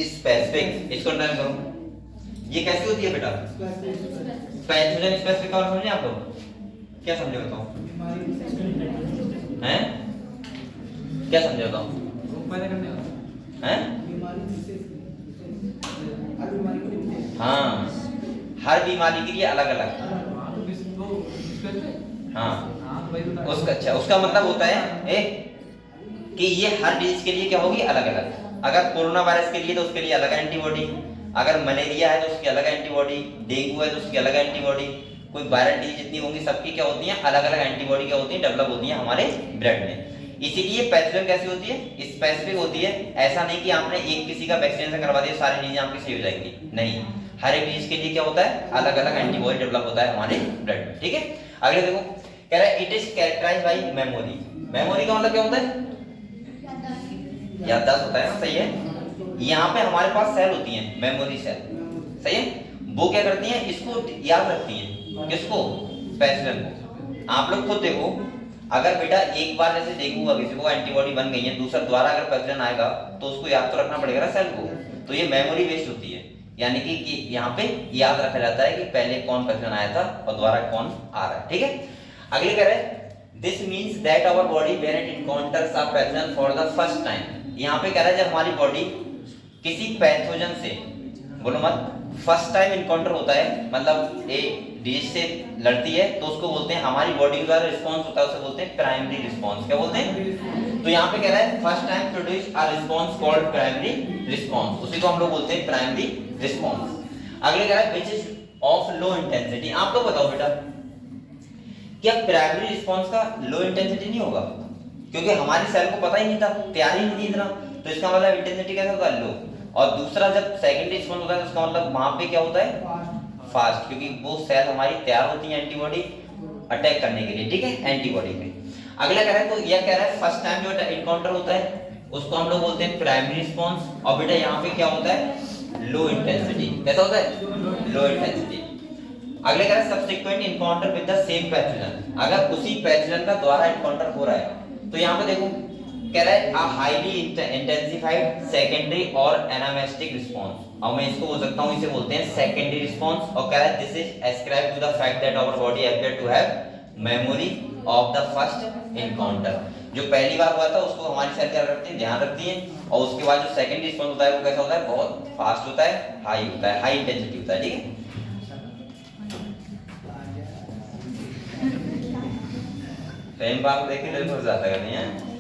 [SPEAKER 3] स्पेसिफिक, इसको अंडरलाइन करो। ये कैसी होती है बेटा? पैथोजन स्पेसिफिक का समझे आप लोग? क्या समझे बताओ? हैं? क्या समझे बताओ? हैं? हाँ, हर बीमारी के लिए अलग अलग। हाँ उसका अच्छा उसका मतलब होता है कि ये हर डिजीज के लिए क्या होगी? अलग अलग। अगर कोरोना वायरस के लिए तो उसके लिए अलग एंटीबॉडी, अगर मलेरिया है तो उसकी अलग एंटीबॉडी, डेंगू है तो उसकी अलग एंटीबॉडी, कोई वायरल डिजीज जितनी होंगी सबकी क्या होती है? अलग अलग एंटीबॉडी क्या होती है? डेवलप होती है हमारे ब्लड में। इसीलिए पैथोजन कैसी होती है? स्पेसिफिक होती है। ऐसा नहीं कि आपने एक किसी का वैक्सीनेशन करवा दिया सारी डिजीज आपकी सही हो जाएंगी, नहीं, हर एक डिजीज के लिए क्या होता है? अलग अलग एंटीबॉडी डेवलप होता है हमारे ब्लड में, ठीक है? अगले देखो कह रहा है it is characterised by memory. Memory का मतलब क्या होता है? याददाश्त होता है ना, सही है? यहाँ पे हमारे पास सेल होती हैं मेमोरी सेल, सही है? वो क्या करती हैं? इसको याद रखती हैं, किसको? पैथोजन को। आप लोग खुद देखो, अगर बेटा एक बार जैसे डेंगू हुआ किसी को एंटीबॉडी बन गई है, दूसरा दोबारा अगर पैथोजन आएगा तो उसको याद तो रखना पड़ेगा ना सेल को, तो ये मेमोरी बेस्ड होती है, यानी कि यहाँ पे याद रखा जाता है कि पहले कौन पैथोजन आया था और दोबारा कौन आ रहा है, ठीक है? अगले कह रहे हैं this means that our body when it encounters a pathogen for the first time. यहाँ पे कह रहा है जब हमारी बॉडी किसी पैथोजन से, बोलो मत, फर्स्ट टाइम इनकाउंटर होता है, मतलब एक डिजीज से लड़ती है तो उसको बोलते हैं, हमारी बॉडी के द्वारा रिस्पांस होता है उसे बोलते हैं प्राइमरी रिस्पांस। क्या बोलते हैं? तो यहाँ पे कह रहा है first time produce a response called primary response, उसी को हम लोग बोलते हैं प्राइमरी रिस्पांस। अगले कह रहा है which is of low intensity. आप लोग बताओ बेटा, क्या प्राइमरी रिस्पांस का लो इंटेंसिटी नहीं होगा? क्योंकि हमारी सेल को पता ही नहीं था, तैयारी नहीं थी इतना, तो इसका मतलब इंटेंसिटी कैसा होता है, लो। और दूसरा जब सेकेंडरी रिस्पॉन्स होता है तो उसका मतलब वहां पे क्या होता है, फास्ट, क्योंकि वो सेल हमारी तैयार होती है एंटीबॉडी अटैक करने के लिए, ठीक है, एंटीबॉडी पे। अगला कह रहा है, तो यह कह रहा है फर्स्ट टाइम जो इनकाउंटर होता है उसको हम लोग बोलते हैं प्राइमरी रिस्पॉन्स। और बेटा यहाँ पे क्या होता है, लो इंटेंसिटी। कैसा होता है, लो इंटेंसिटी। अगले कह रहा है subsequent encounter with the same pathogen. अगर उसी पैथोजन का द्वारा इनकाउंटर हो रहा है तो यहाँ पे देखो कह रहा है हाईली इंटेंसिफाइड सेकेंडरी और एनामेस्टिक रिस्पॉन्स। और मैं इसको बोल सकता हूँ, इसे बोलते हैं सेकेंडरी रिस्पॉन्स। और कह रहा है this is ascribed to the fact that our body appear to have memory of the first encounter. जो पहली बार हुआ था उसको हमारी सेल क्या रखती है, ध्यान रखती है। और उसके बाद जो सेकेंडरी रिस्पॉन्स होता है वो कैसा होता है, बहुत फास्ट होता है, हाई होता है, हाई इंटेंसिटी होता है, ठीक है। फ्रेम बार देख के दिल खुश जाता है, नहीं है?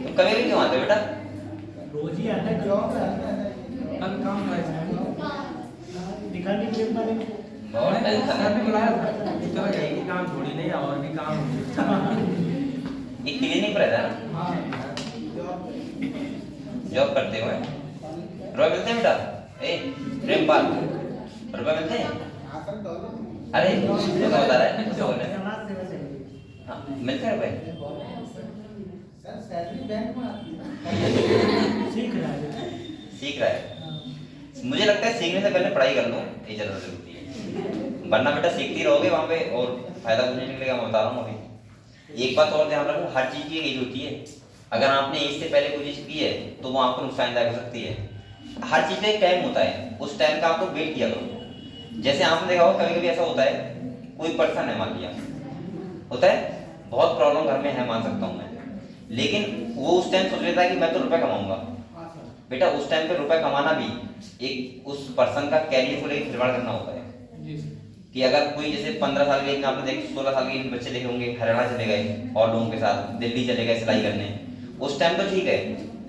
[SPEAKER 3] तो कभी भी क्यों आते बेटा?
[SPEAKER 4] रोज ही आता है,
[SPEAKER 6] कल काम था इसमें,
[SPEAKER 4] दिखाने के लिए मारे
[SPEAKER 3] बहुत टेंशन
[SPEAKER 6] सर ने
[SPEAKER 3] है।
[SPEAKER 6] बुलाया था, चलो यही की काम थोड़ी नहीं और भी काम।
[SPEAKER 3] एक क्लिनिक पर रहता है ना, जॉब करते हुए रुपए मिलते हैं बेटा? ए प्रेम पाल रुपए मिलते हैं? अरे तो क्या बता रहा है, कुछ बोल रहे हैं?
[SPEAKER 4] समाज सेवा चल रही है।
[SPEAKER 3] हाँ, मिलते हैं रुपए?
[SPEAKER 4] सीख रहा है।
[SPEAKER 3] सीख रहा है। मुझे लगता है सीखने से पहले पढ़ाई कर लो, ये ज्यादा जरूरी है, वरना बेटा सीखती रहोगे वहां पे और फायदा कुछ नहीं निकलेगा। मैं बता रहा हूँ अभी। एक बात और ध्यान रखो, हर चीज की एज होती है। अगर आपने एज से पहले कोई चीज की है तो वो आपको नुकसानदायक हो सकती है। हर चीज का एक टाइम होता है, उस टाइम का आपको वेट किया करो। जैसे आपने देखा होगा कभी कभी ऐसा होता है, कोई पर्सन है मान लिया, होता है बहुत प्रॉब्लम घर में है, मान सकता हूँ मैं, लेकिन वो उस टाइम सोच लेता है कि मैं तो रुपए कमाऊंगा। बेटा उस टाइम पे रुपए कमाना भी एक उस पर्सन का कैरियर को लेकर खिलवाड़ करना होता है। कि अगर कोई जैसे 15 साल के आपने देखे 16 साल के बच्चे देखे होंगे, हरियाणा चले गए और लोगों के साथ, दिल्ली चले गए सिलाई करने, उस टाइम तो ठीक है,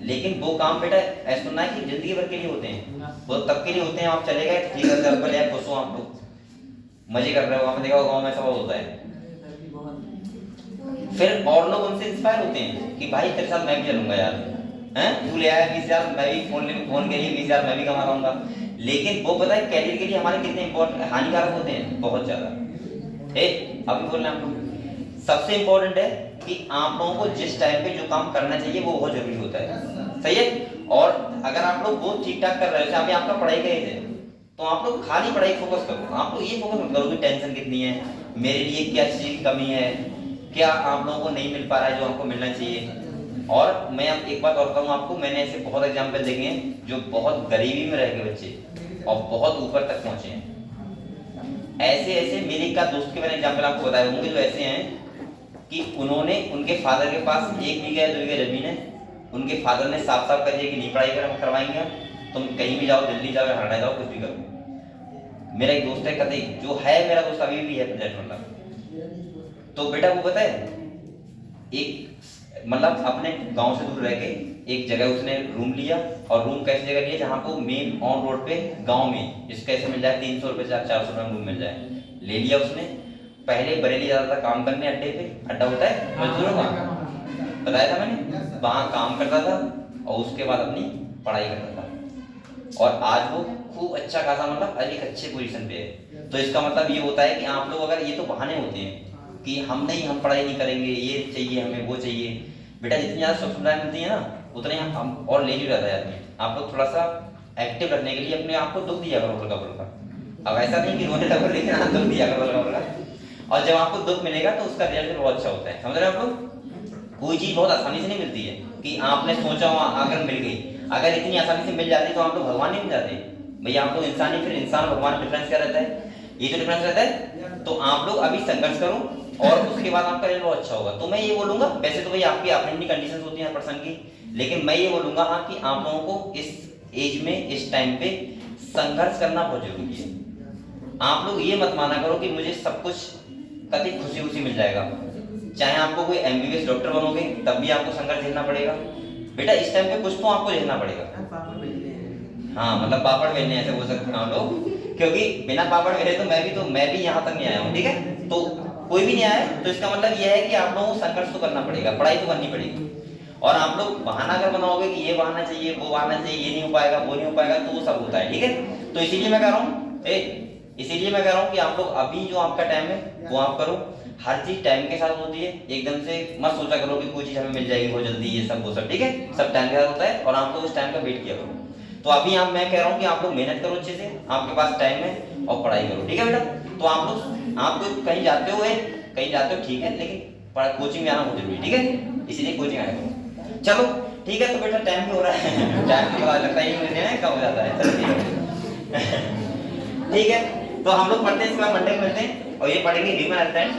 [SPEAKER 3] लेकिन वो काम बेटा ऐसा सुनना है कि जिंदगी भर के लिए होते हैं, वो तब के लिए होते हैं। आप चले गए तो ठीक है, घर पर ले खुश हो, आप लोग मजे कर रहे हो, आपने देखा होगा गाँव में ऐसा होता है। फिर और लोग उनसे इंस्पायर होते हैं कि भाई तेरे साथ मैं भी चलूंगा यार, हैं तू ले आया 20,000, मैं भी फोन के लिए 20,000 मैं भी कमा पाऊंगा। लेकिन वो पता है कैरियर के लिए हमारे कितने इंपॉर्टेंट हानिकारक होते हैं, बहुत ज्यादा। अभी बोल रहे हैं आप लोग, सबसे इंपॉर्टेंट है कि आप लोगों को जिस टाइम पे जो काम करना चाहिए वो बहुत जरूरी होता है, सही है। और अगर आप लोग वो ठीक ठाक कर रहे हो, अभी आपका पढ़ाई का एज है, तो आप लोग खाली पढ़ाई फोकस करो। आप लोग ये फोकस मत करो कि टेंशन कितनी है, मेरे लिए क्या चीज की कमी है, क्या आप लोगों को नहीं मिल पा रहा है जो आपको मिलना चाहिए। और मैं एक बात और कहूँ आपको, मैंने ऐसे बहुत एग्जाम्पल देखे हैं जो बहुत गरीबी में रह गए बच्चे और बहुत ऊपर तक पहुंचे हैं। ऐसे ऐसे मेरे एक दोस्त के मैंने एग्जाम्पल आपको बताए होंगे जो ऐसे हैं कि उन्होंने, उनके फादर के पास 1 बीघा 2 बीघा जमीन है, उनके फादर ने साफ साफ कर दिया कि नहीं पढ़ाई करवाएंगे, तुम कहीं भी जाओ, दिल्ली जाओ, हरियाणा जाओ, कुछ भी करो। मेरा एक दोस्त है कतई, जो है मेरा दोस्त अभी भी है प्रेजेंट, मतलब तो बेटा वो पता है एक मतलब अपने गांव से दूर रह के एक जगह उसने रूम लिया, और रूम कैसी जगह लिया जहाँ को मेन ऑन रोड पे गांव में जिसका ऐसे मिल जाए 300 रुपए से 400 रुपए में रूम मिल जाए, ले लिया उसने। पहले बरेली जाता था काम करने अड्डे पे, अड्डा होता है मजदूरों का, बताया था मैंने, वहाँ काम करता था और उसके बाद अपनी पढ़ाई करता था। और आज वो खूब अच्छा खासा मतलब एक अच्छे पोजीशन पे है। तो इसका मतलब ये होता है कि आप लोग अगर, ये तो बहाने होते हैं कि हम पढ़ाई नहीं करेंगे, ये चाहिए हमें, वो चाहिए। बेटा जितनी ज़्यादा सुख सुविधाएं मिलती है ना, उतने हम और लेजी रहता है आदमी। आप लोग थोड़ा सा एक्टिव रखने के लिए अपने आप को दुख दिया करो हल्का फुल्का। अब ऐसा नहीं कि रोने लगो, लेकिन हाँ दुख दिया करो हल्का फुल्का। और जब आपको दुख मिलेगा तो उसका रिजल्ट बहुत अच्छा होता है, समझ रहे हैं आप लोग। कोई चीज़ बहुत आसानी से नहीं मिलती है कि आपने सोचा हुआ अगर मिल गई, अगर इतनी आसानी से मिल जाती तो आप लोग भगवान नहीं मिल जाते भैया। आप लोग इंसान ही, फिर इंसान और भगवान डिफरेंस क्या रहता है, ये तो डिफरेंस रहता है। तो आप लोग अभी संघर्ष करो और उसके बाद आपका रिजल्ट बहुत अच्छा होगा। तो मैं ये बोलूंगा, वैसे तो भाई आपकी अपनी कंडीशंस होती हैं हर पर्सन की, लेकिन मैं ये बोलूंगा हाँ कि आप लोगों को इस एज में, इस टाइम पे संघर्ष करना बहुत जरूरी है। आप लोग ये मत माना करो कि मुझे सब कुछ कभी खुशी खुशी मिल जाएगा। चाहे आपको कोई MBBS डॉक्टर बनोगे तब भी आपको संघर्ष झेलना पड़ेगा। बेटा इस टाइम पे कुछ तो आपको झेलना पड़ेगा। हाँ मतलब पापड़ बेलने ऐसे बोल सकते हैं आप लोग, क्योंकि बिना पापड़ बेले तो मैं भी यहाँ तक नहीं आया हूँ, ठीक है। तो कोई भी नहीं आया तो इसका मतलब यह है कि आप लोगों को संघर्ष तो करना पड़ेगा, पढ़ाई तो करनी पड़ेगी। और आप लोग बहाना अगर बनाओगे कि ये बहाना चाहिए वो बहाना चाहिए, ये नहीं हो पाएगा वो नहीं हो पाएगा, तो वो सब होता है, ठीक है। तो इसीलिए मैं कह रहा हूँ कि आप लोग अभी जो आपका टाइम है वो आप करो। हर चीज टाइम के साथ होती है, एकदम से मत सोचा करो कि कोई चीज हमें मिल जाएगी बहुत जल्दी, ये सब वो सब, ठीक है। सब टाइम के साथ होता है और आप लोग उस टाइम का वेट किया करो। तो अभी मैं कह रहा हूँ कि आप लोग मेहनत करो अच्छे से, आपके पास टाइम है, और पढ़ाई करो, ठीक है बेटा। तो आप लोग कहीं जाते हो ठीक है, लेकिन कोचिंग में आना बहुत जरूरी है, ठीक है। इसीलिए कोचिंग आया करो। चलो ठीक है, तो बेटा टाइम भी हो रहा है टाइम तो पता लगता ही नहीं कब हो जाता है। चलो ठीक है, तो हम लोग पढ़ते हैं, इसके बाद मंडे को मिलते हैं और ये पढ़ेंगे ह्यूमन एलिफेंट।